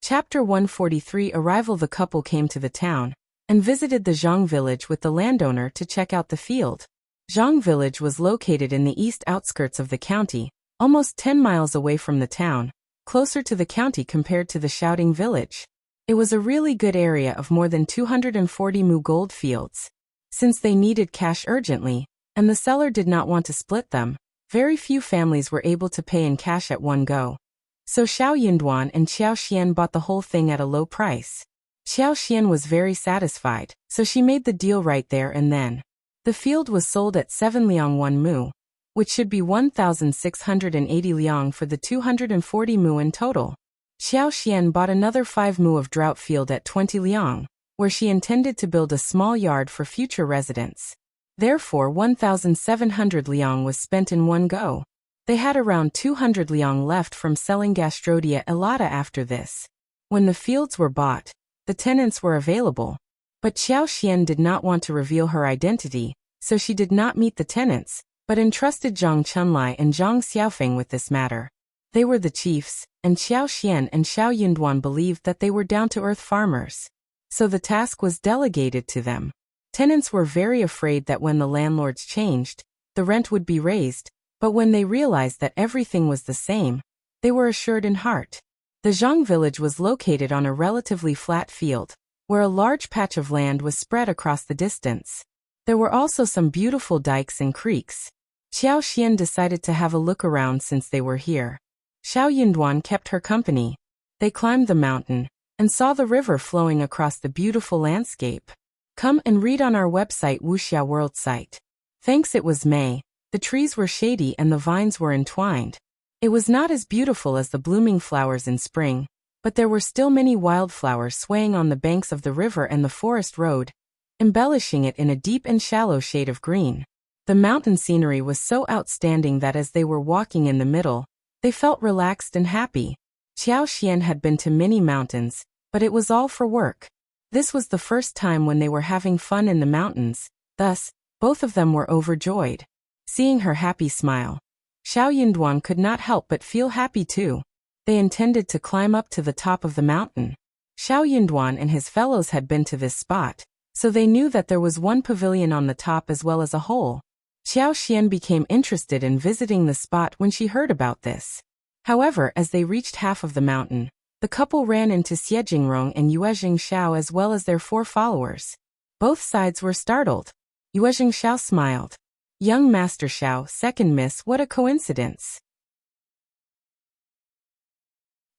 Chapter 143. Arrival. The couple came to the town and visited the Zhang village with the landowner to check out the field. Zhang village was located in the east outskirts of the county, almost 10 miles away from the town, closer to the county compared to the Shouting village. It was a really good area of more than 240 mu gold fields. Since they needed cash urgently, and the seller did not want to split them, very few families were able to pay in cash at one go. So Xiao Yunduan and Qiao Xian bought the whole thing at a low price. Qiao Xian was very satisfied, so she made the deal right there and then. The field was sold at 7 liang 1 mu, which should be 1,680 liang for the 240 mu in total. Xiao Xian bought another 5 mu of drought field at 20 liang, where she intended to build a small yard for future residents. Therefore 1,700 liang was spent in one go. They had around 200 liang left from selling gastrodia elata after this. When the fields were bought, the tenants were available. But Qiao Xian did not want to reveal her identity, so she did not meet the tenants, but entrusted Zhang Chunlai and Zhang Xiaofeng with this matter. They were the chiefs, and Qiao Xian and Xiao Yunduan believed that they were down-to-earth farmers. So the task was delegated to them. Tenants were very afraid that when the landlords changed, the rent would be raised, but when they realized that everything was the same, they were assured in heart. The Zhang village was located on a relatively flat field, where a large patch of land was spread across the distance. There were also some beautiful dikes and creeks. Qiao Xian decided to have a look around since they were here. Xiao Yunduan kept her company. They climbed the mountain, and saw the river flowing across the beautiful landscape. Come and read on our website Wuxia World Site. Thanks. It was May. The trees were shady and the vines were entwined. It was not as beautiful as the blooming flowers in spring, but there were still many wildflowers swaying on the banks of the river and the forest road, embellishing it in a deep and shallow shade of green. The mountain scenery was so outstanding that as they were walking in the middle, they felt relaxed and happy. Qiao had been to many mountains, but it was all for work. This was the first time when they were having fun in the mountains, thus, both of them were overjoyed. Seeing her happy smile, Xiao could not help but feel happy too. They intended to climb up to the top of the mountain. Xiao and his fellows had been to this spot, so they knew that there was one pavilion on the top as well as a hole. Qiao became interested in visiting the spot when she heard about this. However, as they reached half of the mountain, the couple ran into Xie Jingrong and Yue Jingxiao as well as their 4 followers. Both sides were startled. Yue Jingxiao smiled. Young Master Xiao, second miss, what a coincidence.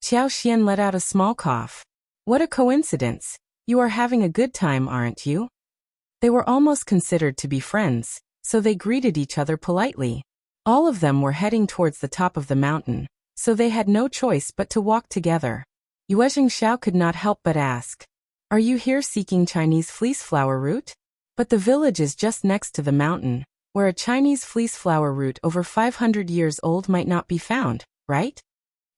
Qiao let out a small cough. What a coincidence. You are having a good time, aren't you? They were almost considered to be friends, so they greeted each other politely. All of them were heading towards the top of the mountain, so they had no choice but to walk together. Yue Jingxiao could not help but ask, "Are you here seeking Chinese fleece flower root?" But the village is just next to the mountain, where a Chinese fleece flower root over 500 years old might not be found, right?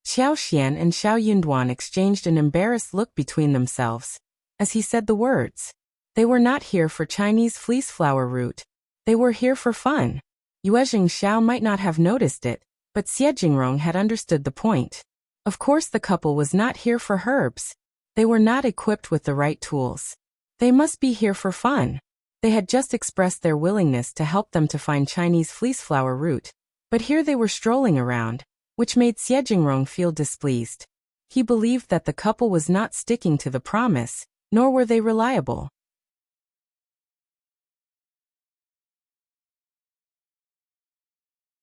Qiao and Xiao exchanged an embarrassed look between themselves as he said the words. They were not here for Chinese fleece flower root. They were here for fun. Yue Jingxiao might not have noticed it, but Xie Jingrong had understood the point. Of course the couple was not here for herbs. They were not equipped with the right tools. They must be here for fun. They had just expressed their willingness to help them to find Chinese fleece flower root, but here they were strolling around, which made Xie Jingrong feel displeased. He believed that the couple was not sticking to the promise, nor were they reliable.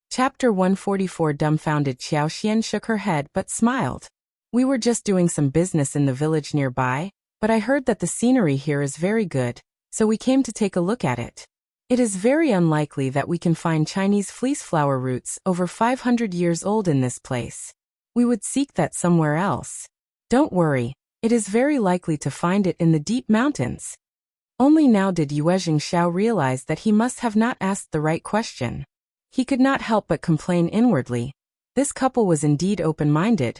Chapter 144. Dumbfounded Qiao shook her head but smiled. We were just doing some business in the village nearby, but I heard that the scenery here is very good, so we came to take a look at it. It is very unlikely that we can find Chinese fleece flower roots over 500 years old in this place. We would seek that somewhere else. Don't worry, it is very likely to find it in the deep mountains. Only now did Yue Jingxiao realize that he must have not asked the right question. He could not help but complain inwardly. This couple was indeed open-minded.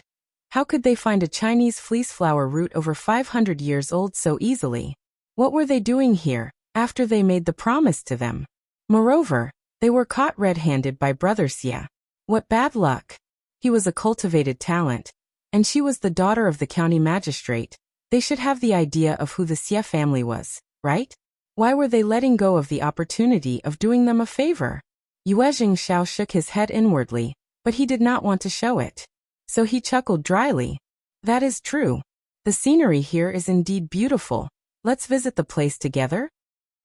How could they find a Chinese fleece flower root over 500 years old so easily? What were they doing here, after they made the promise to them? Moreover, they were caught red-handed by Brother Xie. What bad luck! He was a cultivated talent, and she was the daughter of the county magistrate. They should have the idea of who the Xie family was, right? Why were they letting go of the opportunity of doing them a favor? Yue Jingxiao shook his head inwardly, but he did not want to show it. So he chuckled dryly. That is true. The scenery here is indeed beautiful. Let's visit the place together?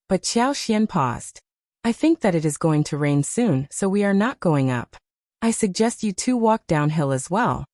But Qiao paused. I think that it is going to rain soon, so we are not going up. I suggest you two walk downhill as well.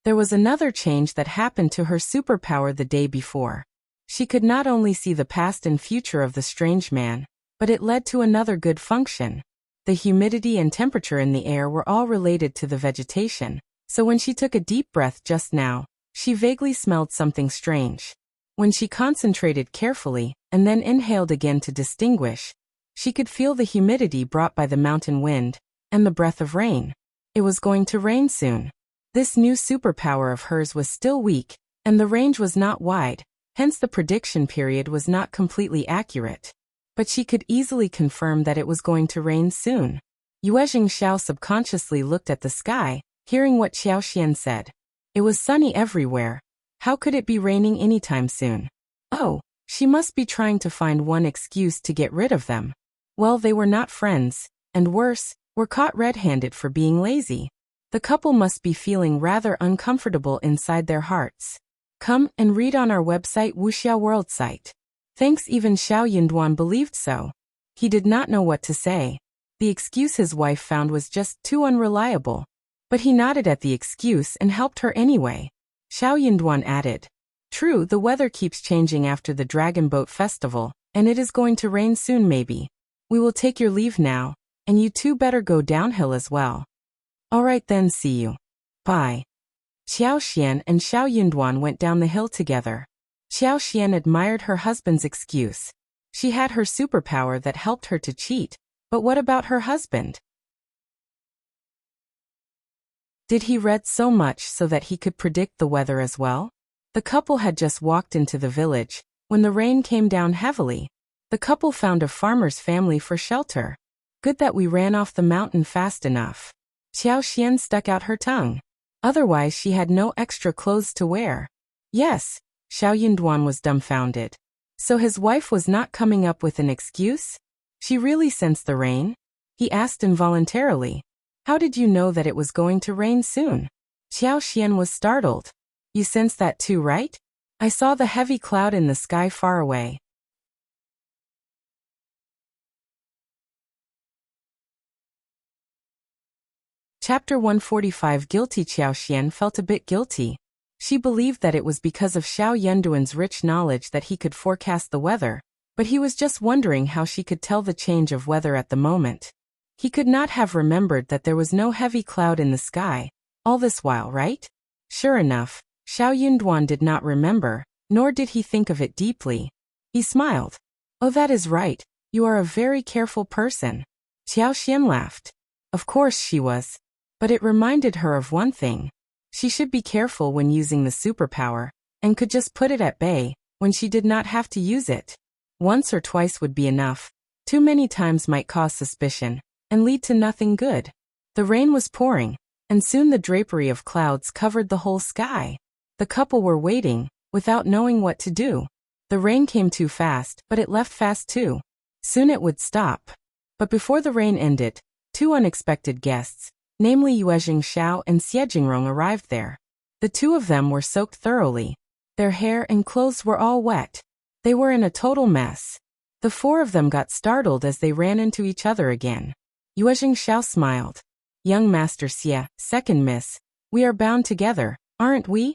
There was another change that happened to her superpower the day before. She could not only see the past and future of the strange man, but it led to another good function. The humidity and temperature in the air were all related to the vegetation, so when she took a deep breath just now, she vaguely smelled something strange. When she concentrated carefully, and then inhaled again to distinguish, she could feel the humidity brought by the mountain wind, and the breath of rain. It was going to rain soon. This new superpower of hers was still weak, and the range was not wide, hence the prediction period was not completely accurate. But she could easily confirm that it was going to rain soon. Yue Jingxiao subconsciously looked at the sky, hearing what Qiao said. It was sunny everywhere. How could it be raining anytime soon? Oh, she must be trying to find one excuse to get rid of them. Well, they were not friends, and worse, were caught red-handed for being lazy. The couple must be feeling rather uncomfortable inside their hearts. Come and read on our website Wuxia World Site. Thanks. Even Xiao believed so. He did not know what to say. The excuse his wife found was just too unreliable. But he nodded at the excuse and helped her anyway. Xiao added, True, the weather keeps changing after the Dragon Boat Festival, and it is going to rain soon maybe. We will take your leave now, and you two better go downhill as well. All right then, see you. Bye. Qiao Xian and Xiao Yunduan went down the hill together. Qiao Xian admired her husband's excuse. She had her superpower that helped her to cheat, but what about her husband? Did he read so much so that he could predict the weather as well? The couple had just walked into the village when the rain came down heavily. The couple found a farmer's family for shelter. Good that we ran off the mountain fast enough. Qiao Xian stuck out her tongue. Otherwise she had no extra clothes to wear. Yes, Xiao Yunduan was dumbfounded. So his wife was not coming up with an excuse? She really sensed the rain? He asked involuntarily. How did you know that it was going to rain soon? Qiao Xian was startled. You sensed that too, right? I saw the heavy cloud in the sky far away. Chapter 145. Guilty. Qiao Xian felt a bit guilty. She believed that it was because of Xiao Yunduan's rich knowledge that he could forecast the weather, but he was just wondering how she could tell the change of weather at the moment. He could not have remembered that there was no heavy cloud in the sky, all this while, right? Sure enough, Xiao Yunduan did not remember, nor did he think of it deeply. He smiled. Oh, that is right, you are a very careful person. Qiao Xian laughed. Of course she was. But it reminded her of one thing. She should be careful when using the superpower, and could just put it at bay, when she did not have to use it. Once or twice would be enough. Too many times might cause suspicion, and lead to nothing good. The rain was pouring, and soon the drapery of clouds covered the whole sky. The couple were waiting, without knowing what to do. The rain came too fast, but it left fast too. Soon it would stop. But before the rain ended, two unexpected guests, namely Yuezhing and Xiejingrong, arrived there. The two of them were soaked thoroughly. Their hair and clothes were all wet. They were in a total mess. The four of them got startled as they ran into each other again. Yuezhing smiled. Young Master Xie, second miss, we are bound together, aren't we?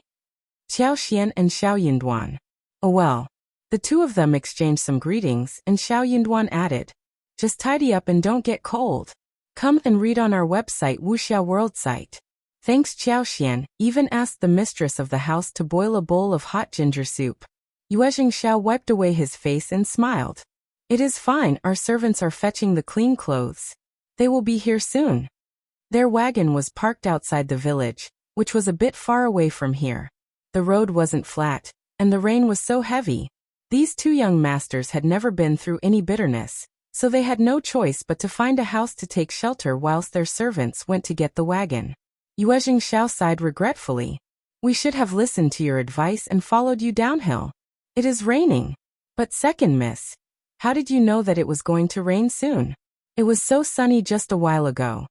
Qiao Xian and Xiao Yunduan. Oh well. The two of them exchanged some greetings, and Xiao Yunduan added, just tidy up and don't get cold. Come and read on our website, Wuxia World site. Thanks. Qiao Xian even asked the mistress of the house to boil a bowl of hot ginger soup. Yuezhing wiped away his face and smiled. It is fine, our servants are fetching the clean clothes. They will be here soon. Their wagon was parked outside the village, which was a bit far away from here. The road wasn't flat, and the rain was so heavy. These two young masters had never been through any bitterness, so they had no choice but to find a house to take shelter whilst their servants went to get the wagon. Yuezhing sighed regretfully. We should have listened to your advice and followed you downhill. It is raining. But second miss, how did you know that it was going to rain soon? It was so sunny just a while ago.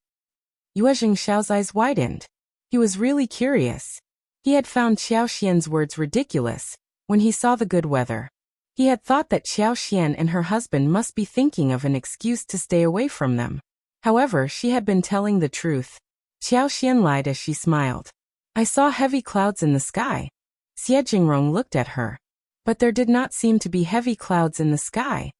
Yuezhing eyes widened. He was really curious. He had found Qiao Xian's words ridiculous when he saw the good weather. He had thought that Qiao Xian and her husband must be thinking of an excuse to stay away from them. However, she had been telling the truth. Qiao Xian lied as she smiled. I saw heavy clouds in the sky. Xiejingrong looked at her. But there did not seem to be heavy clouds in the sky.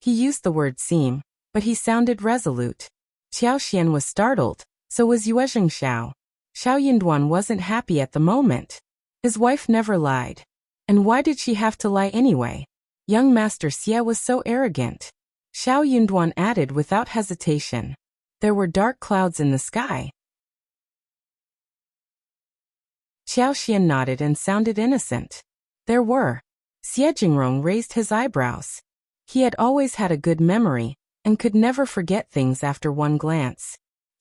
He used the word seem, but he sounded resolute. Qiao Xian was startled, so was Yuezhing Xiao. Xiao Yunduan wasn't happy at the moment. His wife never lied. And why did she have to lie anyway? Young Master Xie was so arrogant. Xiao Yunduan added without hesitation. There were dark clouds in the sky. Qiao Xian nodded and sounded innocent. There were. Xiejingrong raised his eyebrows. He had always had a good memory, and could never forget things after one glance.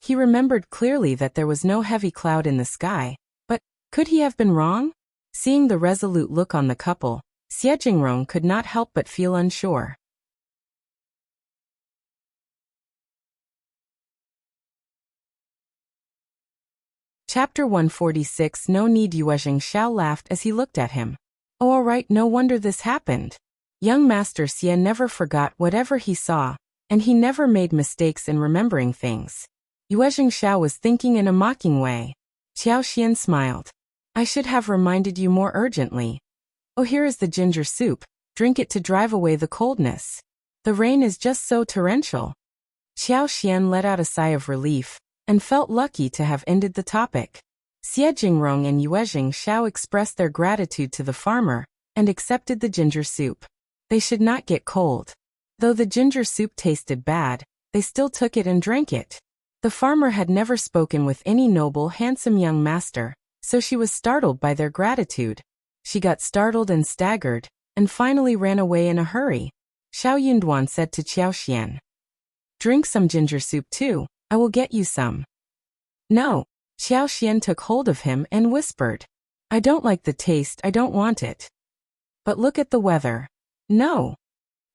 He remembered clearly that there was no heavy cloud in the sky, but could he have been wrong? Seeing the resolute look on the couple, Xiejingrong could not help but feel unsure. Chapter 146. No need. Yuezhing laughed as he looked at him. Oh, all right, no wonder this happened. Young Master Xie never forgot whatever he saw, and he never made mistakes in remembering things. Yuezhing was thinking in a mocking way. Qiao Xian smiled. I should have reminded you more urgently. Oh, here is the ginger soup. Drink it to drive away the coldness. The rain is just so torrential. Qiao Xian let out a sigh of relief and felt lucky to have ended the topic. Xie Jingrong and Yuezhing Xiao expressed their gratitude to the farmer and accepted the ginger soup. They should not get cold. Though the ginger soup tasted bad, they still took it and drank it. The farmer had never spoken with any noble, handsome young master, so she was startled by their gratitude. She got startled and staggered, and finally ran away in a hurry. Xiao Yunduan said to Qiao Xian, "Drink some ginger soup too, I will get you some." "No." Qiao Xian took hold of him and whispered, "I don't like the taste, I don't want it." "But look at the weather." "No."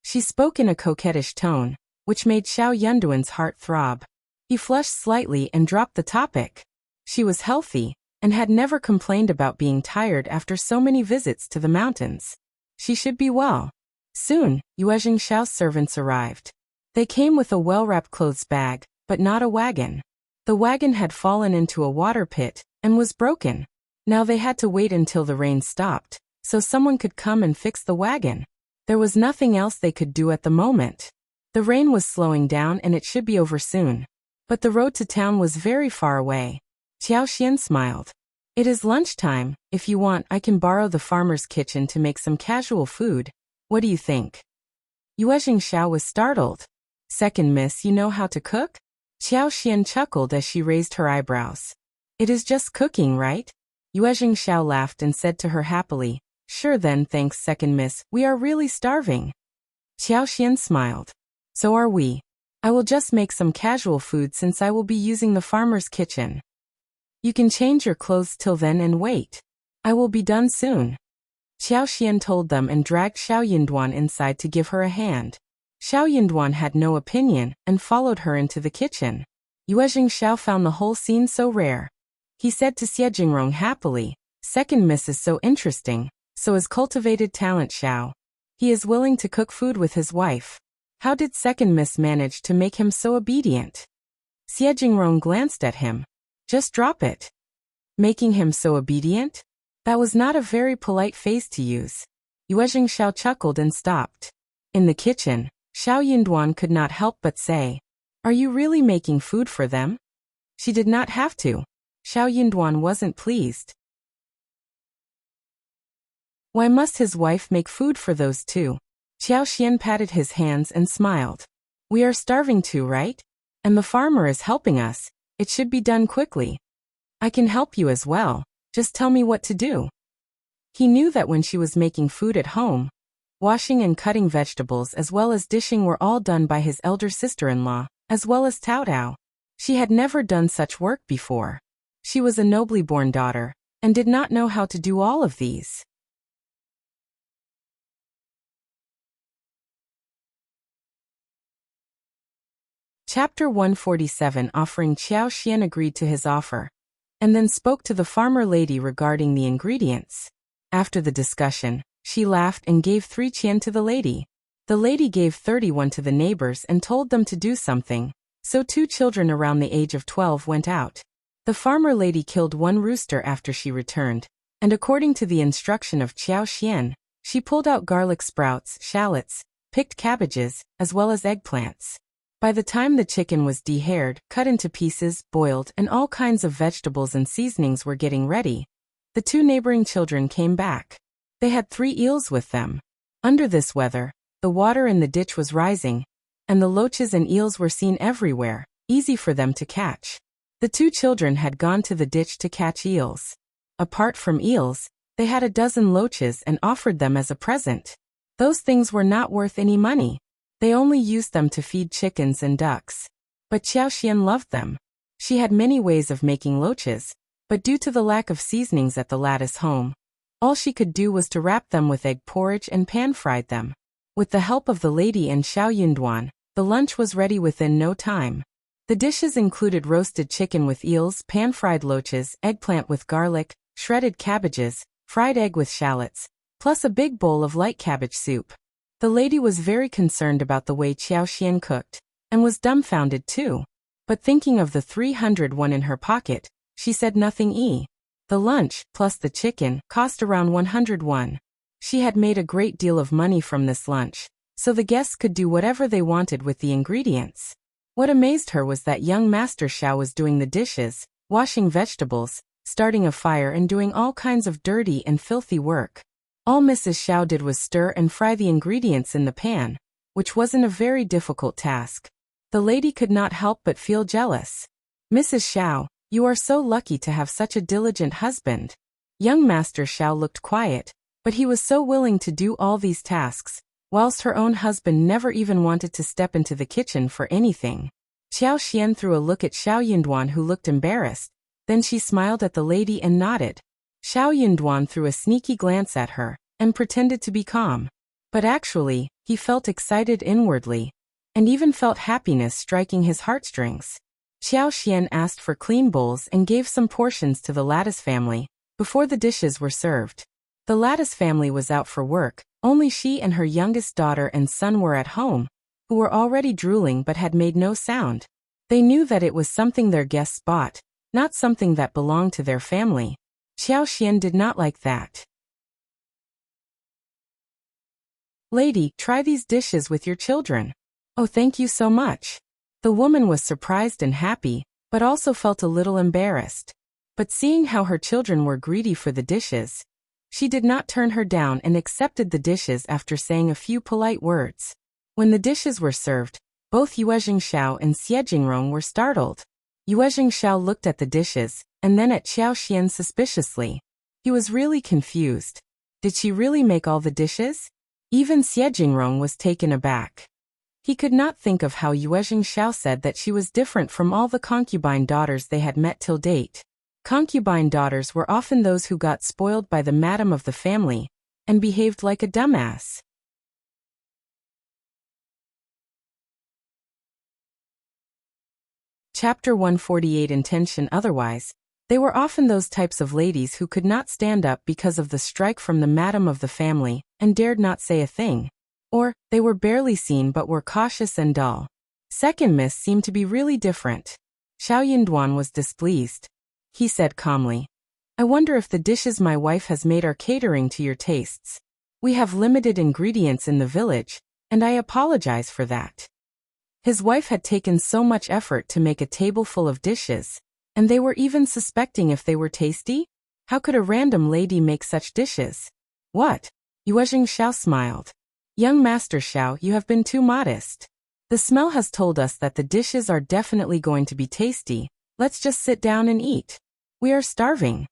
She spoke in a coquettish tone, which made Xiao Yunduan's heart throb. He flushed slightly and dropped the topic. She was healthy, and had never complained about being tired after so many visits to the mountains. She should be well. Soon, Yuezhing Xiao's servants arrived. They came with a well-wrapped clothes bag, but not a wagon. The wagon had fallen into a water pit and was broken. Now they had to wait until the rain stopped, so someone could come and fix the wagon. There was nothing else they could do at the moment. The rain was slowing down and it should be over soon. But the road to town was very far away. Qiao Xian smiled. "It is lunchtime. If you want, I can borrow the farmer's kitchen to make some casual food. What do you think?" Yuezhing Xiao was startled. "Second miss, you know how to cook?" Qiao Xian chuckled as she raised her eyebrows. "It is just cooking, right?" Yuezhing Xiao laughed and said to her happily, "Sure then, thanks second miss, we are really starving." Qiao Xian smiled. "So are we. I will just make some casual food since I will be using the farmer's kitchen. You can change your clothes till then and wait. I will be done soon." Qiao Xian told them and dragged Xiao Yunduan inside to give her a hand. Xiao Yunduan had no opinion and followed her into the kitchen. Yuezhing Xiao found the whole scene so rare. He said to Xie Jingrong happily, "Second miss is so interesting, so is cultivated talent Xiao. He is willing to cook food with his wife. How did second miss manage to make him so obedient?" Xie Jingrong glanced at him. "Just drop it." Making him so obedient? That was not a very polite phrase to use. Yuezhing Xiao chuckled and stopped. In the kitchen, Xiao Yunduan could not help but say, "Are you really making food for them?" She did not have to. Xiao Yunduan wasn't pleased. Why must his wife make food for those two? Qiao Xian patted his hands and smiled. "We are starving too, right? And the farmer is helping us. It should be done quickly. I can help you as well. Just tell me what to do." He knew that when she was making food at home, washing and cutting vegetables as well as dishing were all done by his elder sister-in-law, as well as Tao Tao. She had never done such work before. She was a nobly born daughter, and did not know how to do all of these. Chapter 147. Offering. Qiao Xian agreed to his offer, and then spoke to the farmer lady regarding the ingredients. After the discussion, she laughed and gave 3 qian to the lady. The lady gave 31 to the neighbors and told them to do something, so 2 children around the age of 12 went out. The farmer lady killed 1 rooster after she returned, and according to the instruction of Qiao Xian, she pulled out garlic sprouts, shallots, picked cabbages, as well as eggplants. By the time the chicken was dehaired, cut into pieces, boiled, and all kinds of vegetables and seasonings were getting ready, the 2 neighboring children came back. They had 3 eels with them. Under this weather, the water in the ditch was rising, and the loaches and eels were seen everywhere, easy for them to catch. The 2 children had gone to the ditch to catch eels. Apart from eels, they had a dozen loaches and offered them as a present. Those things were not worth any money. They only used them to feed chickens and ducks. But Qiao Xian loved them. She had many ways of making loaches, but due to the lack of seasonings at the lattice home, all she could do was to wrap them with egg porridge and pan-fried them. With the help of the lady and Xiao Yunduan, the lunch was ready within no time. The dishes included roasted chicken with eels, pan-fried loaches, eggplant with garlic, shredded cabbages, fried egg with shallots, plus a big bowl of light cabbage soup. The lady was very concerned about the way Qiao Xian cooked, and was dumbfounded too. But thinking of the 301 in her pocket, she said nothing. The lunch, plus the chicken, cost around 101. She had made a great deal of money from this lunch, so the guests could do whatever they wanted with the ingredients. What amazed her was that young Master Qiao was doing the dishes, washing vegetables, starting a fire and doing all kinds of dirty and filthy work. All Mrs. Qiao did was stir and fry the ingredients in the pan, which wasn't a very difficult task. The lady could not help but feel jealous. Mrs. Qiao, you are so lucky to have such a diligent husband. Young Master Qiao looked quiet, but he was so willing to do all these tasks, whilst her own husband never even wanted to step into the kitchen for anything. Qiao Xian threw a look at Xiao Yunduan, who looked embarrassed. Then she smiled at the lady and nodded. Xiao Yunduan threw a sneaky glance at her and pretended to be calm. But actually, he felt excited inwardly, and even felt happiness striking his heartstrings. Qiao Xian asked for clean bowls and gave some portions to the Lattice family before the dishes were served. The Lattice family was out for work. Only she and her youngest daughter and son were at home, who were already drooling but had made no sound. They knew that it was something their guests bought, not something that belonged to their family. Qiao Xian did not like that. Lady, try these dishes with your children. Oh, thank you so much. The woman was surprised and happy, but also felt a little embarrassed. But seeing how her children were greedy for the dishes, she did not turn her down and accepted the dishes after saying a few polite words. When the dishes were served, both Yue Jingxiao and Xie Jingrong were startled. Yue Jingxiao looked at the dishes, and then at Qiao Xian suspiciously. He was really confused. Did she really make all the dishes? Even Xie Jingrong was taken aback. He could not think of how Yue Jingxiao said that she was different from all the concubine daughters they had met till date. Concubine daughters were often those who got spoiled by the madam of the family and behaved like a dumbass. Chapter 148 Intention Otherwise, they were often those types of ladies who could not stand up because of the strike from the madam of the family and dared not say a thing. Or, they were barely seen but were cautious and dull. Second Miss seemed to be really different. Xiao Yunduan was displeased. He said calmly, I wonder if the dishes my wife has made are catering to your tastes. We have limited ingredients in the village, and I apologize for that. His wife had taken so much effort to make a table full of dishes, and they were even suspecting if they were tasty? How could a random lady make such dishes? What? Yue Jingxiao smiled. Young Master Qiao, you have been too modest. The smell has told us that the dishes are definitely going to be tasty. Let's just sit down and eat. We are starving.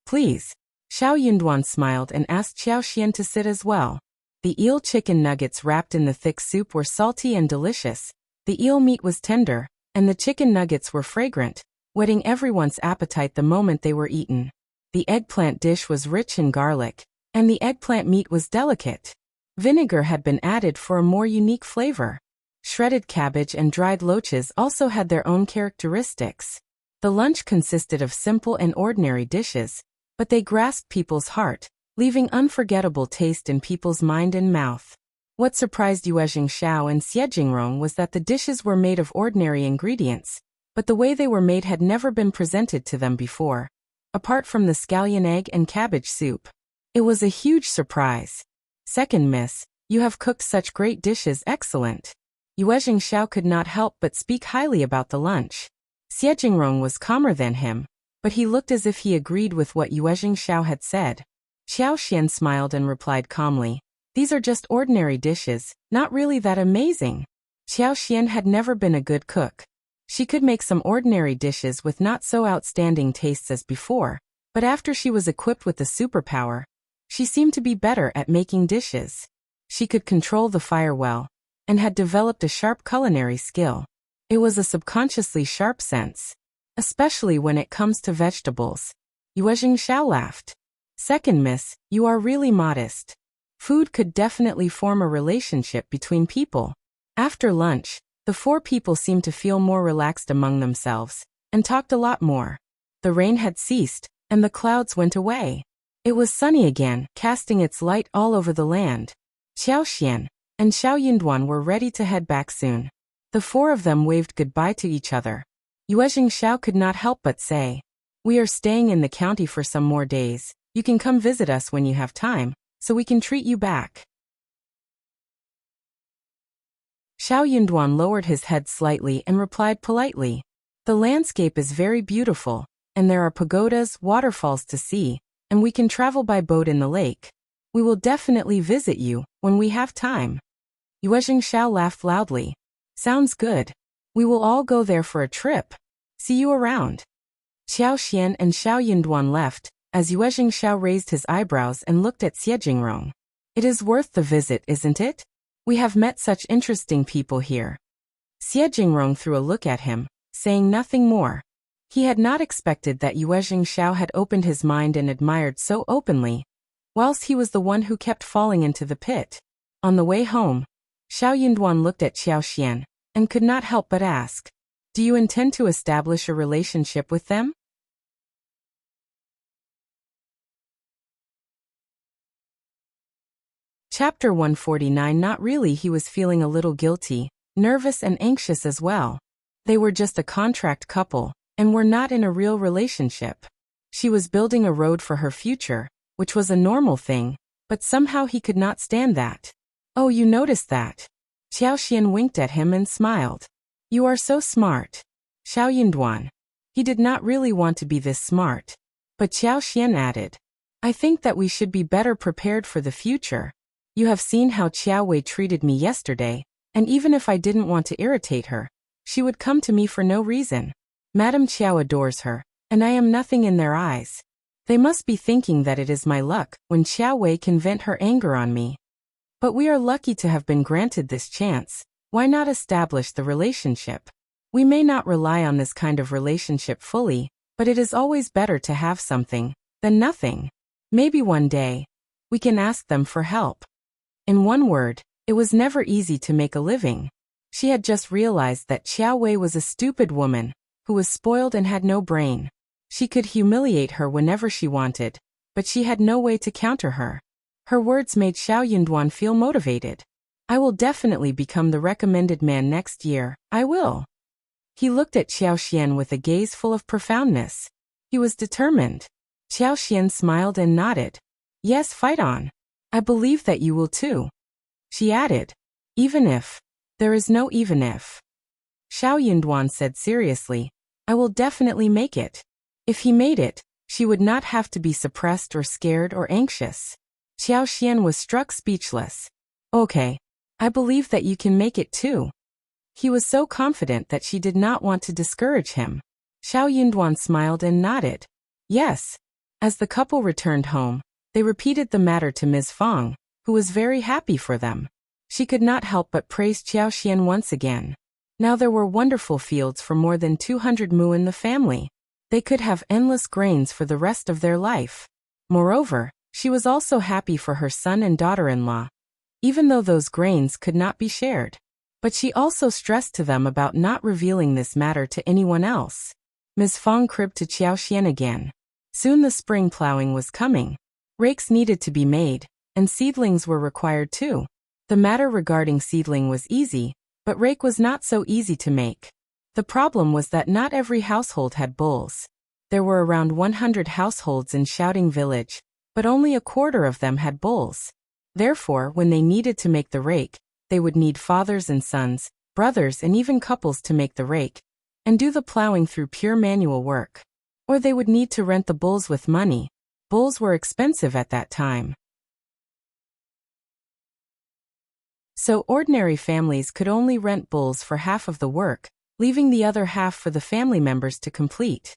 Please. Xiao Yunduan smiled and asked Qiao Xian to sit as well. The eel chicken nuggets wrapped in the thick soup were salty and delicious. The eel meat was tender, and the chicken nuggets were fragrant, whetting everyone's appetite the moment they were eaten. The eggplant dish was rich in garlic, and the eggplant meat was delicate. Vinegar had been added for a more unique flavor. Shredded cabbage and dried loaches also had their own characteristics. The lunch consisted of simple and ordinary dishes, but they grasped people's heart, leaving unforgettable taste in people's mind and mouth. What surprised Yue Jingxiao and Xie Jingrong was that the dishes were made of ordinary ingredients, but the way they were made had never been presented to them before, apart from the scallion egg and cabbage soup. It was a huge surprise. Second Miss, you have cooked such great dishes, excellent. Yue Jingxiao could not help but speak highly about the lunch. Xie Jingrong was calmer than him, but he looked as if he agreed with what Yue Jingxiao had said. Xiao Xian smiled and replied calmly, these are just ordinary dishes, not really that amazing. Xiao Xian had never been a good cook. She could make some ordinary dishes with not so outstanding tastes as before, but after she was equipped with the superpower, she seemed to be better at making dishes. She could control the fire well, and had developed a sharp culinary skill. It was a subconsciously sharp sense, especially when it comes to vegetables. Yue Jingxiao laughed. Second Miss, you are really modest. Food could definitely form a relationship between people. After lunch, the four people seemed to feel more relaxed among themselves, and talked a lot more. The rain had ceased, and the clouds went away. It was sunny again, casting its light all over the land. Qiao Xian and Xiao Yunduan were ready to head back soon. The four of them waved goodbye to each other. Yue Jingxiao could not help but say, we are staying in the county for some more days. You can come visit us when you have time, so we can treat you back. Xiao Yunduan lowered his head slightly and replied politely. The landscape is very beautiful, and there are pagodas, waterfalls to see, and we can travel by boat in the lake. We will definitely visit you when we have time. Yuezheng Xiao laughed loudly. Sounds good. We will all go there for a trip. See you around. Qiao Xian and Xiao Yunduan left, as Yuezheng Xiao raised his eyebrows and looked at Xie Jingrong. It is worth the visit, isn't it? We have met such interesting people here. Xie Jingrong threw a look at him, saying nothing more. He had not expected that Yuezheng Xiao had opened his mind and admired so openly, whilst he was the one who kept falling into the pit. On the way home, Xiao Yunduan looked at Qiao Xian, and could not help but ask, do you intend to establish a relationship with them? Chapter 149. Not really. He was feeling a little guilty, nervous and anxious as well. They were just a contract couple, and were not in a real relationship. She was building a road for her future, which was a normal thing, but somehow he could not stand that. Oh, you noticed that? Qiao Xian winked at him and smiled. You are so smart. Xiao Yunduan. He did not really want to be this smart. But Qiao Xian added, I think that we should be better prepared for the future. You have seen how Qiao Wei treated me yesterday, and even if I didn't want to irritate her, she would come to me for no reason. Madame Qiao adores her, and I am nothing in their eyes. They must be thinking that it is my luck when Qiao Wei can vent her anger on me. But we are lucky to have been granted this chance. Why not establish the relationship? We may not rely on this kind of relationship fully, but it is always better to have something than nothing. Maybe one day, we can ask them for help. In one word, it was never easy to make a living. She had just realized that Qiao Wei was a stupid woman, who was spoiled and had no brain. She could humiliate her whenever she wanted, but she had no way to counter her. Her words made Xiao Yunduan feel motivated. I will definitely become the recommended man next year, I will. He looked at Qiao Xian with a gaze full of profoundness. He was determined. Qiao Xian smiled and nodded. Yes, fight on. I believe that you will too. She added, even if. There is no even if. Xiao Yunduan said seriously, I will definitely make it. If he made it, she would not have to be suppressed or scared or anxious. Qiao Xian was struck speechless. Okay. I believe that you can make it too. He was so confident that she did not want to discourage him. Xiao Yunduan smiled and nodded. Yes. As the couple returned home, they repeated the matter to Ms. Fang, who was very happy for them. She could not help but praise Qiao Xian once again. Now there were wonderful fields for more than 200 mu in the family. They could have endless grains for the rest of their life. Moreover, she was also happy for her son and daughter-in-law, even though those grains could not be shared. But she also stressed to them about not revealing this matter to anyone else. Ms. Fang cribbed to Qiao Xian again. Soon the spring plowing was coming. Rakes needed to be made, and seedlings were required too. The matter regarding seedling was easy, but rake was not so easy to make. The problem was that not every household had bulls. There were around 100 households in Shouting Village, but only a quarter of them had bulls. Therefore, when they needed to make the rake, they would need fathers and sons, brothers and even couples to make the rake, and do the plowing through pure manual work. Or they would need to rent the bulls with money. Bulls were expensive at that time. So ordinary families could only rent bulls for half of the work, leaving the other half for the family members to complete.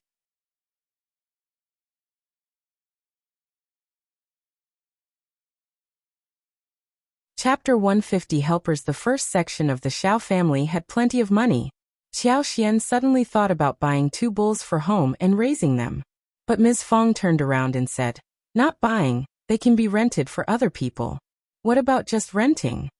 Chapter 150. Helpers. The first section of the Xiao family had plenty of money. Qiao Xian suddenly thought about buying 2 bulls for home and raising them. But Ms. Fang turned around and said, not buying, they can be rented for other people. What about just renting?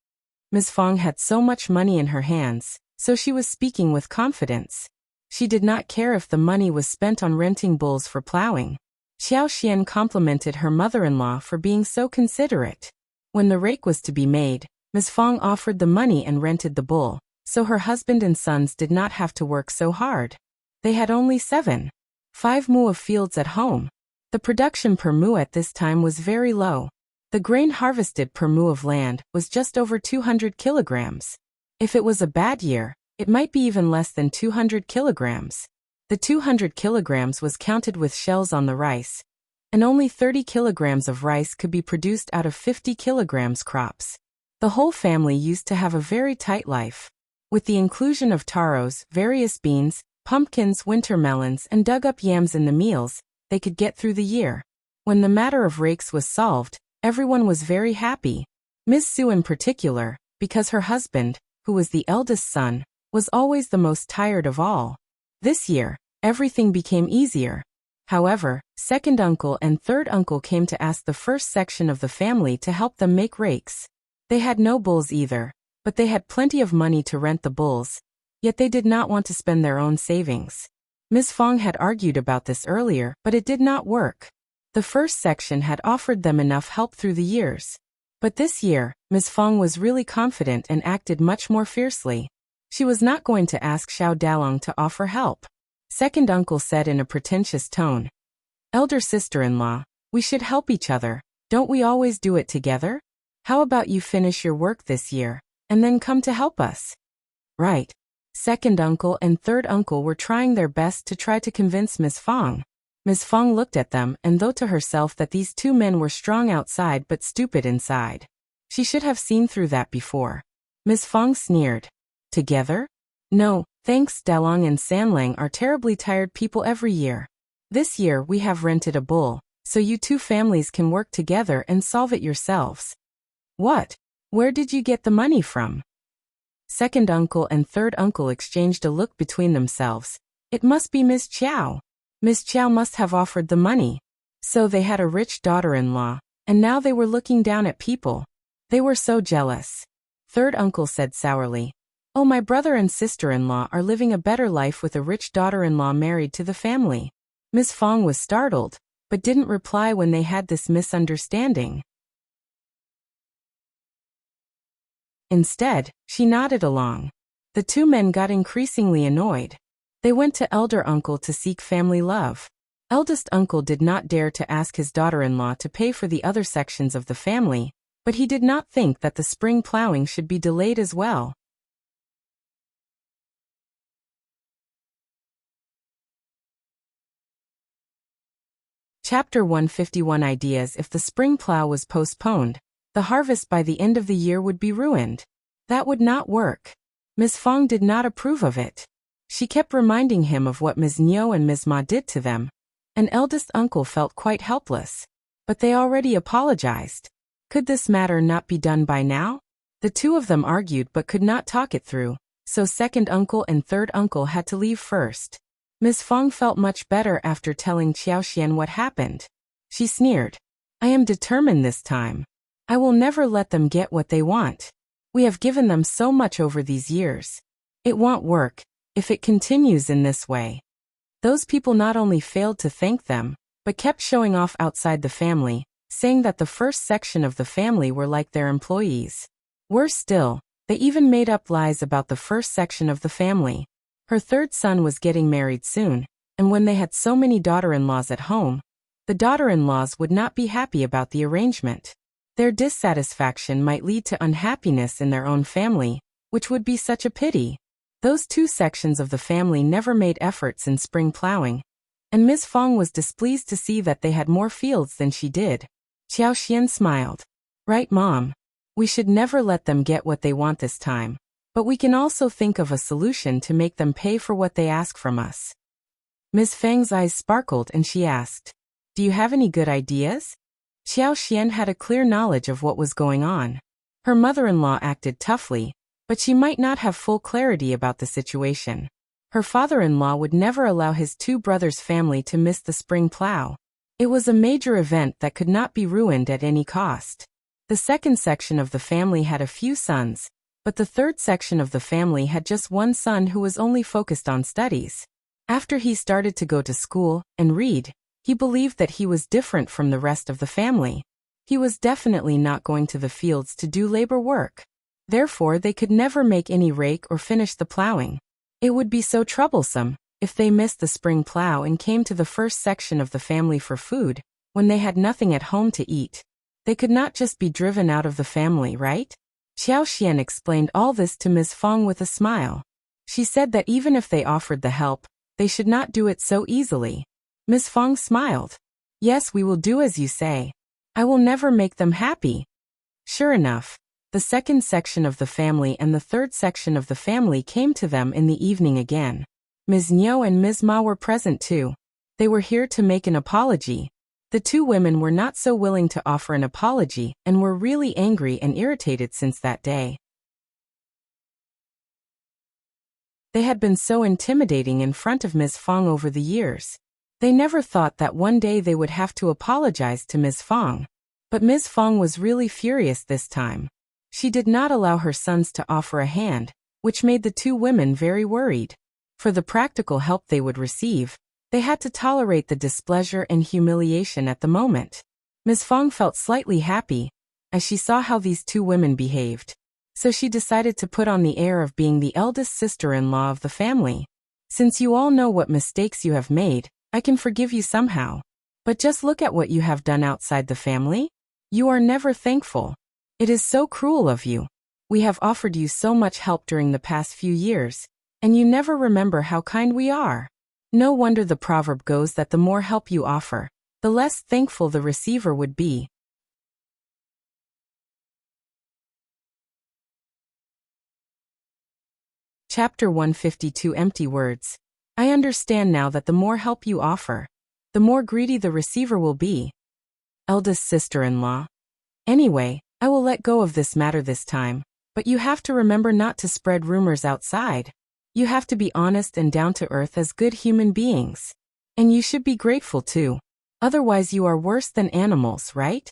Ms. Fang had so much money in her hands, so she was speaking with confidence. She did not care if the money was spent on renting bulls for plowing. Qiao Xian complimented her mother-in-law for being so considerate. When the rake was to be made, Ms. Fang offered the money and rented the bull, so her husband and sons did not have to work so hard. They had only 7.5 mu of fields at home. The production per mu at this time was very low. The grain harvested per mu of land was just over 200 kilograms. If it was a bad year, it might be even less than 200 kilograms. The 200 kilograms was counted with shells on the rice, and only 30 kilograms of rice could be produced out of 50 kilograms crops. The whole family used to have a very tight life. With the inclusion of taros, various beans, pumpkins, winter melons, and dug-up yams in the meals, they could get through the year. When the matter of rakes was solved, everyone was very happy. Ms. Su in particular, because her husband, who was the eldest son, was always the most tired of all. This year, everything became easier. However, second uncle and third uncle came to ask the first section of the family to help them make rakes. They had no bulls either, but they had plenty of money to rent the bulls, yet they did not want to spend their own savings. Ms. Fang had argued about this earlier, but it did not work. The first section had offered them enough help through the years. But this year, Ms. Fang was really confident and acted much more fiercely. She was not going to ask Xiao Dalong to offer help. Second uncle said in a pretentious tone, "Elder sister-in-law, we should help each other. Don't we always do it together? How about you finish your work this year, and then come to help us?" Right. Second uncle and third uncle were trying their best to try to convince Ms. Fang. Ms. Fang looked at them and thought to herself that these two men were strong outside but stupid inside. She should have seen through that before. Ms. Fang sneered. "Together? No, thanks. Dalong and Sanlang are terribly tired people every year. This year we have rented a bull, so you two families can work together and solve it yourselves." "What? Where did you get the money from?" Second uncle and third uncle exchanged a look between themselves. It must be Miss Qiao. Miss Qiao must have offered the money. So they had a rich daughter-in-law, and now they were looking down at people. They were so jealous. Third uncle said sourly, "Oh, my brother and sister-in-law are living a better life with a rich daughter-in-law married to the family." Miss Fang was startled, but didn't reply when they had this misunderstanding. Instead, she nodded along. The two men got increasingly annoyed. They went to elder uncle to seek family love. Eldest uncle did not dare to ask his daughter-in-law to pay for the other sections of the family, but he did not think that the spring plowing should be delayed as well. Chapter 151 Ideas. If the spring plow was postponed, the harvest by the end of the year would be ruined. That would not work. Ms. Fang did not approve of it. She kept reminding him of what Ms. Niu and Ms. Ma did to them. An eldest uncle felt quite helpless. But they already apologized. Could this matter not be done by now? The two of them argued but could not talk it through, so second uncle and third uncle had to leave first. Ms. Fang felt much better after telling Qiao Xian what happened. She sneered. "I am determined this time. I will never let them get what they want. We have given them so much over these years. It won't work if it continues in this way." Those people not only failed to thank them, but kept showing off outside the family, saying that the first section of the family were like their employees. Worse still, they even made up lies about the first section of the family. Her third son was getting married soon, and when they had so many daughter-in-laws at home, the daughter-in-laws would not be happy about the arrangement. Their dissatisfaction might lead to unhappiness in their own family, which would be such a pity. Those two sections of the family never made efforts in spring plowing, and Ms. Fang was displeased to see that they had more fields than she did. Qiao Xian smiled. "Right, Mom. We should never let them get what they want this time, but we can also think of a solution to make them pay for what they ask from us." Ms. Fang's eyes sparkled and she asked, "Do you have any good ideas?" Qiao Xian had a clear knowledge of what was going on. Her mother-in-law acted toughly, but she might not have full clarity about the situation. Her father-in-law would never allow his two brothers' family to miss the spring plow. It was a major event that could not be ruined at any cost. The second section of the family had a few sons, but the third section of the family had just one son who was only focused on studies. After he started to go to school and read, he believed that he was different from the rest of the family. He was definitely not going to the fields to do labor work. Therefore, they could never make any rake or finish the plowing. It would be so troublesome if they missed the spring plow and came to the first section of the family for food, when they had nothing at home to eat. They could not just be driven out of the family, right? Qiao Xian explained all this to Ms. Fang with a smile. She said that even if they offered the help, they should not do it so easily. Ms. Fang smiled. Yes, we will do as you say. I will never make them happy. Sure enough, the second section of the family and the third section of the family came to them in the evening again. Ms. Niu and Ms. Ma were present too. They were here to make an apology. The two women were not so willing to offer an apology and were really angry and irritated since that day. They had been so intimidating in front of Ms. Fang over the years. They never thought that one day they would have to apologize to Ms. Fang. But Ms. Fang was really furious this time. She did not allow her sons to offer a hand, which made the two women very worried. For the practical help they would receive, they had to tolerate the displeasure and humiliation at the moment. Ms. Fang felt slightly happy as she saw how these two women behaved. So she decided to put on the air of being the eldest sister-in-law of the family. Since you all know what mistakes you have made, I can forgive you somehow. But just look at what you have done outside the family. You are never thankful. It is so cruel of you. We have offered you so much help during the past few years, and you never remember how kind we are. No wonder the proverb goes that the more help you offer, the less thankful the receiver would be. Chapter 152 Empty Words. I understand now that the more help you offer, the more greedy the receiver will be. Eldest sister-in-law. Anyway, I will let go of this matter this time, but you have to remember not to spread rumors outside. You have to be honest and down to earth as good human beings. And you should be grateful too. Otherwise you are worse than animals, right?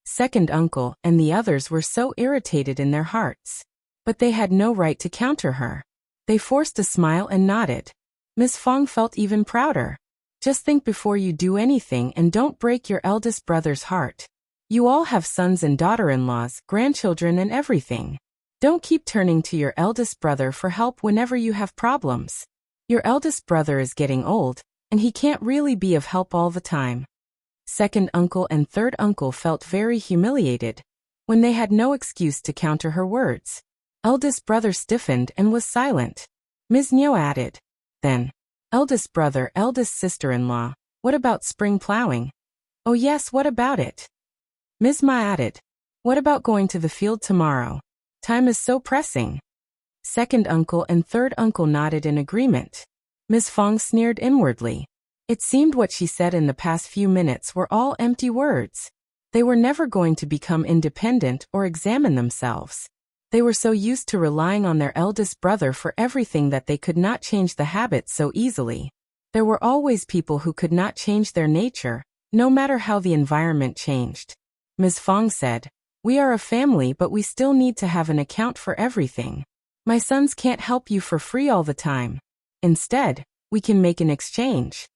Second uncle and the others were so irritated in their hearts. But they had no right to counter her. They forced a smile and nodded. Ms. Fang felt even prouder. Just think before you do anything and don't break your eldest brother's heart. You all have sons and daughter-in-laws, grandchildren and everything. Don't keep turning to your eldest brother for help whenever you have problems. Your eldest brother is getting old, and he can't really be of help all the time. Second uncle and third uncle felt very humiliated when they had no excuse to counter her words. Eldest brother stiffened and was silent. Ms. Niu added, then, eldest brother, eldest sister-in-law, what about spring plowing? Oh yes, what about it? Ms. Ma added, what about going to the field tomorrow? Time is so pressing. Second uncle and third uncle nodded in agreement. Ms. Fang sneered inwardly. It seemed what she said in the past few minutes were all empty words. They were never going to become independent or examine themselves. They were so used to relying on their eldest brother for everything that they could not change the habit so easily. There were always people who could not change their nature, no matter how the environment changed. Ms. Fang said, we are a family but we still need to have an account for everything. My sons can't help you for free all the time. Instead, we can make an exchange.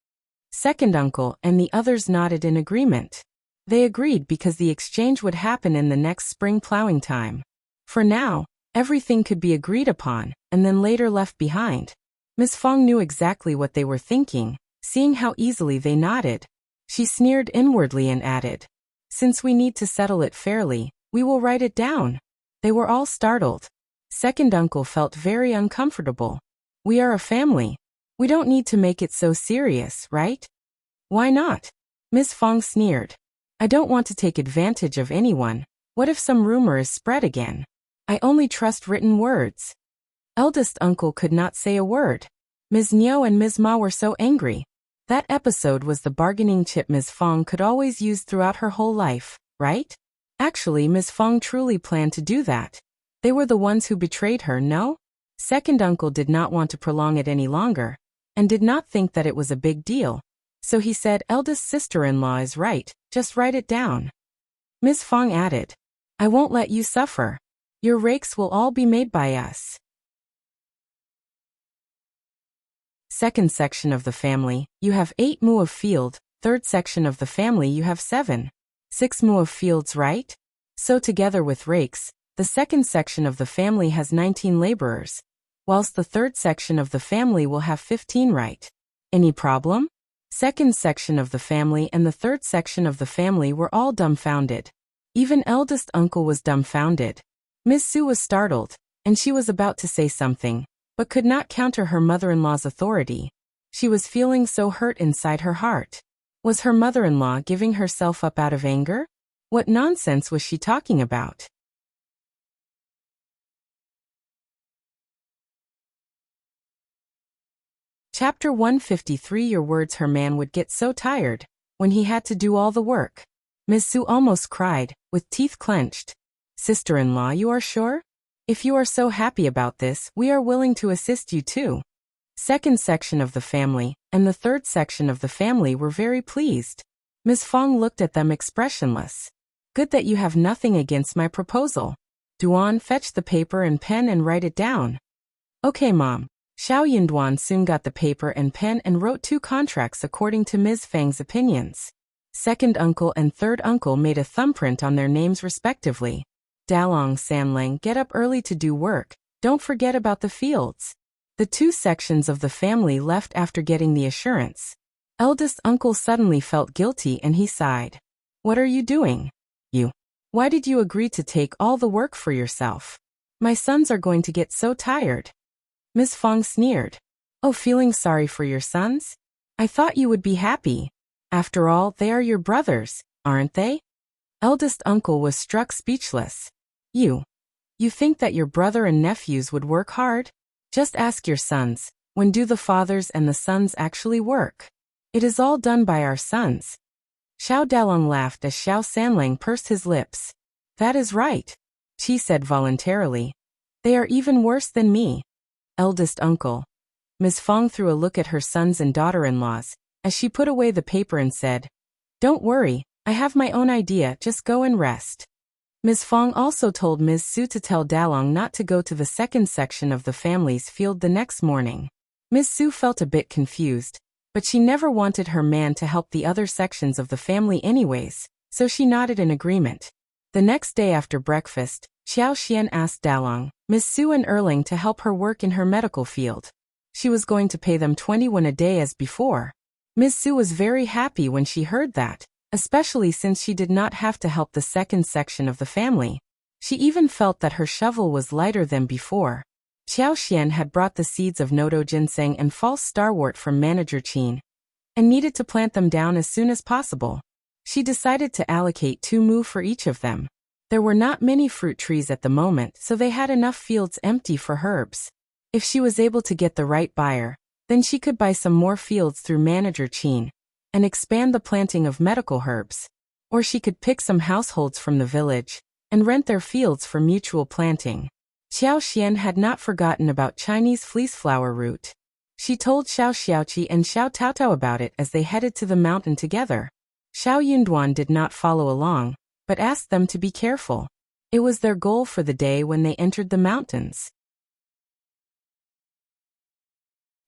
Second uncle and the others nodded in agreement. They agreed because the exchange would happen in the next spring plowing time. For now, everything could be agreed upon and then later left behind. Ms. Fang knew exactly what they were thinking, seeing how easily they nodded. She sneered inwardly and added, since we need to settle it fairly, we will write it down. They were all startled. Second uncle felt very uncomfortable. We are a family. We don't need to make it so serious, right? Why not? Ms. Fang sneered. I don't want to take advantage of anyone. What if some rumor is spread again? I only trust written words. Eldest uncle could not say a word. Ms. Niu and Ms. Ma were so angry. That episode was the bargaining chip Ms. Fang could always use throughout her whole life, right? Actually, Ms. Fang truly planned to do that. They were the ones who betrayed her, no? Second uncle did not want to prolong it any longer, and did not think that it was a big deal. So he said, eldest sister-in-law is right, just write it down. Ms. Fang added, I won't let you suffer. Your rakes will all be made by us. Second section of the family, you have 8 mu of field. Third section of the family you have 7. 6 mu of fields, right? So together with rakes, the second section of the family has 19 laborers, whilst the third section of the family will have 15, right? Any problem? Second section of the family and the third section of the family were all dumbfounded. Even eldest uncle was dumbfounded. Miss Su was startled, and she was about to say something, but could not counter her mother-in-law's authority. She was feeling so hurt inside her heart. Was her mother-in-law giving herself up out of anger? What nonsense was she talking about? Chapter 153. Your words. Her man would get so tired when he had to do all the work. Miss Su almost cried, with teeth clenched. Sister-in-law, you are sure? If you are so happy about this, we are willing to assist you too. Second section of the family and the third section of the family were very pleased. Miss Fang looked at them expressionless. Good that you have nothing against my proposal. Duan, fetch the paper and pen and write it down. Okay, Mom. Xiao Yinduan soon got the paper and pen and wrote 2 contracts according to Ms. Fang's opinions. Second uncle and third uncle made a thumbprint on their names respectively. Dalong Sanlang, get up early to do work. Don't forget about the fields. The 2 sections of the family left after getting the assurance. Eldest uncle suddenly felt guilty and he sighed. What are you doing? You. Why did you agree to take all the work for yourself? My sons are going to get so tired. Miss Fang sneered. Oh, feeling sorry for your sons? I thought you would be happy. After all, they are your brothers, aren't they? Eldest uncle was struck speechless. You think that your brother and nephews would work hard? Just ask your sons, when do the fathers and the sons actually work? It is all done by our sons. Xiao Dalong laughed as Xiao Sanlang pursed his lips. That is right, she said voluntarily. They are even worse than me. Eldest uncle. Miss Fang threw a look at her sons and daughter-in-laws, as she put away the paper and said, Don't worry, I have my own idea, just go and rest. Ms. Fang also told Ms. Su to tell Dalong not to go to the second section of the family's field the next morning. Ms. Su felt a bit confused, but she never wanted her man to help the other sections of the family anyways, so she nodded in agreement. The next day after breakfast, Xiao Xian asked Dalong, Ms. Su and Erling to help her work in her medical field. She was going to pay them 20 won a day as before. Ms. Su was very happy when she heard that, especially since she did not have to help the second section of the family. She even felt that her shovel was lighter than before. Xiao Xian had brought the seeds of Nodo ginseng and false starwort from Manager Qin, and needed to plant them down as soon as possible. She decided to allocate 2 mu for each of them. There were not many fruit trees at the moment, so they had enough fields empty for herbs. If she was able to get the right buyer, then she could buy some more fields through Manager Qin and expand the planting of medical herbs. Or she could pick some households from the village and rent their fields for mutual planting. Xiao Xian had not forgotten about Chinese fleeceflower root. She told Xiao Xiaoqi and Xiao Taotao about it as they headed to the mountain together. Xiao Yunduan did not follow along, but asked them to be careful. It was their goal for the day when they entered the mountains.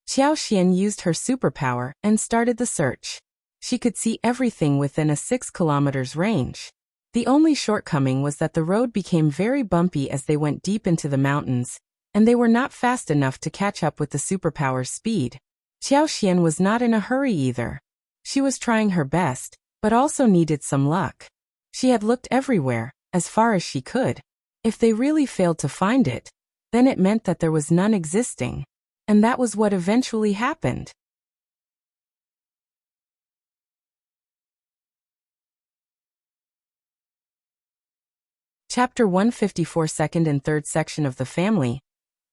Xiao Xian used her superpower and started the search. She could see everything within a 6 kilometers range. The only shortcoming was that the road became very bumpy as they went deep into the mountains, and they were not fast enough to catch up with the superpower's speed. Xiao Xian was not in a hurry either. She was trying her best, but also needed some luck. She had looked everywhere, as far as she could. If they really failed to find it, then it meant that there was none existing. And that was what eventually happened. Chapter 154. Second and third section of the family.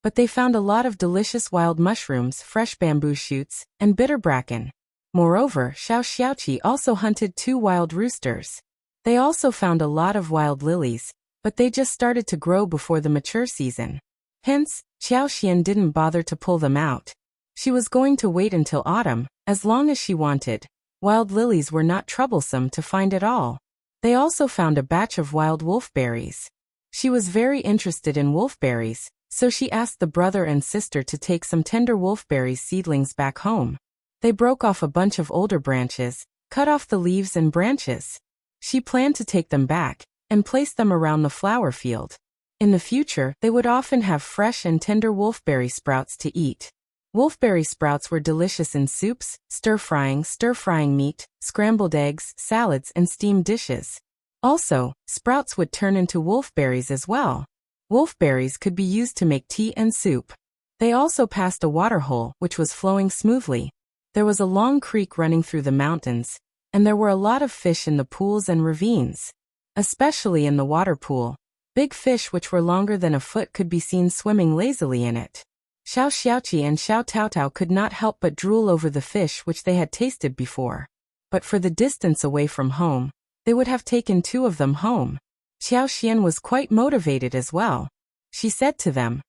But they found a lot of delicious wild mushrooms, fresh bamboo shoots, and bitter bracken. Moreover, Xiao Xiaoqi also hunted 2 wild roosters. They also found a lot of wild lilies, but they just started to grow before the mature season. Hence, Xiao Xian didn't bother to pull them out. She was going to wait until autumn, as long as she wanted. Wild lilies were not troublesome to find at all. They also found a batch of wild wolfberries. She was very interested in wolfberries, so she asked the brother and sister to take some tender wolfberry seedlings back home. They broke off a bunch of older branches, cut off the leaves and branches. She planned to take them back and place them around the flower field. In the future, they would often have fresh and tender wolfberry sprouts to eat. Wolfberry sprouts were delicious in soups, stir-frying meat, scrambled eggs, salads, and steamed dishes. Also, sprouts would turn into wolfberries as well. Wolfberries could be used to make tea and soup. They also passed a waterhole which was flowing smoothly. There was a long creek running through the mountains, and there were a lot of fish in the pools and ravines. Especially in the water pool, big fish which were longer than a foot could be seen swimming lazily in it. Xiao Xiaoqi and Xiao Taotao could not help but drool over the fish which they had tasted before. But for the distance away from home, they would have taken 2 of them home. Xiao Xian was quite motivated as well. She said to them,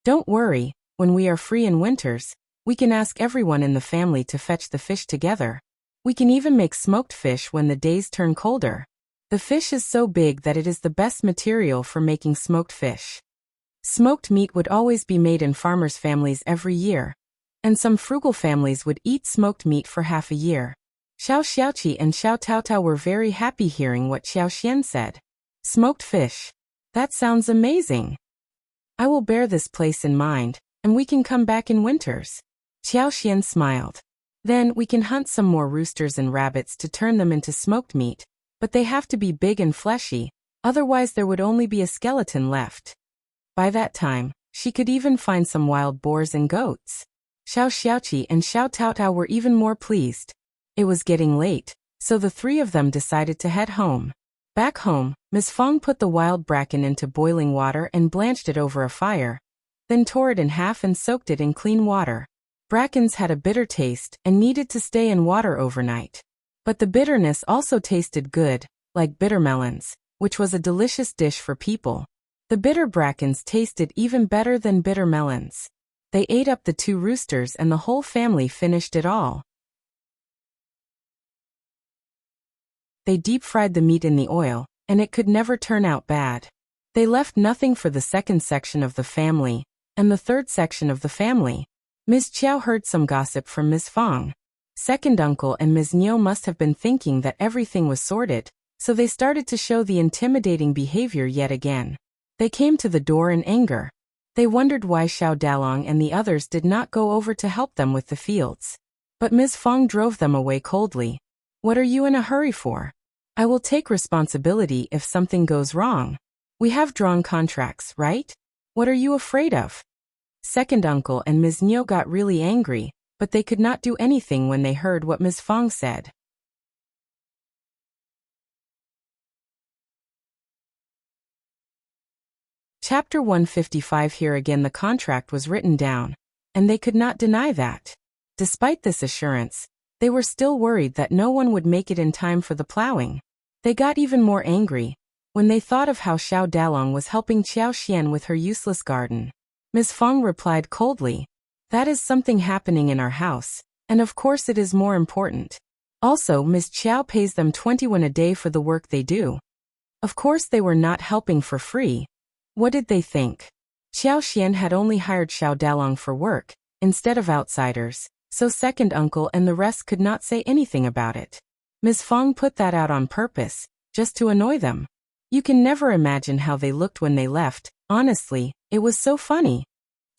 "Don't worry, when we are free in winters, we can ask everyone in the family to fetch the fish together. We can even make smoked fish when the days turn colder. The fish is so big that it is the best material for making smoked fish." Smoked meat would always be made in farmers' families every year, and some frugal families would eat smoked meat for half a year. Xiao Xiaoqi and Xiao Taotao were very happy hearing what Xiao Xian said. Smoked fish. That sounds amazing. I will bear this place in mind, and we can come back in winters. Xiao Xian smiled. Then we can hunt some more roosters and rabbits to turn them into smoked meat, but they have to be big and fleshy, otherwise there would only be a skeleton left. By that time, she could even find some wild boars and goats. Xiao Xiaoqi and Xiao Taotao were even more pleased. It was getting late, so the 3 of them decided to head home. Back home, Ms. Fang put the wild bracken into boiling water and blanched it over a fire, then tore it in half and soaked it in clean water. Brackens had a bitter taste and needed to stay in water overnight. But the bitterness also tasted good, like bitter melons, which was a delicious dish for people. The bitter brackens tasted even better than bitter melons. They ate up the 2 roosters and the whole family finished it all. They deep-fried the meat in the oil, and it could never turn out bad. They left nothing for the second section of the family, and the third section of the family. Ms. Qiao heard some gossip from Ms. Fang. Second uncle and Ms. Niu must have been thinking that everything was sorted, so they started to show the intimidating behavior yet again. They came to the door in anger. They wondered why Xiao Dalong and the others did not go over to help them with the fields. But Ms. Fang drove them away coldly. "What are you in a hurry for? I will take responsibility if something goes wrong. We have drawn contracts, right? What are you afraid of?" Second uncle and Ms. Niu got really angry, but they could not do anything when they heard what Ms. Fang said. Chapter 155. Here again the contract was written down, and they could not deny that. Despite this assurance, they were still worried that no one would make it in time for the plowing. They got even more angry when they thought of how Xiao Dalong was helping Qiao Xian with her useless garden. Ms. Fang replied coldly, "That is something happening in our house, and of course it is more important. Also, Ms. Qiao pays them 20 won a day for the work they do. Of course they were not helping for free. What did they think? Qiao Xian had only hired Xiao Dalong for work, instead of outsiders, so second uncle and the rest could not say anything about it. Ms. Fang put that out on purpose, just to annoy them. You can never imagine how they looked when they left. Honestly, it was so funny."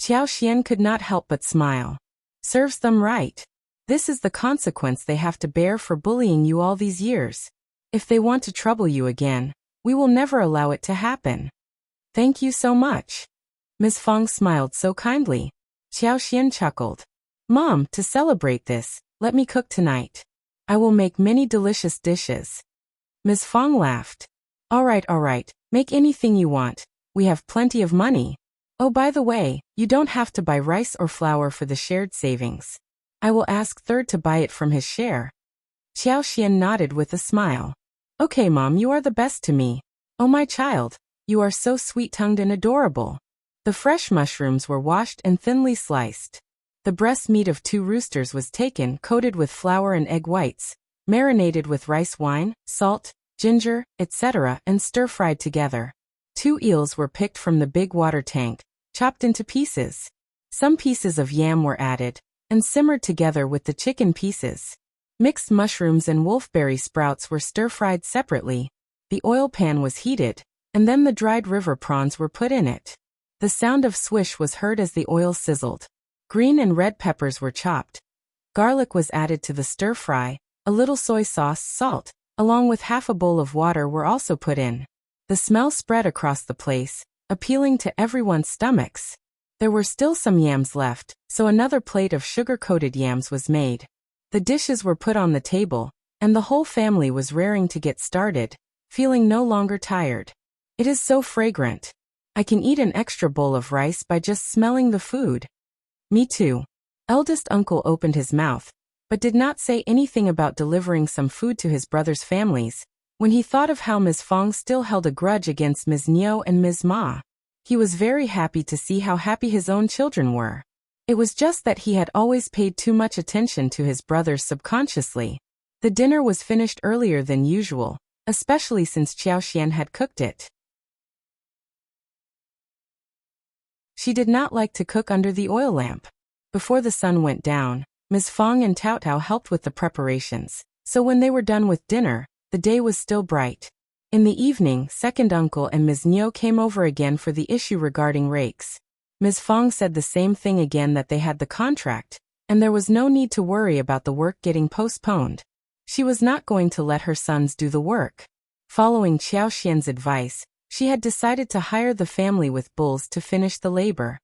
Qiao Xian could not help but smile. "Serves them right. This is the consequence they have to bear for bullying you all these years. If they want to trouble you again, we will never allow it to happen." "Thank you so much." Ms. Fang smiled so kindly. Qiao Xian chuckled. "Mom, to celebrate this, let me cook tonight. I will make many delicious dishes." Ms. Fang laughed. All right, make anything you want. We have plenty of money. Oh, by the way, you don't have to buy rice or flour for the shared savings. I will ask Third to buy it from his share." Qiao Xian nodded with a smile. "Okay, Mom, you are the best to me. Oh, my child, you are so sweet-tongued and adorable." The fresh mushrooms were washed and thinly sliced. The breast meat of 2 roosters was taken, coated with flour and egg whites, marinated with rice wine, salt, ginger, etc., and stir-fried together. 2 eels were picked from the big water tank, chopped into pieces. Some pieces of yam were added, and simmered together with the chicken pieces. Mixed mushrooms and wolfberry sprouts were stir-fried separately. The oil pan was heated, and then the dried river prawns were put in it. The sound of swish was heard as the oil sizzled. Green and red peppers were chopped. Garlic was added to the stir-fry, a little soy sauce, salt, along with half a bowl of water, were also put in. The smell spread across the place, appealing to everyone's stomachs. There were still some yams left, so another plate of sugar-coated yams was made. The dishes were put on the table, and the whole family was raring to get started, feeling no longer tired. It is so fragrant. I can eat an extra bowl of rice by just smelling the food. Me too. Eldest uncle opened his mouth, but did not say anything about delivering some food to his brothers' families. When he thought of how Ms. Fang still held a grudge against Ms. Niu and Ms. Ma, he was very happy to see how happy his own children were. It was just that he had always paid too much attention to his brothers subconsciously. The dinner was finished earlier than usual, especially since Qiao had cooked it. She did not like to cook under the oil lamp. Before the sun went down, Ms. Fang and Tao Tao helped with the preparations, so when they were done with dinner, the day was still bright. In the evening, second uncle and Ms. Niu came over again for the issue regarding rakes. Ms. Fang said the same thing again, that they had the contract, and there was no need to worry about the work getting postponed. She was not going to let her sons do the work. Following Qiao advice, she had decided to hire the family with bulls to finish the labor.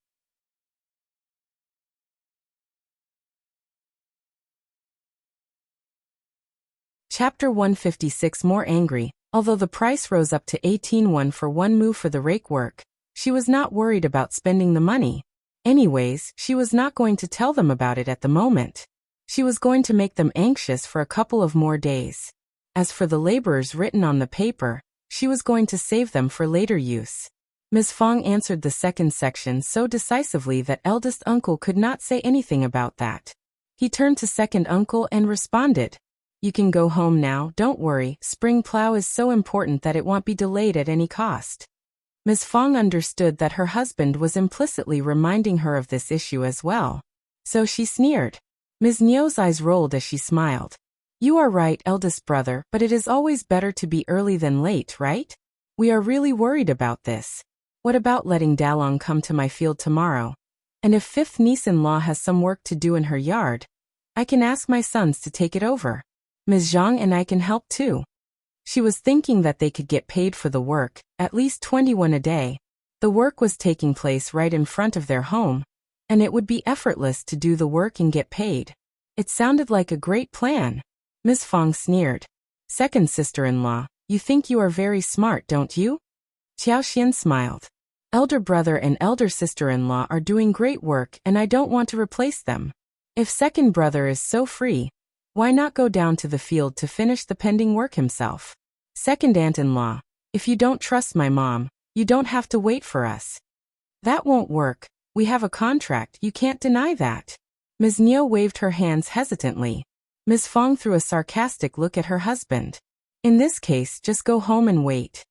Chapter 156. More angry. Although the price rose up to 18 won for one mu for the rake work, she was not worried about spending the money. Anyways, she was not going to tell them about it at the moment. She was going to make them anxious for a couple of more days. As for the laborers written on the paper, she was going to save them for later use. Ms. Fang answered the second section so decisively that eldest uncle could not say anything about that. He turned to second uncle and responded, "You can go home now, don't worry, spring plow is so important that it won't be delayed at any cost." Ms. Fang understood that her husband was implicitly reminding her of this issue as well. So she sneered. Ms. Niu's eyes rolled as she smiled. "You are right, eldest brother, but it is always better to be early than late, right? We are really worried about this. What about letting Dalong come to my field tomorrow? And if fifth niece-in-law has some work to do in her yard, I can ask my sons to take it over. Ms. Zhang and I can help too." She was thinking that they could get paid for the work, at least 21 a day. The work was taking place right in front of their home, and it would be effortless to do the work and get paid. It sounded like a great plan. Ms. Fang sneered. "Second sister-in-law, you think you are very smart, don't you?" Qiao smiled. "Elder brother and elder sister-in-law are doing great work and I don't want to replace them. If second brother is so free, why not go down to the field to finish the pending work himself? Second aunt-in-law, if you don't trust my mom, you don't have to wait for us." "That won't work. We have a contract, you can't deny that." Ms. Niu waved her hands hesitantly. Ms. Fang threw a sarcastic look at her husband. In this case, just go home and wait.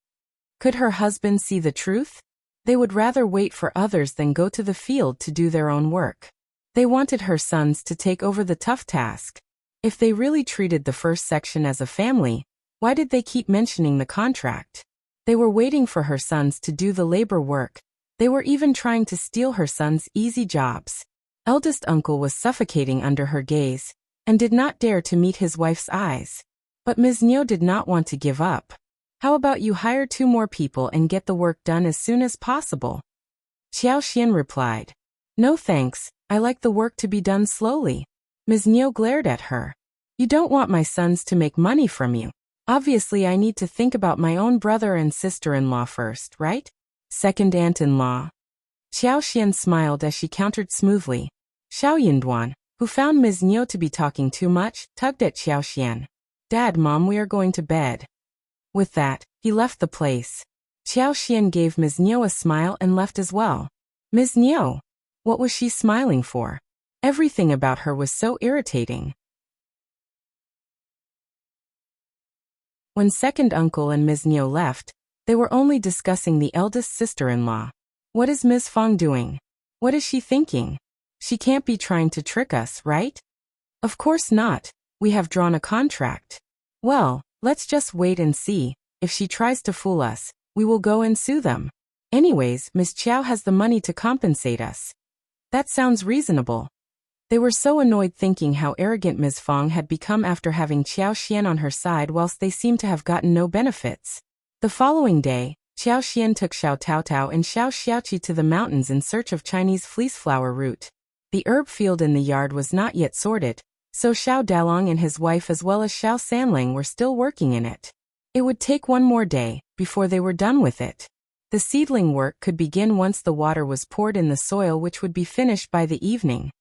Could her husband see the truth? They would rather wait for others than go to the field to do their own work. They wanted her sons to take over the tough task. If they really treated the first section as a family, why did they keep mentioning the contract? They were waiting for her sons to do the labor work. They were even trying to steal her sons' easy jobs. Eldest uncle was suffocating under her gaze, and did not dare to meet his wife's eyes. But Ms. Niu did not want to give up. "How about you hire 2 more people and get the work done as soon as possible?" Qiao replied. "No thanks, I like the work to be done slowly." Ms. Niu glared at her. "You don't want my sons to make money from you. Obviously I need to think about my own brother and sister-in-law first, right? Second aunt-in-law." Qiao smiled as she countered smoothly. Xiao Yinduan, who found Ms. Niu to be talking too much, tugged at Qiao. "Dad, Mom, we are going to bed." With that, he left the place. Qiao gave Ms. Niu a smile and left as well. Ms. Niu, what was she smiling for? Everything about her was so irritating. When second uncle and Ms. Niu left, they were only discussing the eldest sister-in-law. What is Ms. Fang doing? What is she thinking? She can't be trying to trick us, right? Of course not. We have drawn a contract. Well, let's just wait and see. If she tries to fool us, we will go and sue them. Anyways, Ms. Qiao has the money to compensate us. That sounds reasonable. They were so annoyed thinking how arrogant Ms. Fang had become after having Qiao Xian on her side whilst they seemed to have gotten no benefits. The following day, Qiao Xian took Xiao Taotao and Xiao Xiaoqi to the mountains in search of Chinese fleeceflower root. The herb field in the yard was not yet sorted, so Xiao Dalong and his wife as well as Xiao Sanling were still working in it. It would take one more day before they were done with it. The seedling work could begin once the water was poured in the soil, which would be finished by the evening.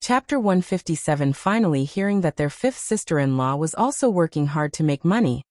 Chapter 157. Finally hearing that their fifth sister-in-law was also working hard to make money,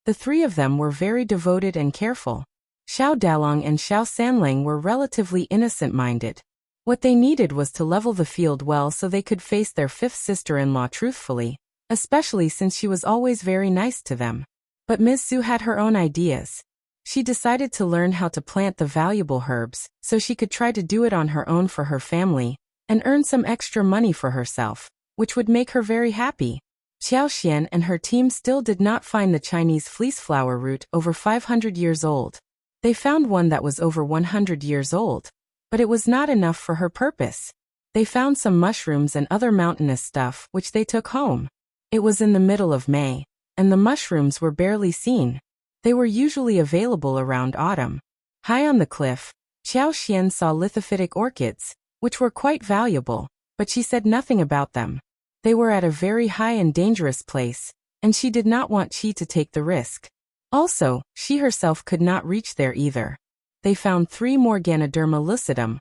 the three of them were very devoted and careful. Xiao Dalong and Xiao Sanling were relatively innocent-minded. What they needed was to level the field well so they could face their fifth sister-in-law truthfully, especially since she was always very nice to them. But Ms. Su had her own ideas. She decided to learn how to plant the valuable herbs, so she could try to do it on her own for her family, and earn some extra money for herself, which would make her very happy. Qiao Xian and her team still did not find the Chinese fleeceflower root over 500 years old. They found one that was over 100 years old, but it was not enough for her purpose. They found some mushrooms and other mountainous stuff which they took home. It was in the middle of May, and the mushrooms were barely seen. They were usually available around autumn. High on the cliff, Qiao Xian saw lithophytic orchids, which were quite valuable, but she said nothing about them. They were at a very high and dangerous place, and she did not want Qi to take the risk. Also, she herself could not reach there either. They found 3 more Ganoderma lucidum,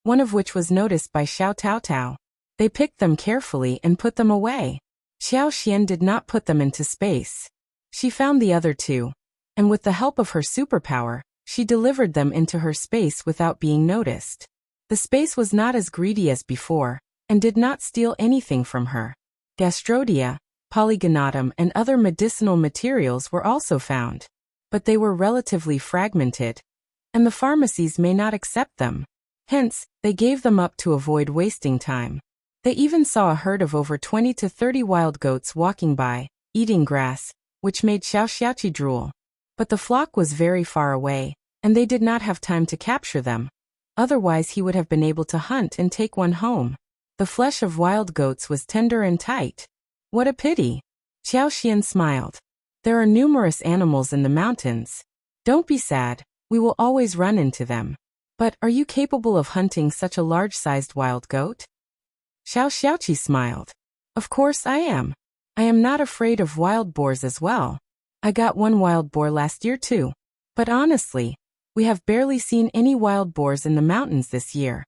one of which was noticed by Xiao Taotao. They picked them carefully and put them away. Xiao Xian did not put them into space. She found the other 2, and with the help of her superpower, she delivered them into her space without being noticed. The space was not as greedy as before, and did not steal anything from her. Gastrodia, polygonatum and other medicinal materials were also found, but they were relatively fragmented, and the pharmacies may not accept them. Hence, they gave them up to avoid wasting time. They even saw a herd of over 20 to 30 wild goats walking by, eating grass, which made Xiao Xiaoqi drool. But the flock was very far away, and they did not have time to capture them. Otherwise he would have been able to hunt and take one home. The flesh of wild goats was tender and tight. What a pity. Qiao Xian smiled. There are numerous animals in the mountains. Don't be sad, we will always run into them. But are you capable of hunting such a large-sized wild goat? Xiao Xiaoqi smiled. Of course I am. I am not afraid of wild boars as well. I got one wild boar last year too. But honestly, we have barely seen any wild boars in the mountains this year.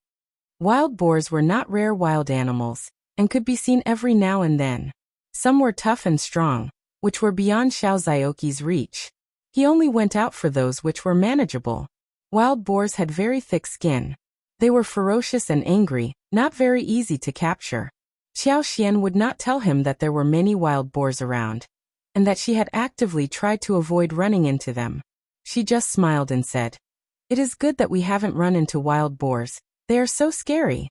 Wild boars were not rare wild animals, and could be seen every now and then. Some were tough and strong, which were beyond Xiao Zhaoqi's reach. He only went out for those which were manageable. Wild boars had very thick skin. They were ferocious and angry, not very easy to capture. Xiao Xian would not tell him that there were many wild boars around, and that she had actively tried to avoid running into them. She just smiled and said, "It is good that we haven't run into wild boars. They are so scary.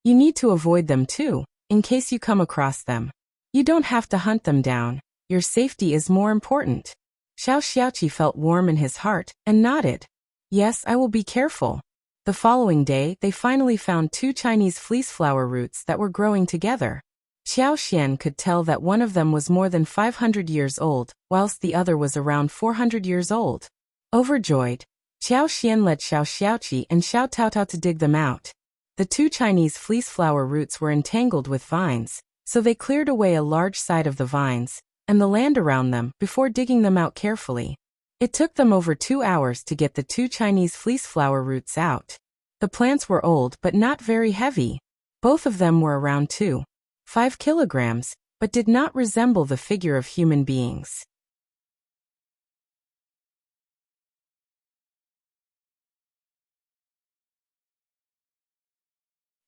You need to avoid them too, in case you come across them. You don't have to hunt them down. Your safety is more important." Xiao Xiaoqi felt warm in his heart, and nodded. "Yes, I will be careful." The following day, they finally found 2 Chinese fleeceflower roots that were growing together. Qiao Xian could tell that one of them was more than 500 years old, whilst the other was around 400 years old. Overjoyed, Qiao Xian led Xiao Xiaoqi and Xiao Taotao to dig them out. The 2 Chinese fleeceflower roots were entangled with vines, so they cleared away a large side of the vines, and the land around them, before digging them out carefully. It took them over 2 hours to get the 2 Chinese fleeceflower roots out. The plants were old but not very heavy. Both of them were around 2.5 kilograms, but did not resemble the figure of human beings.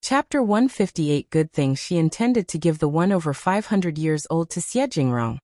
Chapter 158. Good thing she intended to give the one over 500 years old to Xie Jingrong,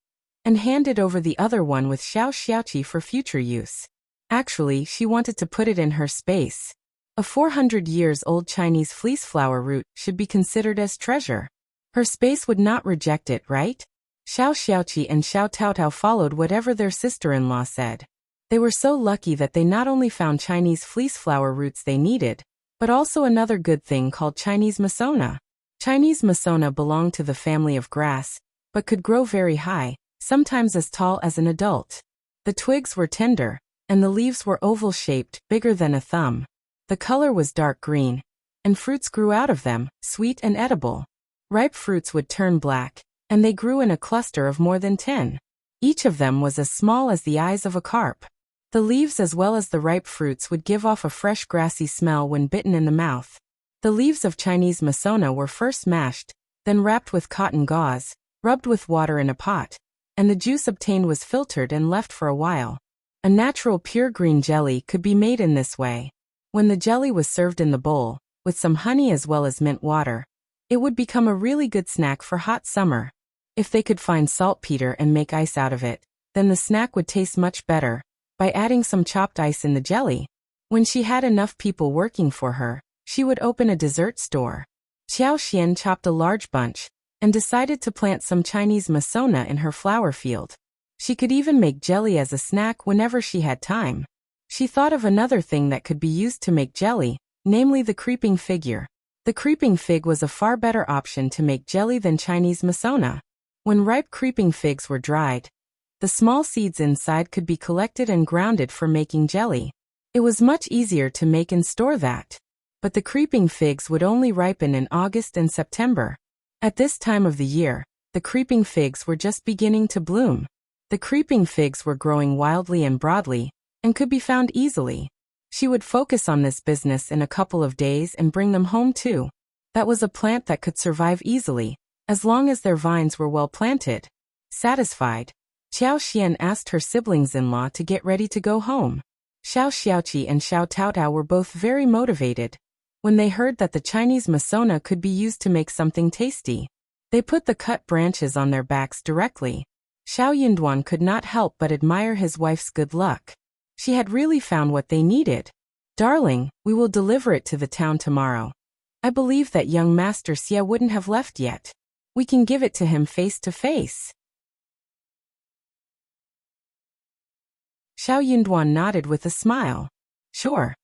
and handed over the other one with Xiao Xiaoqi for future use. Actually, she wanted to put it in her space. A 400 years old Chinese fleeceflower root should be considered as treasure. Her space would not reject it, right? Xiao Xiaoqi and Xiao Taotao followed whatever their sister-in-law said. They were so lucky that they not only found Chinese fleece flower roots they needed, but also another good thing called Chinese masona. Chinese masona belonged to the family of grass, but could grow very high, sometimes as tall as an adult. The twigs were tender, and the leaves were oval-shaped, bigger than a thumb. The color was dark green, and fruits grew out of them, sweet and edible. Ripe fruits would turn black, and they grew in a cluster of more than 10. Each of them was as small as the eyes of a carp. The leaves as well as the ripe fruits would give off a fresh grassy smell when bitten in the mouth. The leaves of Chinese masona were first mashed, then wrapped with cotton gauze, rubbed with water in a pot, and the juice obtained was filtered and left for a while. A natural pure green jelly could be made in this way. When the jelly was served in the bowl, with some honey as well as mint water, it would become a really good snack for hot summer. If they could find saltpeter and make ice out of it, then the snack would taste much better, by adding some chopped ice in the jelly. When she had enough people working for her, she would open a dessert store. Qiao Xian chopped a large bunch, and decided to plant some Chinese masona in her flower field. She could even make jelly as a snack whenever she had time. She thought of another thing that could be used to make jelly, namely the creeping figure. The creeping fig was a far better option to make jelly than Chinese masona. When ripe creeping figs were dried, the small seeds inside could be collected and grounded for making jelly. It was much easier to make and store that. But the creeping figs would only ripen in August and September. At this time of the year, the creeping figs were just beginning to bloom. The creeping figs were growing wildly and broadly, and could be found easily. She would focus on this business in a couple of days and bring them home too. That was a plant that could survive easily, as long as their vines were well planted. Satisfied, Qiao Xian asked her siblings-in-law to get ready to go home. Xiao Xiaoqi and Xiao Taotao were both very motivated. When they heard that the Chinese masona could be used to make something tasty, they put the cut branches on their backs directly. Xiao Yunduan could not help but admire his wife's good luck. She had really found what they needed. Darling, we will deliver it to the town tomorrow. I believe that young Master Xia wouldn't have left yet. We can give it to him face to face. Xiao Yunduan nodded with a smile. Sure.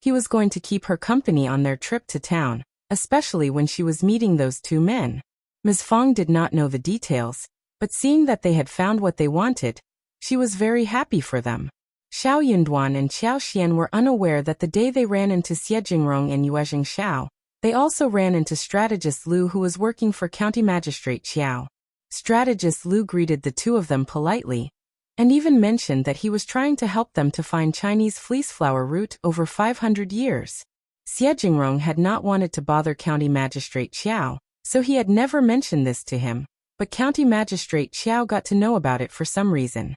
He was going to keep her company on their trip to town, especially when she was meeting those two men. Ms. Fang did not know the details, but seeing that they had found what they wanted, she was very happy for them. Xiao Yunduan and Qiao Xian were unaware that the day they ran into Xie Jingrong and Yuezheng Xiao, they also ran into Strategist Lu, who was working for County Magistrate Qiao. Strategist Lu greeted the two of them politely, and even mentioned that he was trying to help them to find Chinese fleece flower root over 500 years. Xie Jingrong had not wanted to bother County Magistrate Qiao, so he had never mentioned this to him, but County Magistrate Qiao got to know about it for some reason.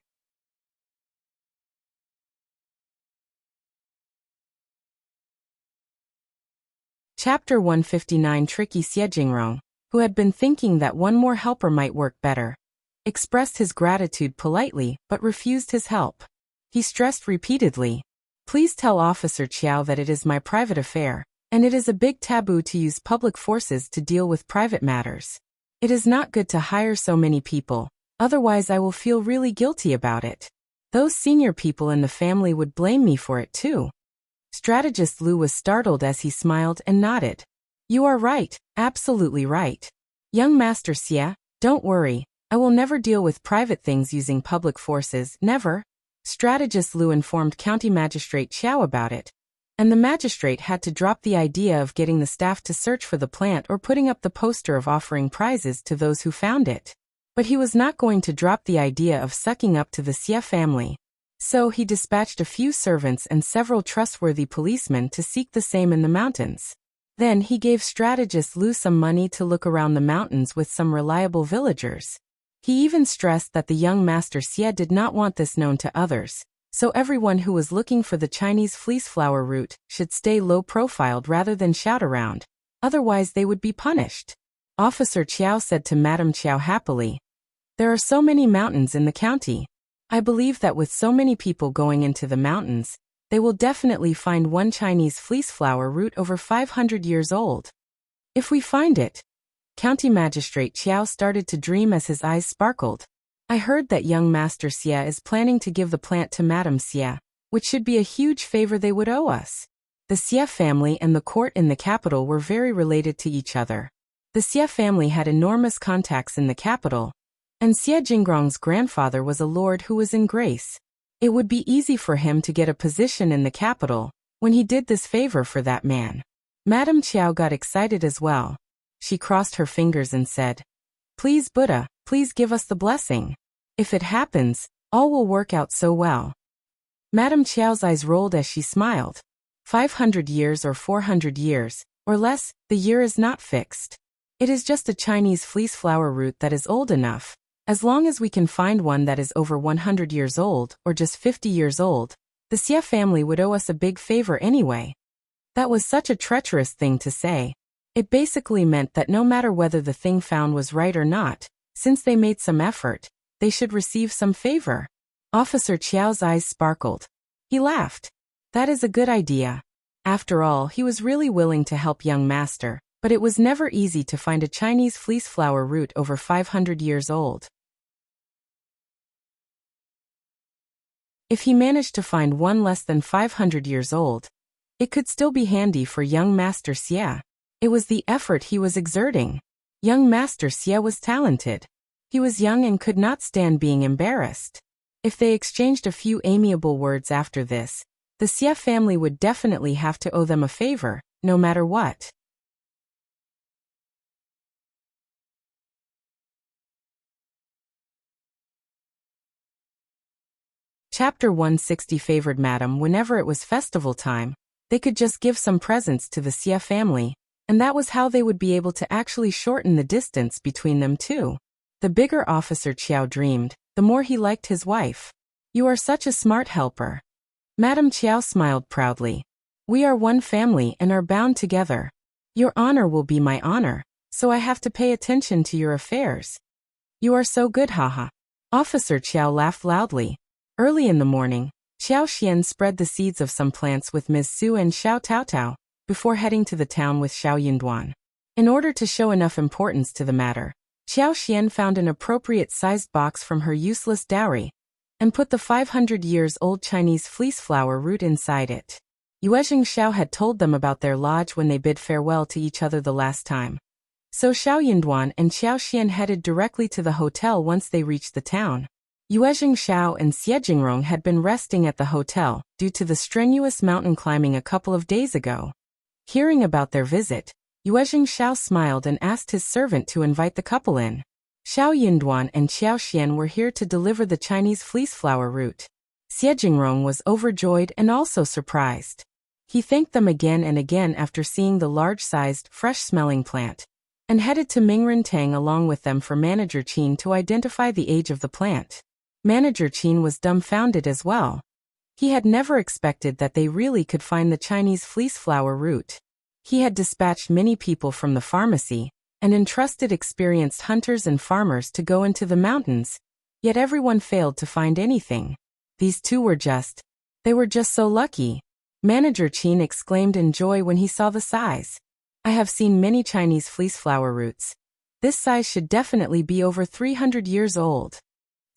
Chapter 159. Tricky Xie Jingrong, who had been thinking that one more helper might work better, expressed his gratitude politely but refused his help. He stressed repeatedly, "Please tell Officer Qiao that it is my private affair, and it is a big taboo to use public forces to deal with private matters. It is not good to hire so many people, otherwise I will feel really guilty about it. Those senior people in the family would blame me for it too." Strategist Lu was startled as he smiled and nodded. "You are right, absolutely right. Young Master Xie, don't worry. I will never deal with private things using public forces, never." Strategist Lu informed County Magistrate Qiao about it, and the magistrate had to drop the idea of getting the staff to search for the plant or putting up the poster of offering prizes to those who found it. But he was not going to drop the idea of sucking up to the Xie family. So he dispatched a few servants and several trustworthy policemen to seek the same in the mountains. Then he gave Strategist Lu some money to look around the mountains with some reliable villagers. He even stressed that the young Master Xie did not want this known to others, so everyone who was looking for the Chinese fleece flower root should stay low-profiled rather than shout around, otherwise they would be punished. Officer Qiao said to Madame Qiao happily, "There are so many mountains in the county. I believe that with so many people going into the mountains, they will definitely find one Chinese fleece flower root over 500 years old. If we find it, County Magistrate Qiao started to dream as his eyes sparkled. I heard that young Master Xie is planning to give the plant to Madame Xie, which should be a huge favor they would owe us. The Xie family and the court in the capital were very related to each other. The Xie family had enormous contacts in the capital, and Xie Jingrong's grandfather was a lord who was in grace. It would be easy for him to get a position in the capital when he did this favor for that man. Madame Qiao got excited as well. She crossed her fingers and said, "Please Buddha, please give us the blessing. If it happens, all will work out so well." Madame Qiao's eyes rolled as she smiled. 500 years or 400 years, or less, the year is not fixed. It is just a Chinese fleece flower root that is old enough. As long as we can find one that is over 100 years old, or just 50 years old, the Xie family would owe us a big favor anyway. That was such a treacherous thing to say. It basically meant that no matter whether the thing found was right or not, since they made some effort, they should receive some favor. Officer Qiao's eyes sparkled. He laughed. That is a good idea. After all, he was really willing to help young master, but it was never easy to find a Chinese fleece flower root over 500 years old. If he managed to find one less than 500 years old, it could still be handy for young Master Xie. It was the effort he was exerting. Young Master Xie was talented. He was young and could not stand being embarrassed. If they exchanged a few amiable words after this, the Xie family would definitely have to owe them a favor, no matter what. Chapter 160 favored Madam. Whenever it was festival time, they could just give some presents to the Xie family, and that was how they would be able to actually shorten the distance between them too. The bigger Officer Qiao dreamed, the more he liked his wife. "You are such a smart helper." Madame Qiao smiled proudly. "We are one family and are bound together. Your honor will be my honor, so I have to pay attention to your affairs." "You are so good, haha." Officer Qiao laughed loudly. Early in the morning, Xiao Xian spread the seeds of some plants with Ms. Su and Xiao Taotao before heading to the town with Xiao Yunduan. In order to show enough importance to the matter, Xiao Xian found an appropriate-sized box from her useless dowry and put the 500-years-old Chinese fleece flower root inside it. Yuezheng Xiao had told them about their lodge when they bid farewell to each other the last time. So Xiao Yunduan and Xiao Xian headed directly to the hotel once they reached the town. Yuezheng Xiao and Xie Jingrong had been resting at the hotel due to the strenuous mountain climbing a couple of days ago. Hearing about their visit, Yuezheng Xiao smiled and asked his servant to invite the couple in. Xiao Yunduan and Xiao Xian were here to deliver the Chinese fleece flower root. Xie Jingrong was overjoyed and also surprised. He thanked them again and again after seeing the large-sized, fresh-smelling plant, and headed to Mingrantang along with them for Manager Qin to identify the age of the plant. Manager Qin was dumbfounded as well. He had never expected that they really could find the Chinese fleece flower root. He had dispatched many people from the pharmacy and entrusted experienced hunters and farmers to go into the mountains, yet everyone failed to find anything. These two they were just so lucky. Manager Qin exclaimed in joy when he saw the size. "I have seen many Chinese fleece flower roots. This size should definitely be over 300 years old."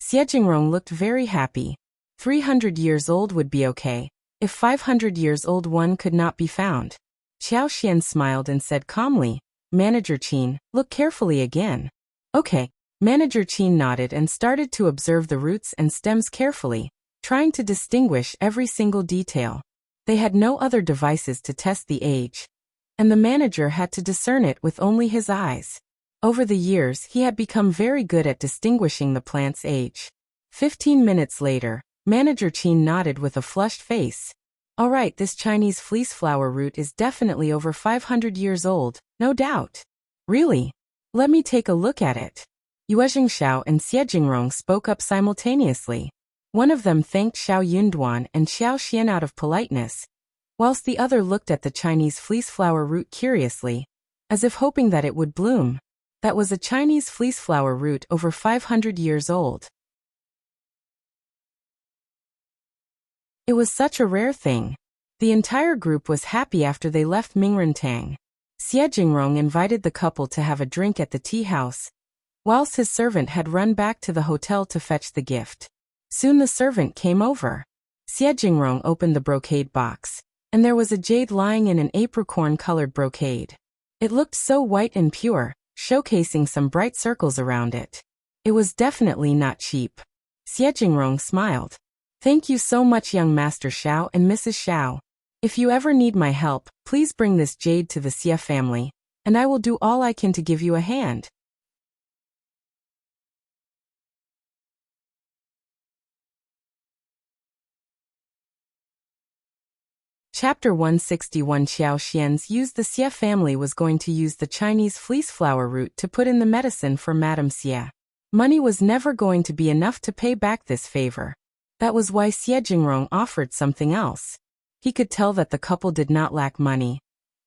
Xie Jingrong looked very happy. 300 years old would be okay, if 500 years old one could not be found. Xiao Xian smiled and said calmly, "Manager Qin, look carefully again." "Okay." Manager Qin nodded and started to observe the roots and stems carefully, trying to distinguish every single detail. They had no other devices to test the age, and the manager had to discern it with only his eyes. Over the years, he had become very good at distinguishing the plant's age. 15 minutes later, Manager Qin nodded with a flushed face. "All right, this Chinese fleece flower root is definitely over 500 years old, no doubt." "Really? Let me take a look at it." Yuezheng Xiao and Xie Jingrong spoke up simultaneously. One of them thanked Xiao Yunduan and Xiao Xian out of politeness, whilst the other looked at the Chinese fleece flower root curiously, as if hoping that it would bloom. That was a Chinese fleece flower root over 500 years old. It was such a rare thing. The entire group was happy after they left Mingrantang. Xie Jingrong invited the couple to have a drink at the tea house, whilst his servant had run back to the hotel to fetch the gift. Soon the servant came over. Xie Jingrong opened the brocade box, and there was a jade lying in an apricorn-colored brocade. It looked so white and pure, showcasing some bright circles around it. It was definitely not cheap. Xie Jingrong smiled. Thank you so much, young Master Qiao and Mrs. Qiao. If you ever need my help, please bring this jade to the Xie family, and I will do all I can to give you a hand. Chapter 161. Qiao Xian's used the Xie family was going to use the Chinese fleece flower root to put in the medicine for Madame Xie. Money was never going to be enough to pay back this favor. That was why Xie Jingrong offered something else. He could tell that the couple did not lack money.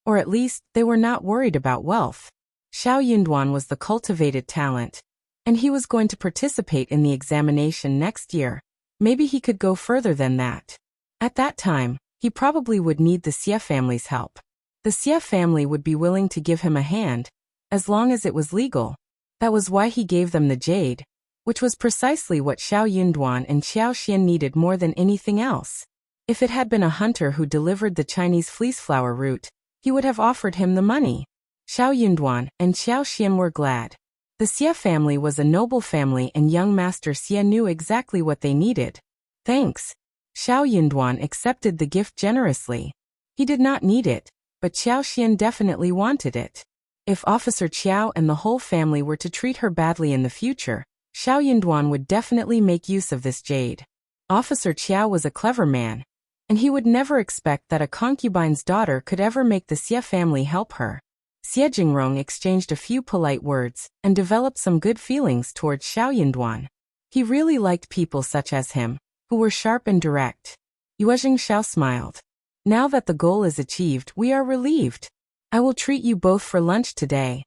Or at least, they were not worried about wealth. Xiao Yunduan was the cultivated talent, and he was going to participate in the examination next year. Maybe he could go further than that. At that time, he probably would need the Xie family's help. The Xie family would be willing to give him a hand, as long as it was legal. That was why he gave them the jade, which was precisely what Xiao Yunduan and Qiao Xian needed more than anything else. If it had been a hunter who delivered the Chinese fleece flower root, he would have offered him the money. Xiao Yunduan and Qiao Xian were glad. The Xie family was a noble family and young Master Xie knew exactly what they needed. Thanks. Xiao Yunduan accepted the gift generously. He did not need it, but Qiao Xian definitely wanted it. If Officer Qiao and the whole family were to treat her badly in the future, Xiao Yunduan would definitely make use of this jade. Officer Qiao was a clever man, and he would never expect that a concubine's daughter could ever make the Xie family help her. Xie Jingrong exchanged a few polite words and developed some good feelings towards Xiao Yunduan. He really liked people such as him, who were sharp and direct. Yuezheng Xiao smiled. Now that the goal is achieved, we are relieved. I will treat you both for lunch today.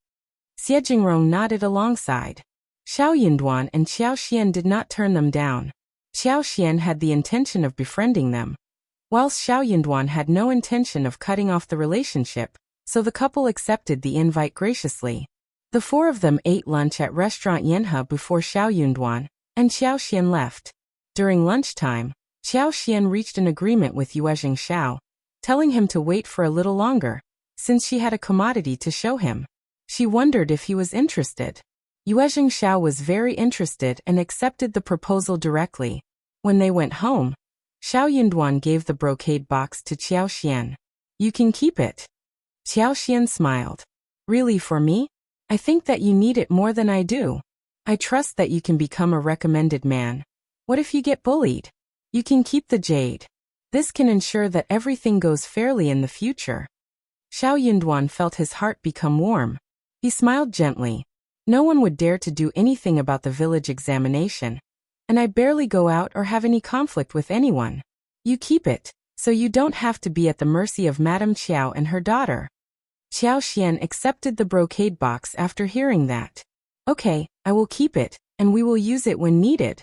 Xie Jingrong nodded alongside. Xiao Yunduan and Qiao Xian did not turn them down. Qiao Xian had the intention of befriending them, whilst Xiao Yunduan had no intention of cutting off the relationship, so the couple accepted the invite graciously. The four of them ate lunch at restaurant Yanhe before Xiao Yunduan and Qiao Xian left. During lunchtime, Qiao Xian reached an agreement with Yuezheng Xiao, telling him to wait for a little longer, since she had a commodity to show him. She wondered if he was interested. Yuezheng Xiao was very interested and accepted the proposal directly. When they went home, Xiao Yunduan gave the brocade box to Qiao Xian. You can keep it. Qiao Xian smiled. Really, for me? I think that you need it more than I do. I trust that you can become a recommended man. What if you get bullied? You can keep the jade. This can ensure that everything goes fairly in the future. Xiao Yunduan felt his heart become warm. He smiled gently. No one would dare to do anything about the village examination, and I barely go out or have any conflict with anyone. You keep it, so you don't have to be at the mercy of Madame Qiao and her daughter. Qiao Xian accepted the brocade box after hearing that. Okay, I will keep it, and we will use it when needed.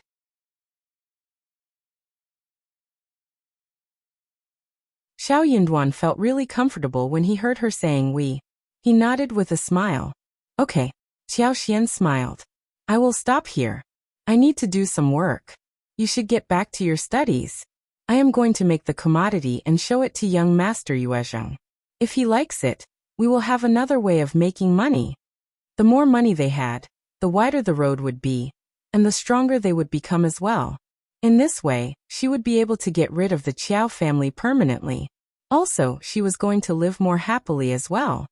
Xiao Yunduan felt really comfortable when he heard her saying we. He nodded with a smile. Okay. Qiao Xian smiled. I will stop here. I need to do some work. You should get back to your studies. I am going to make the commodity and show it to young Master Yuezheng. If he likes it, we will have another way of making money. The more money they had, the wider the road would be, and the stronger they would become as well. In this way, she would be able to get rid of the Qiao family permanently. Also, she was going to live more happily as well.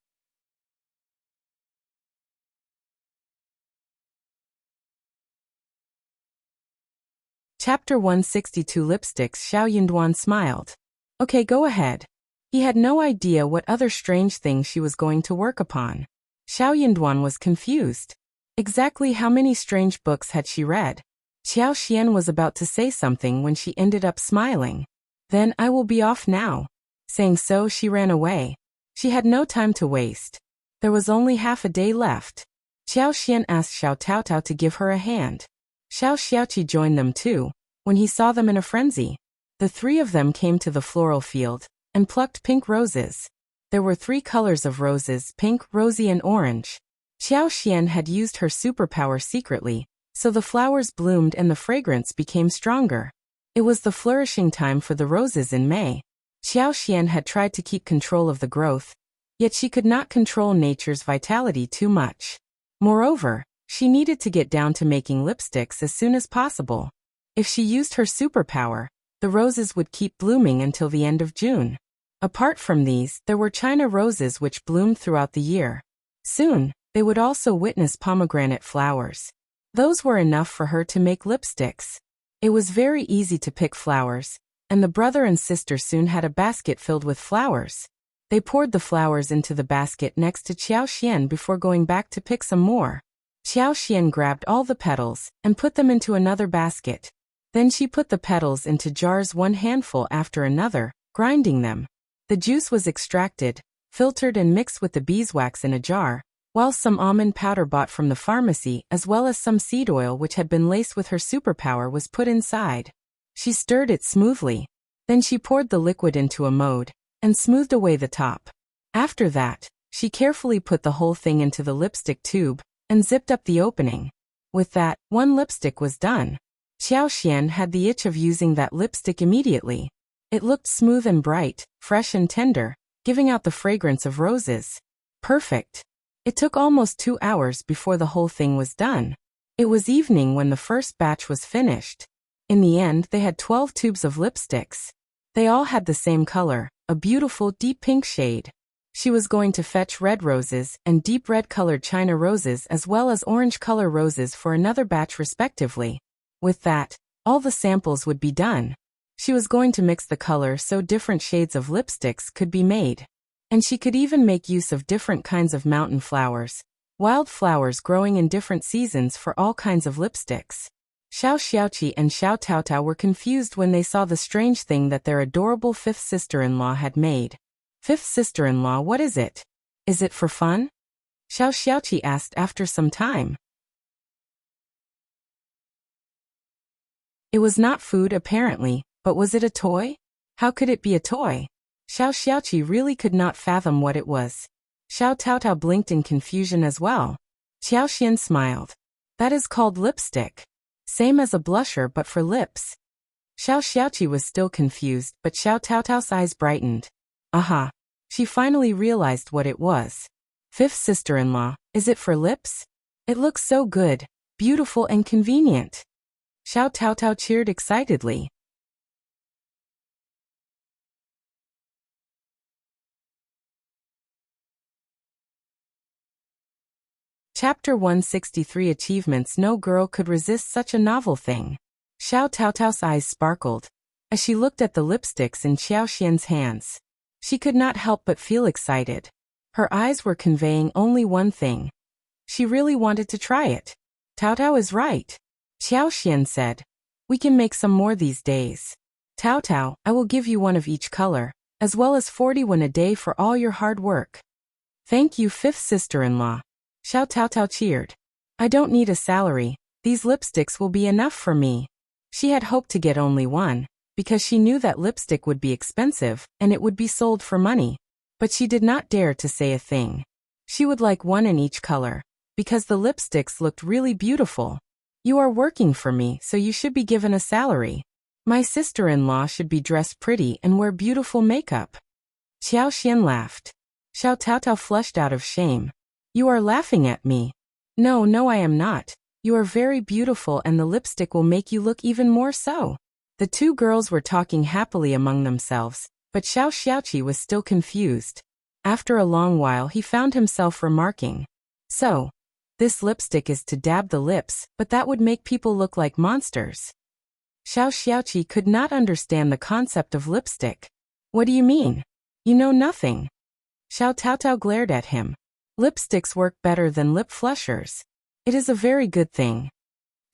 Chapter 162. Lipsticks. Xiao Yunduan smiled. Okay, go ahead. He had no idea what other strange thing she was going to work upon. Xiao Yunduan was confused. Exactly how many strange books had she read? Qiao Xian was about to say something when she ended up smiling. Then I will be off now. Saying so, she ran away. She had no time to waste. There was only half a day left. Qiao Xian asked Xiao Taotao to give her a hand. Xiao Xiaoqi joined them too, when he saw them in a frenzy. The three of them came to the floral field and plucked pink roses. There were 3 colors of roses: pink, rosy and orange. Qiao Xian had used her superpower secretly, so the flowers bloomed and the fragrance became stronger. It was the flourishing time for the roses in May. Qiao Xian had tried to keep control of the growth, yet she could not control nature's vitality too much. Moreover, she needed to get down to making lipsticks as soon as possible. If she used her superpower, the roses would keep blooming until the end of June. Apart from these, there were China roses which bloomed throughout the year. Soon, they would also witness pomegranate flowers. Those were enough for her to make lipsticks. It was very easy to pick flowers, and the brother and sister soon had a basket filled with flowers. They poured the flowers into the basket next to Qiao Xian before going back to pick some more. Qiao Xian grabbed all the petals and put them into another basket. Then she put the petals into jars, one handful after another, grinding them. The juice was extracted, filtered and mixed with the beeswax in a jar, while some almond powder bought from the pharmacy as well as some seed oil which had been laced with her superpower was put inside. She stirred it smoothly. Then she poured the liquid into a mold and smoothed away the top. After that, she carefully put the whole thing into the lipstick tube and zipped up the opening. With that, one lipstick was done. Qiao Xian had the itch of using that lipstick immediately. It looked smooth and bright, fresh and tender, giving out the fragrance of roses. Perfect. It took almost 2 hours before the whole thing was done. It was evening when the first batch was finished. In the end, they had 12 tubes of lipsticks. They all had the same color, a beautiful deep pink shade. She was going to fetch red roses and deep red-colored China roses as well as orange-color roses for another batch respectively. With that, all the samples would be done. She was going to mix the color so different shades of lipsticks could be made. And she could even make use of different kinds of mountain flowers, wild flowers growing in different seasons for all kinds of lipsticks. Xiao Xiaoqi and Xiao Taotao were confused when they saw the strange thing that their adorable fifth sister-in-law had made. Fifth sister-in-law, what is it? Is it for fun? Xiao Xiaoqi asked after some time. It was not food apparently, but was it a toy? How could it be a toy? Xiao Xiaoqi really could not fathom what it was. Xiao Taotao blinked in confusion as well. Qiao Xian smiled. That is called lipstick. Same as a blusher but for lips. Xiao Xiaoqi was still confused, but Xiao Taotao's eyes brightened. Aha! She finally realized what it was. Fifth sister-in-law, is it for lips? It looks so good, beautiful and convenient. Xiao Taotao cheered excitedly. Chapter 163 Achievements. No girl could resist such a novel thing. Xiao Taotao's eyes sparkled as she looked at the lipsticks in Qiao Xian's hands. She could not help but feel excited. Her eyes were conveying only one thing. She really wanted to try it. Taotao is right. Qiao Xian said. We can make some more these days. Taotao, I will give you one of each color, as well as 41 a day for all your hard work. Thank you, fifth sister-in-law. Xiao Taotao cheered. I don't need a salary. These lipsticks will be enough for me. She had hoped to get only one, because she knew that lipstick would be expensive and it would be sold for money. But she did not dare to say a thing. She would like one in each color, because the lipsticks looked really beautiful. You are working for me, so you should be given a salary. My sister-in-law should be dressed pretty and wear beautiful makeup. Qiao Xian laughed. Xiao Taotao flushed out of shame. You are laughing at me. No, I am not. You are very beautiful and the lipstick will make you look even more so. The two girls were talking happily among themselves, but Xiao Xiaoqi was still confused. After a long while he found himself remarking. So, this lipstick is to dab the lips, but that would make people look like monsters. Xiao Xiaoqi could not understand the concept of lipstick. What do you mean? You know nothing. Xiao Taotao glared at him. Lipsticks work better than lip flushers. It is a very good thing.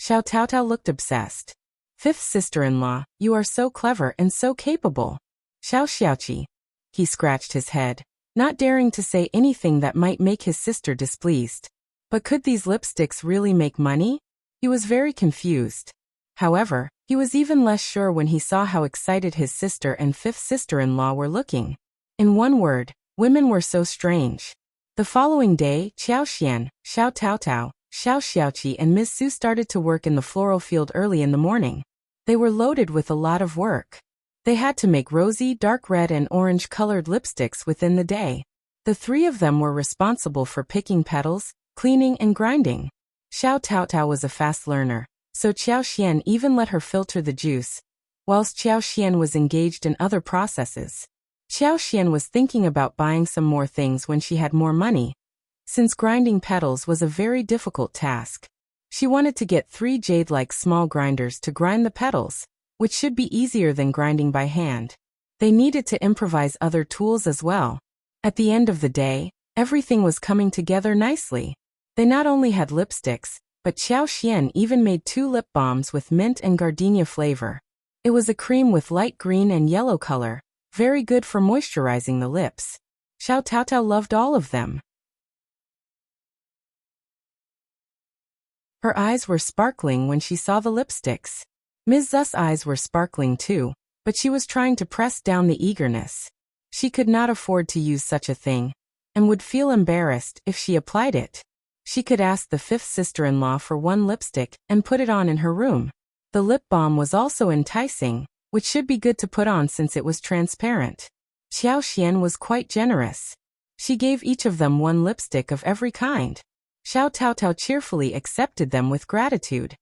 Xiao Taotao looked obsessed. Fifth sister-in-law, you are so clever and so capable. Xiao Xiaoqi. He scratched his head, not daring to say anything that might make his sister displeased. But could these lipsticks really make money? He was very confused. However, he was even less sure when he saw how excited his sister and fifth sister-in-law were looking. In one word, Women were so strange. The following day, Qiao Xian, Xiao Taotao, Xiao Xiaoqi and Ms. Su started to work in the floral field early in the morning. They were loaded with a lot of work. They had to make rosy, dark red and orange-colored lipsticks within the day. The three of them were responsible for picking petals, cleaning and grinding. Xiao Taotao was a fast learner, so Qiao Xian even let her filter the juice, whilst Qiao Xian was engaged in other processes. Qiao Xian was thinking about buying some more things when she had more money, since grinding petals was a very difficult task. She wanted to get 3 jade-like small grinders to grind the petals, which should be easier than grinding by hand. They needed to improvise other tools as well. At the end of the day, everything was coming together nicely. They not only had lipsticks, but Qiao Xian even made 2 lip balms with mint and gardenia flavor. It was a cream with light green and yellow color, very good for moisturizing the lips. Xiao Taotao loved all of them. Her eyes were sparkling when she saw the lipsticks. Ms. Zu's eyes were sparkling too, but she was trying to press down the eagerness. She could not afford to use such a thing, and would feel embarrassed if she applied it. She could ask the 5th sister-in-law for 1 lipstick and put it on in her room. The lip balm was also enticing, which should be good to put on since it was transparent. Qiao Xian was quite generous. She gave each of them 1 lipstick of every kind. Xiao Taotao cheerfully accepted them with gratitude.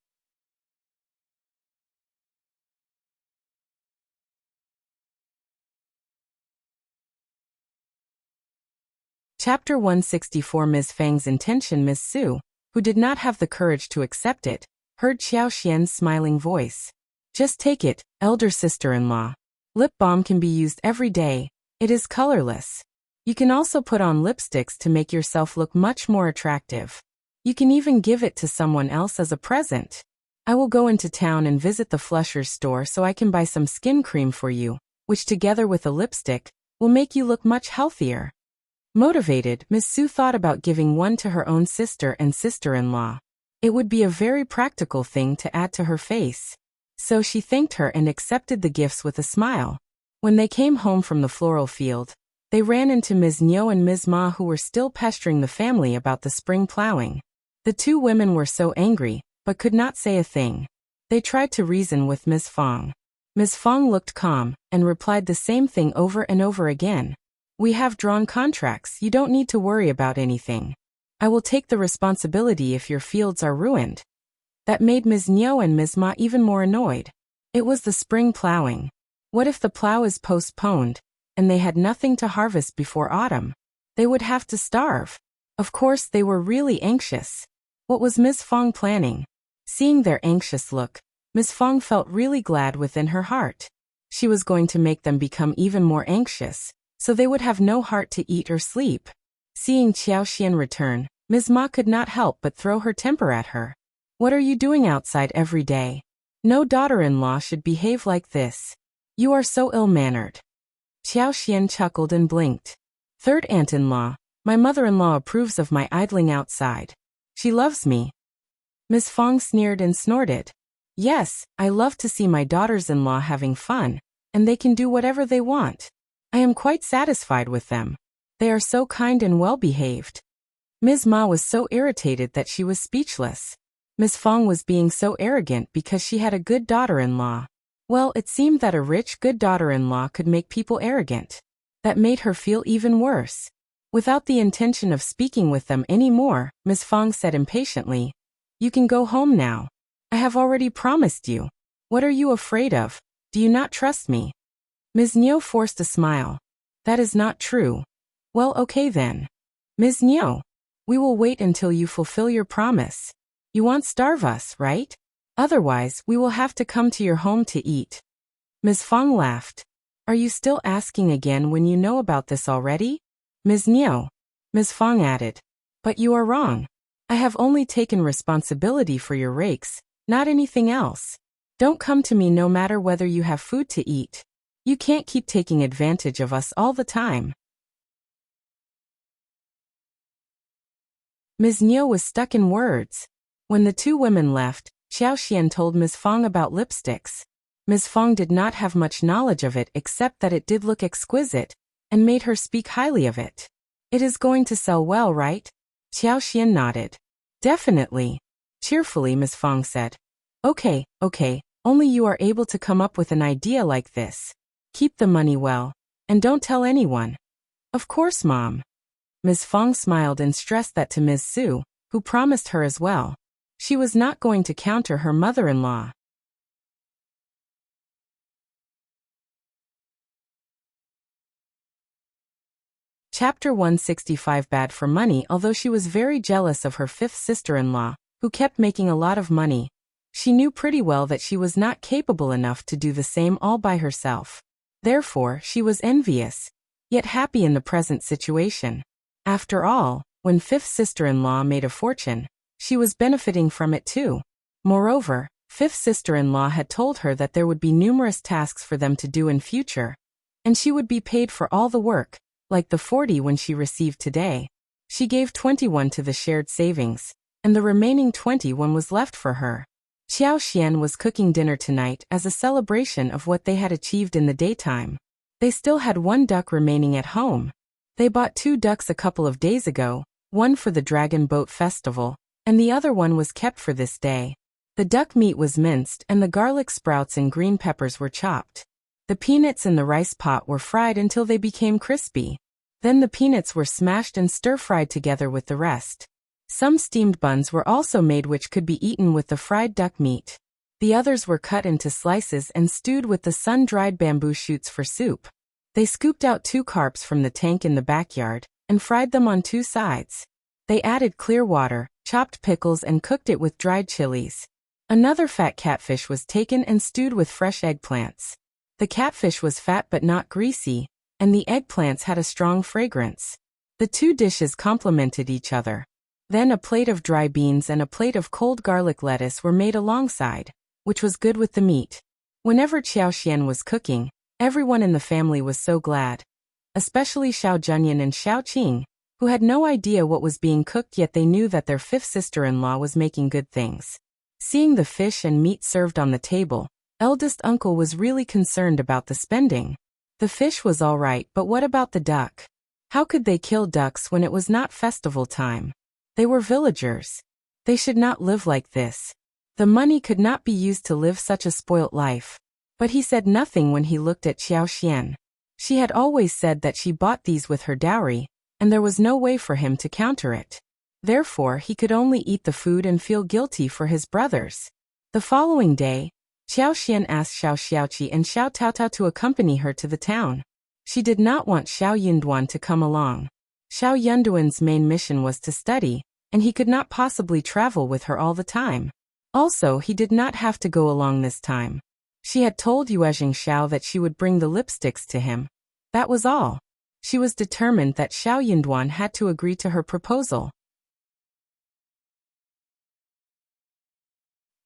Chapter 164 Ms. Fang's intention. Ms. Su, who did not have the courage to accept it, heard Qiao Xian's smiling voice. Just take it, elder sister-in-law. Lip balm can be used every day. It is colorless. You can also put on lipsticks to make yourself look much more attractive. You can even give it to someone else as a present. I will go into town and visit the Flusher's store so I can buy some skin cream for you, which together with a lipstick, will make you look much healthier. Motivated, Ms. Su thought about giving 1 to her own sister and sister-in-law. It would be a very practical thing to add to her face. So she thanked her and accepted the gifts with a smile. When they came home from the floral field, they ran into Ms. Niu and Ms. Ma, who were still pestering the family about the spring plowing. The 2 women were so angry, but could not say a thing. They tried to reason with Ms. Fang. Ms. Fang looked calm, and replied the same thing over and over again. We have drawn contracts, you don't need to worry about anything. I will take the responsibility if your fields are ruined. That made Ms. Niu and Ms. Ma even more annoyed. It was the spring plowing. What if the plow is postponed, and they had nothing to harvest before autumn? They would have to starve. Of course they were really anxious. What was Ms. Fang planning? Seeing their anxious look, Ms. Fang felt really glad within her heart. She was going to make them become even more anxious, so they would have no heart to eat or sleep. Seeing Qiao Xian return, Ms. Ma could not help but throw her temper at her. What are you doing outside every day? No daughter-in-law should behave like this. You are so ill-mannered. Qiao Xian chuckled and blinked. 3rd aunt-in-law, my mother-in-law approves of my idling outside. She loves me. Ms. Fang sneered and snorted. Yes, I love to see my daughters-in-law having fun, and they can do whatever they want. I am quite satisfied with them. They are so kind and well-behaved. Ms. Ma was so irritated that she was speechless. Ms. Fang was being so arrogant because she had a good daughter-in-law. Well, it seemed that a rich, good daughter-in-law could make people arrogant. That made her feel even worse. Without the intention of speaking with them anymore, Ms. Fang said impatiently, "You can go home now. I have already promised you. What are you afraid of? Do you not trust me?" Ms. Niu forced a smile. That is not true. Well, okay then. Ms. Niu, we will wait until you fulfill your promise. You won't starve us, right? Otherwise, we will have to come to your home to eat. Ms. Fang laughed. Are you still asking again when you know about this already? Ms. Niu. Ms. Fang added. But you are wrong. I have only taken responsibility for your rakes, not anything else. Don't come to me no matter whether you have food to eat. You can't keep taking advantage of us all the time. Ms. Niu was stuck in words. When the 2 women left, Qiao Xian told Ms. Fang about lipsticks. Ms. Fang did not have much knowledge of it except that it did look exquisite, and made her speak highly of it. It is going to sell well, right? Qiao Xian nodded. Definitely. Cheerfully, Ms. Fang said. Okay, only you are able to come up with an idea like this. Keep the money well, and don't tell anyone. Of course, Mom. Ms. Fang smiled and stressed that to Ms. Su, who promised her as well. She was not going to counter her mother-in-law. Chapter 165. Bad for money. Although she was very jealous of her fifth sister-in-law, who kept making a lot of money, she knew pretty well that she was not capable enough to do the same all by herself. Therefore, she was envious, yet happy in the present situation. After all, when fifth sister-in-law made a fortune, she was benefiting from it too. Moreover, fifth sister-in-law had told her that there would be numerous tasks for them to do in future, and she would be paid for all the work, like the 40 when she received today. She gave 21 to the shared savings, and the remaining 21 was left for her. Qiao Xian was cooking dinner tonight as a celebration of what they had achieved in the daytime. They still had 1 duck remaining at home. They bought 2 ducks a couple of days ago, one for the Dragon Boat Festival, and the other one was kept for this day. The duck meat was minced and the garlic sprouts and green peppers were chopped. The peanuts in the rice pot were fried until they became crispy. Then the peanuts were smashed and stir-fried together with the rest. Some steamed buns were also made which could be eaten with the fried duck meat. The others were cut into slices and stewed with the sun-dried bamboo shoots for soup. They scooped out 2 carps from the tank in the backyard and fried them on 2 sides. They added clear water, chopped pickles and cooked it with dried chilies. Another fat catfish was taken and stewed with fresh eggplants. The catfish was fat but not greasy, and the eggplants had a strong fragrance. The 2 dishes complemented each other. Then a plate of dry beans and a plate of cold garlic lettuce were made alongside, which was good with the meat. Whenever Qiao Xian was cooking, everyone in the family was so glad. Especially Xiao Junyan and Xiao Qing, who had no idea what was being cooked, yet they knew that their fifth sister-in-law was making good things. Seeing the fish and meat served on the table, eldest uncle was really concerned about the spending. The fish was all right, but what about the duck? How could they kill ducks when it was not festival time? They were villagers. They should not live like this. The money could not be used to live such a spoilt life. But he said nothing when he looked at Qiao Xian. She had always said that she bought these with her dowry, and there was no way for him to counter it. Therefore, he could only eat the food and feel guilty for his brothers. The following day, Qiao Xian asked Xiao Xiaoqi and Xiao Taotao to accompany her to the town. She did not want Xiao Yunduan to come along. Xiao Yunduan's main mission was to study, and he could not possibly travel with her all the time. Also, he did not have to go along this time. She had told Yuezhing Xiao that she would bring the lipsticks to him. That was all. She was determined that Xiao Yunduan had to agree to her proposal.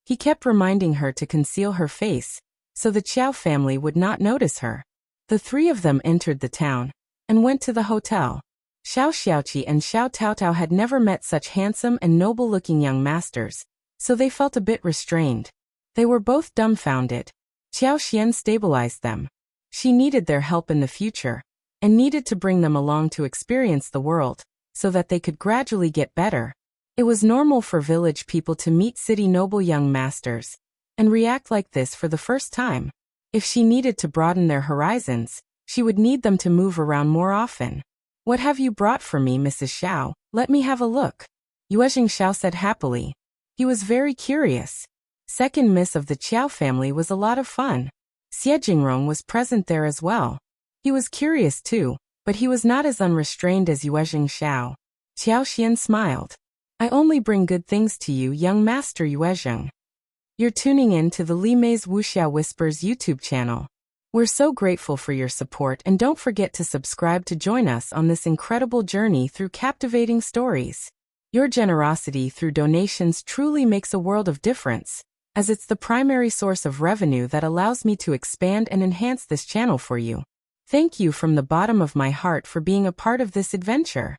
He kept reminding her to conceal her face, so the Qiao family would not notice her. The 3 of them entered the town, and went to the hotel. Xiao Xiaoqi and Xiao Taotao had never met such handsome and noble-looking young masters, so they felt a bit restrained. They were both dumbfounded. Qiao Xian stabilized them. She needed their help in the future, and needed to bring them along to experience the world, so that they could gradually get better. It was normal for village people to meet city noble young masters, and react like this for the first time. If she needed to broaden their horizons, she would need them to move around more often. "What have you brought for me, Mrs. Xiao? Let me have a look," Yuezhing Xiao said happily. He was very curious. Second miss of the Qiao family was a lot of fun. Xie Jingrong was present there as well. He was curious too, but he was not as unrestrained as Yuezhing Xiao. Qiao Xian smiled. "I only bring good things to you, young master Yuezheng." You're tuning in to the Li Mei's Wuxia Whispers YouTube channel. We're so grateful for your support, and don't forget to subscribe to join us on this incredible journey through captivating stories. Your generosity through donations truly makes a world of difference, as it's the primary source of revenue that allows me to expand and enhance this channel for you. Thank you from the bottom of my heart for being a part of this adventure.